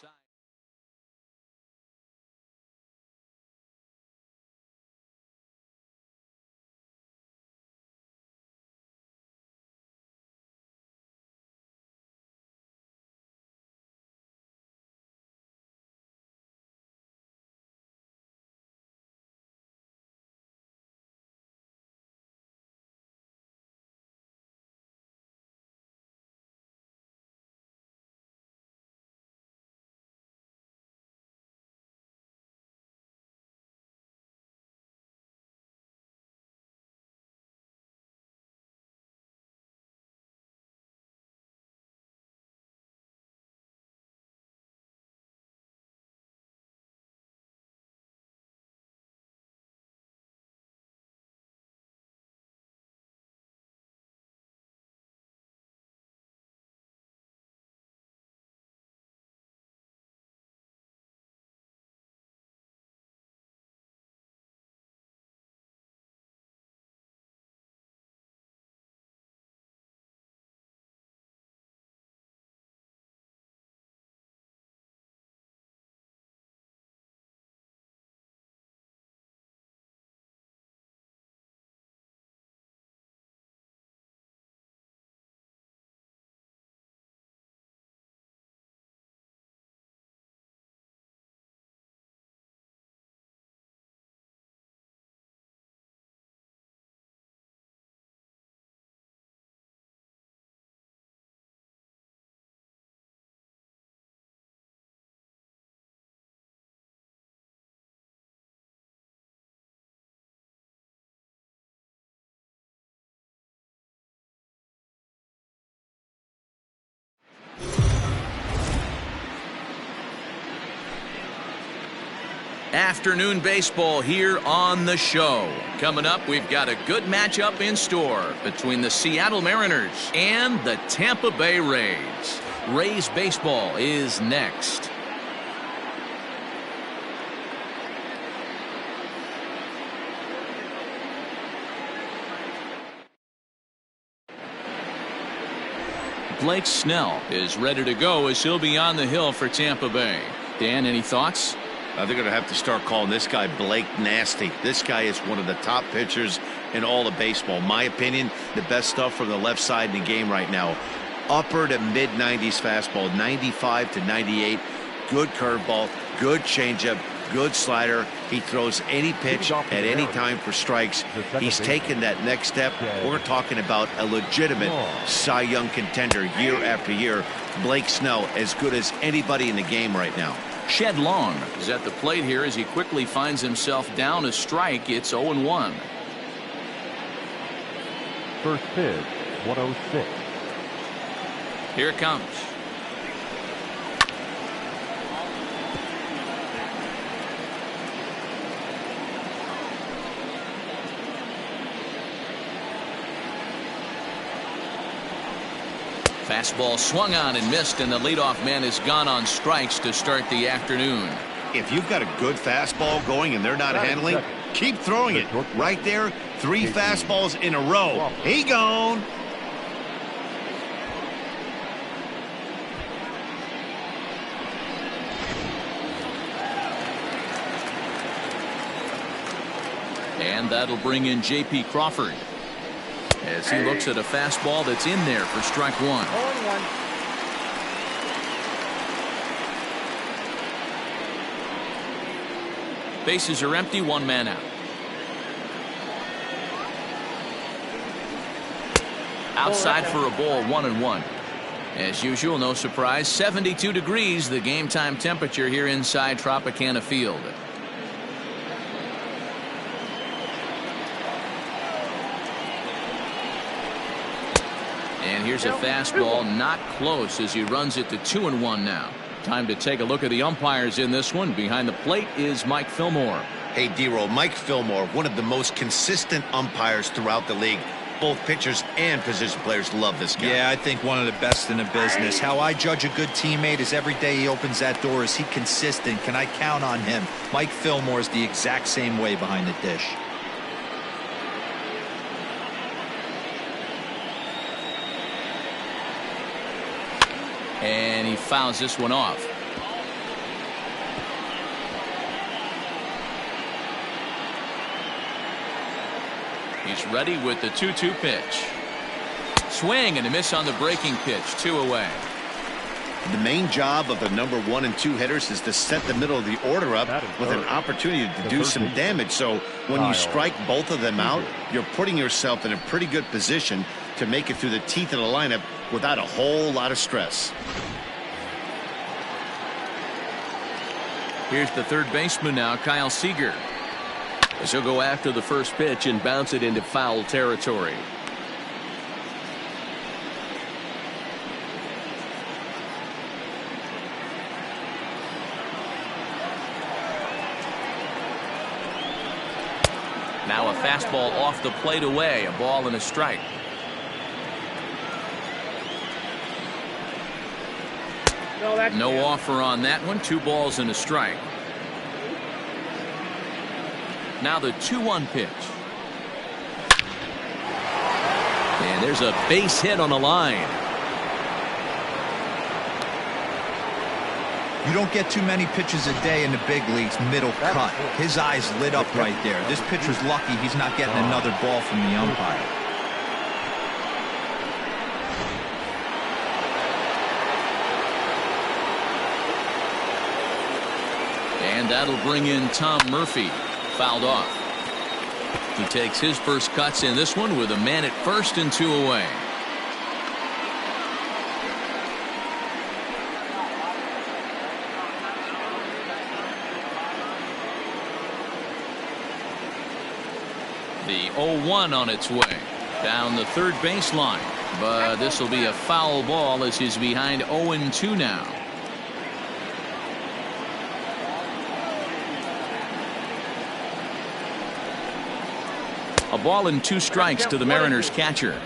Afternoon baseball here on the show. Coming up, we've got a good matchup in store between the Seattle Mariners and the Tampa Bay Rays. Rays baseball is next. Blake Snell is ready to go as he'll be on the hill for Tampa Bay. Dan, any thoughts? They're going to have to start calling this guy Blake Nasty. This guy is one of the top pitchers in all of baseball. My opinion, the best stuff from the left side in the game right now. Upper to mid-90s fastball, 95 to 98. Good curveball, good changeup, good slider. He throws any pitch at any time for strikes. He's taken that next step. We're talking about a legitimate Cy Young contender year after year. Blake Snell, as good as anybody in the game right now. Shed Long is at the plate here as he quickly finds himself down a strike. It's 0-1. First pitch, 106. Here it comes. Fastball swung on and missed, and the leadoff man is gone on strikes to start the afternoon. If you've got a good fastball going and they're not handling, keep throwing it. Right there, 3 fastballs in a row. He gone. And that'll bring in J.P. Crawford as he looks at a fastball that's in there for strike one. 0-1. Bases are empty, 1 man out. Outside for a ball, 1-1. As usual, no surprise, 72 degrees, the game time temperature here inside Tropicana Field. And here's a fastball, not close, as he runs it to 2-1 now. Time to take a look at the umpires in this one. Behind the plate is Mike Fillmore. Hey, D-Roll, Mike Fillmore, one of the most consistent umpires throughout the league. Both pitchers and position players love this guy. Yeah, I think one of the best in the business. How I judge a good teammate is every day he opens that door. Is he consistent? Can I count on him? Mike Fillmore is the exact same way behind the dish. And he fouls this one off. He's ready with the 2-2 pitch. Swing and a miss on the breaking pitch. 2 away. The main job of the number 1 and 2 hitters is to set the middle of the order up with an opportunity to do some damage. So when you strike both of them out, you're putting yourself in a pretty good position to make it through the teeth of the lineup without a whole lot of stress. Here's the third baseman now, Kyle Seager, as he'll go after the first pitch and bounce it into foul territory. Now a fastball off the plate away, a ball and a strike. No offer on that one. 2 balls and a strike. Now the 2-1 pitch. And there's a base hit on the line. You don't get too many pitches a day in the big leagues middle cut. His eyes lit up right there. This pitcher's lucky he's not getting another ball from the umpire. And that'll bring in Tom Murphy. Fouled off. He takes his first cuts in this one with a man at first and 2 away. The 0-1 on its way down the third baseline, but this will be a foul ball as he's behind 0-2 now. A ball and 2 strikes to the Mariners catcher.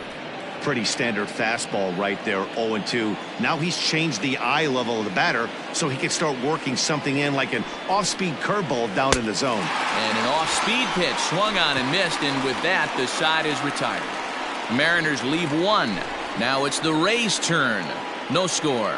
Pretty standard fastball right there, 0-2. Now he's changed the eye level of the batter so he can start working something in like an off-speed curveball down in the zone. And an off-speed pitch swung on and missed, and with that the side is retired. Mariners leave 1. Now it's the Rays' turn. No score.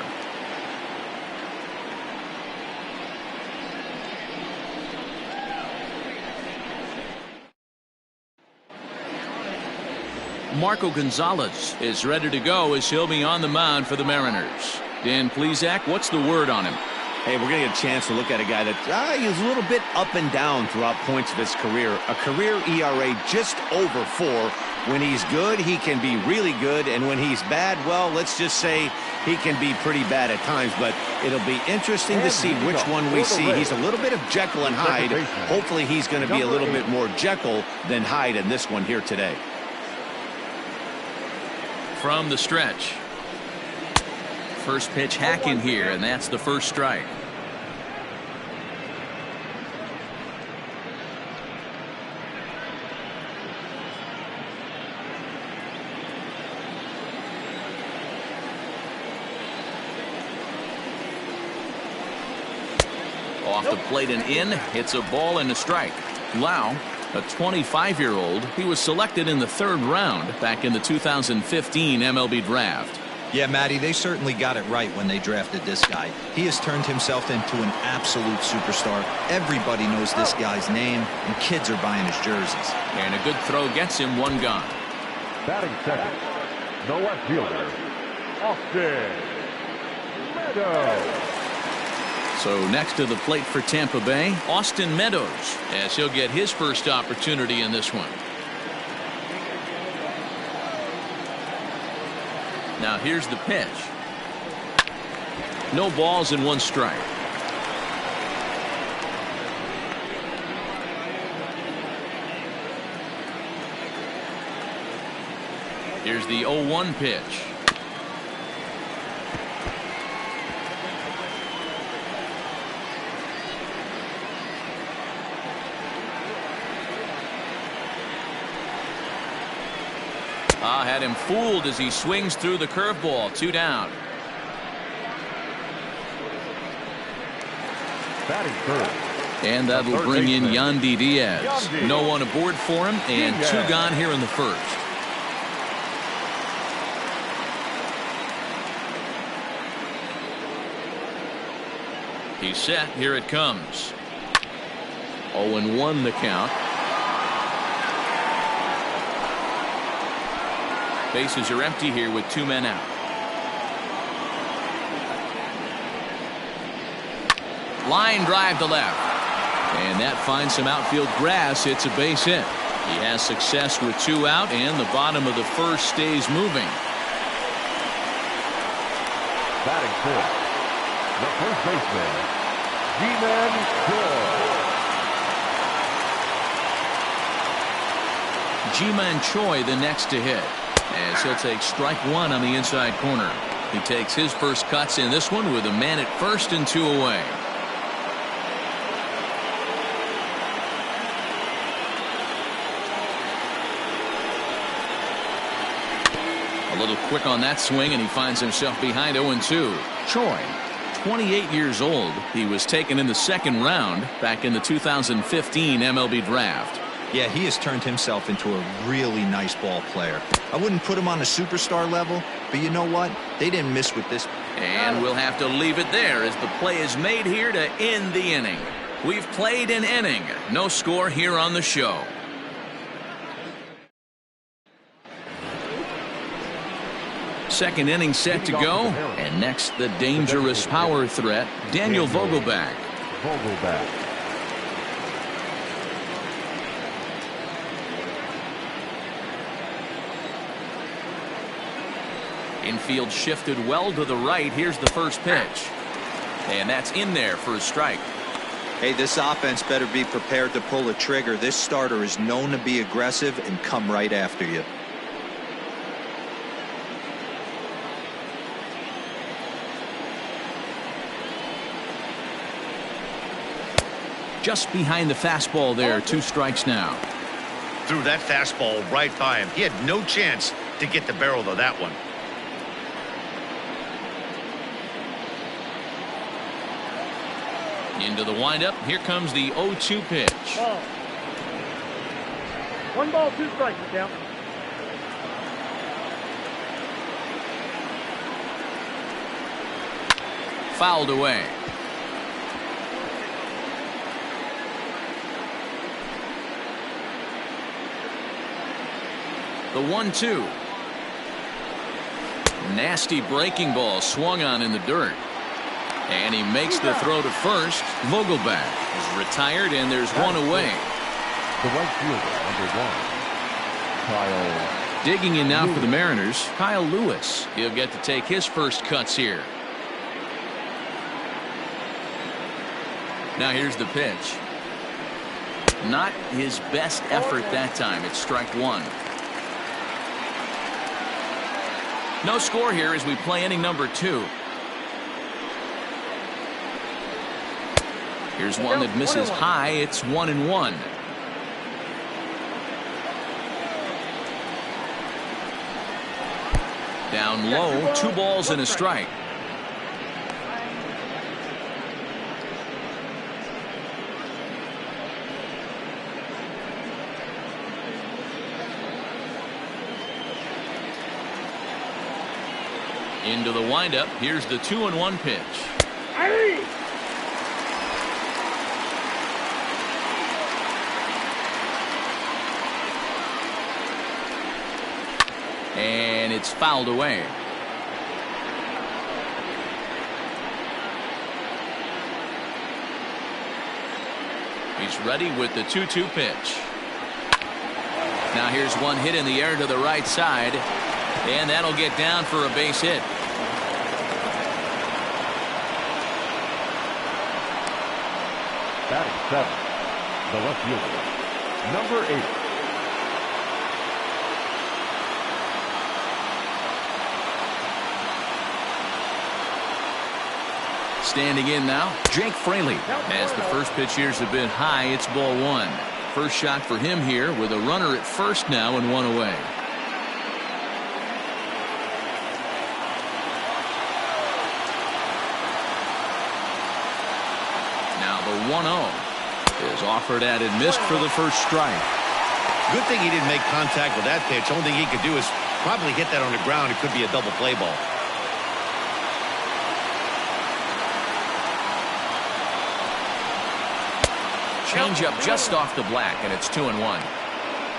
Marco Gonzalez is ready to go as he'll be on the mound for the Mariners. Dan Plesac, what's the word on him? Hey, we're going to get a chance to look at a guy that he's a little bit up and down throughout points of his career. A career ERA just over 4. When he's good, he can be really good. And when he's bad, well, let's just say he can be pretty bad at times. But it'll be interesting to see which one we see. He's a little bit of Jekyll and Hyde. Hopefully he's going to be a little bit more Jekyll than Hyde in this one here today. from the stretch. First pitch hacking here, and that's the first strike. Off the plate and in. It's a ball and a strike. Lau, a 25-year-old, he was selected in the 3rd round back in the 2015 MLB draft. Yeah, Matty, they certainly got it right when they drafted this guy. He has turned himself into an absolute superstar. Everybody knows this guy's name, and kids are buying his jerseys. And a good throw gets him one gone. Batting second, the left fielder, Austin Meadows. So next to the plate for Tampa Bay, Austin Meadows, as he'll get his first opportunity in this one. Now here's the pitch. No balls and 1 strike. Here's the 0-1 pitch. Had him fooled as he swings through the curveball. 2 down. Batting third. And that'll bring in Yandy Diaz. No one aboard for him, and 2 gone here in the first. He's set. Here it comes. 0-1 the count. Bases are empty here with 2 men out. Line drive to left. And that finds some outfield grass. It's a base hit. He has success with 2 out, and the bottom of the first stays moving. Batting fourth, the first baseman, G-Man Choi. G-Man Choi the next to hit, as he'll take strike 1 on the inside corner. He takes his first cuts in this one with a man at first and 2 away. A little quick on that swing, and he finds himself behind 0-2. Choi, 28 years old. He was taken in the 2nd round back in the 2015 MLB draft. Yeah, he has turned himself into a really nice ball player. I wouldn't put him on a superstar level, but you know what? They didn't miss with this. And we'll have to leave it there as the play is made here to end the inning. We've played an inning. No score here on the show. Second inning set to go, and next the dangerous power threat, Daniel Vogelbach. Infield shifted well to the right. Here's the first pitch, and that's in there for a strike. Hey, this offense better be prepared to pull a trigger. This starter is known to be aggressive and come right after you. Just behind the fastball there. 2 strikes now. Threw that fastball right by him. He had no chance to get the barrel of that one. Into the windup. Here comes the 0-2 pitch. Ball. 1 ball, 2 strikes, count. Fouled away. The 1-2. Nasty breaking ball swung on in the dirt. And he makes the throw to first. Vogelbach is retired, and there's 1 away. The right fielder, number 1, Kyle. Digging in now for the Mariners, Kyle Lewis. He'll get to take his first cuts here. Now here's the pitch. Not his best effort that time. It's strike 1. No score here as we play inning number 2. Here's one that misses high. It's 1-1. Down low, 2 balls and a strike. Into the windup. Here's the 2-1 pitch. And it's fouled away. He's ready with the 2-2 pitch. Now here's one hit in the air to the right side. And that'll get down for a base hit. Batting 7th, the left fielder, number 8. Standing in now, Jake Fraley. As the first pitch here's a bit high, it's ball 1. First shot for him here with a runner at first now and 1 away. Now the 1-0 is offered at and missed for the first strike. Good thing he didn't make contact with that pitch. Only thing he could do is probably hit that on the ground. It could be a double play ball. Changeup just off the black, and it's 2-1.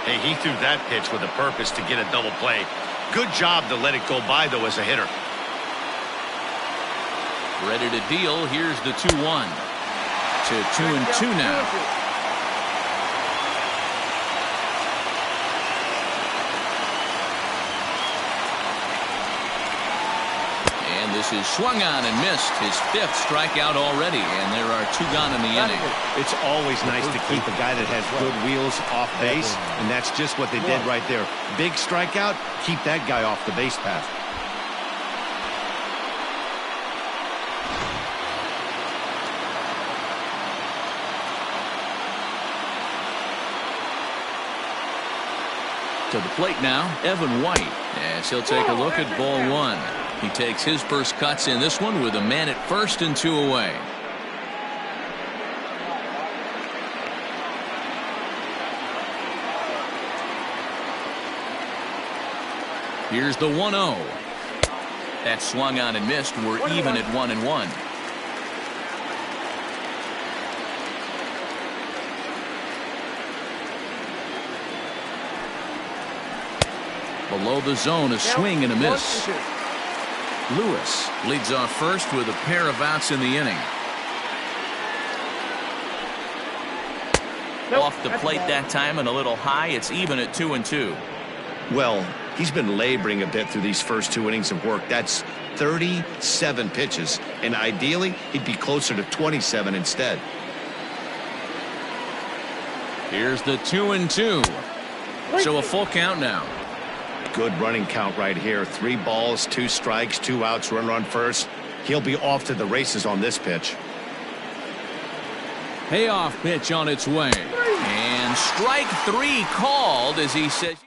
Hey, he threw that pitch with a purpose to get a double play. Good job to let it go by, though, as a hitter. Ready to deal. Here's the 2-1. To 2-2 now. And this is swung on and missed. His 5th strikeout already, and there are 2 gone in the inning. It's always nice to keep a guy that has good wheels off base, and that's just what they did right there. Big strikeout, keep that guy off the base path. To the plate now, Evan White, as he'll take a look at ball 1. He takes his first cuts in this one with a man at first and 2 away. Here's the 1-0. That swung on and missed. We're even at 1-1. Below the zone, a swing and a miss. Lewis leads off first with a pair of outs in the inning. Off the plate that time and a little high. It's even at 2-2. Well, he's been laboring a bit through these first 2 innings of work. That's 37 pitches, and ideally he'd be closer to 27 instead. Here's the 2-2. So a full count now. Good running count right here. 3 balls, 2 strikes, 2 outs, runner on first. He'll be off to the races on this pitch. Payoff pitch on its way. And strike 3 called as he says.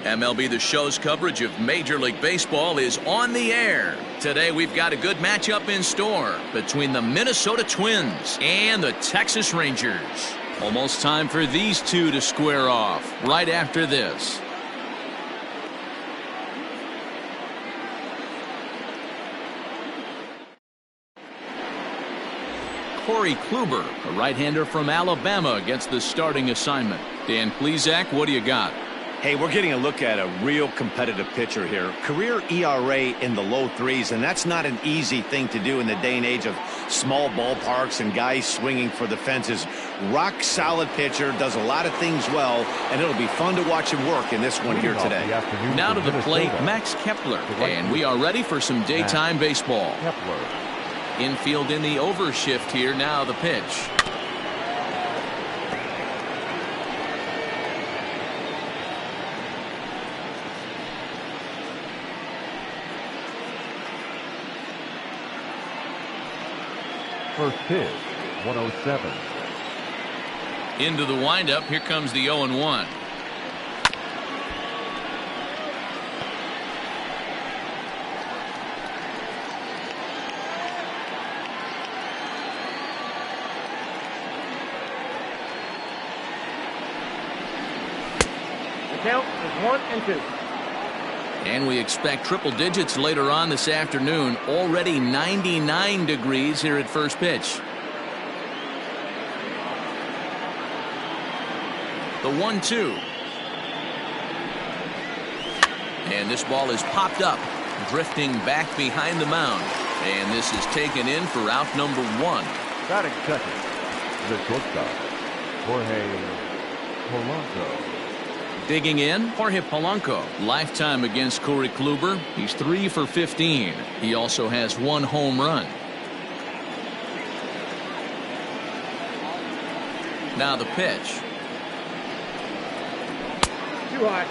MLB The Show's coverage of Major League Baseball is on the air. Today we've got a good matchup in store between the Minnesota Twins and the Texas Rangers. Almost time for these two to square off right after this. Corey Kluber, a right-hander from Alabama, gets the starting assignment. Dan Plesac, what do you got? Hey, we're getting a look at a real competitive pitcher here. Career ERA in the low threes, and that's not an easy thing to do in the day and age of small ballparks and guys swinging for the fences. Rock solid pitcher, does a lot of things well, and it'll be fun to watch him work in this one here today. Now to the plate, Max Kepler, and we are ready for some daytime baseball. Infield in the overshift here. Now the pitch. First pitch, 107. Into the windup. Here comes the 0-1. The count is 1-2. And we expect triple digits later on this afternoon. Already 99 degrees here at first pitch. The 1-2. And this ball is popped up, drifting back behind the mound. And this is taken in for out number 1. Batting second, the shortstop, Jorge Polanco. Digging in, Jorge Polanco. Lifetime against Corey Kluber. He's 3 for 15. He also has 1 home run. Now the pitch. Too high.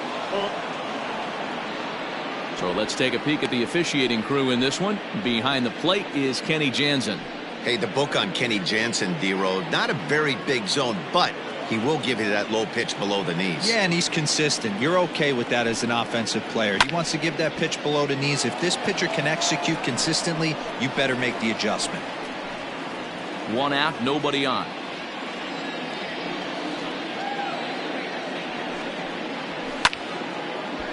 So let's take a peek at the officiating crew in this one. Behind the plate is Kenny Jansen. Hey, the book on Kenny Jansen, D-Road, not a very big zone, but he will give you that low pitch below the knees. Yeah, and he's consistent. You're okay with that as an offensive player. He wants to give that pitch below the knees. If this pitcher can execute consistently, you better make the adjustment. 1 out, nobody on.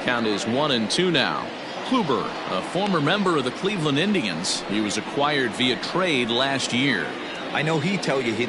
Count is 1-2 now. Kluber, a former member of the Cleveland Indians. He was acquired via trade last year. I know he'd tell you he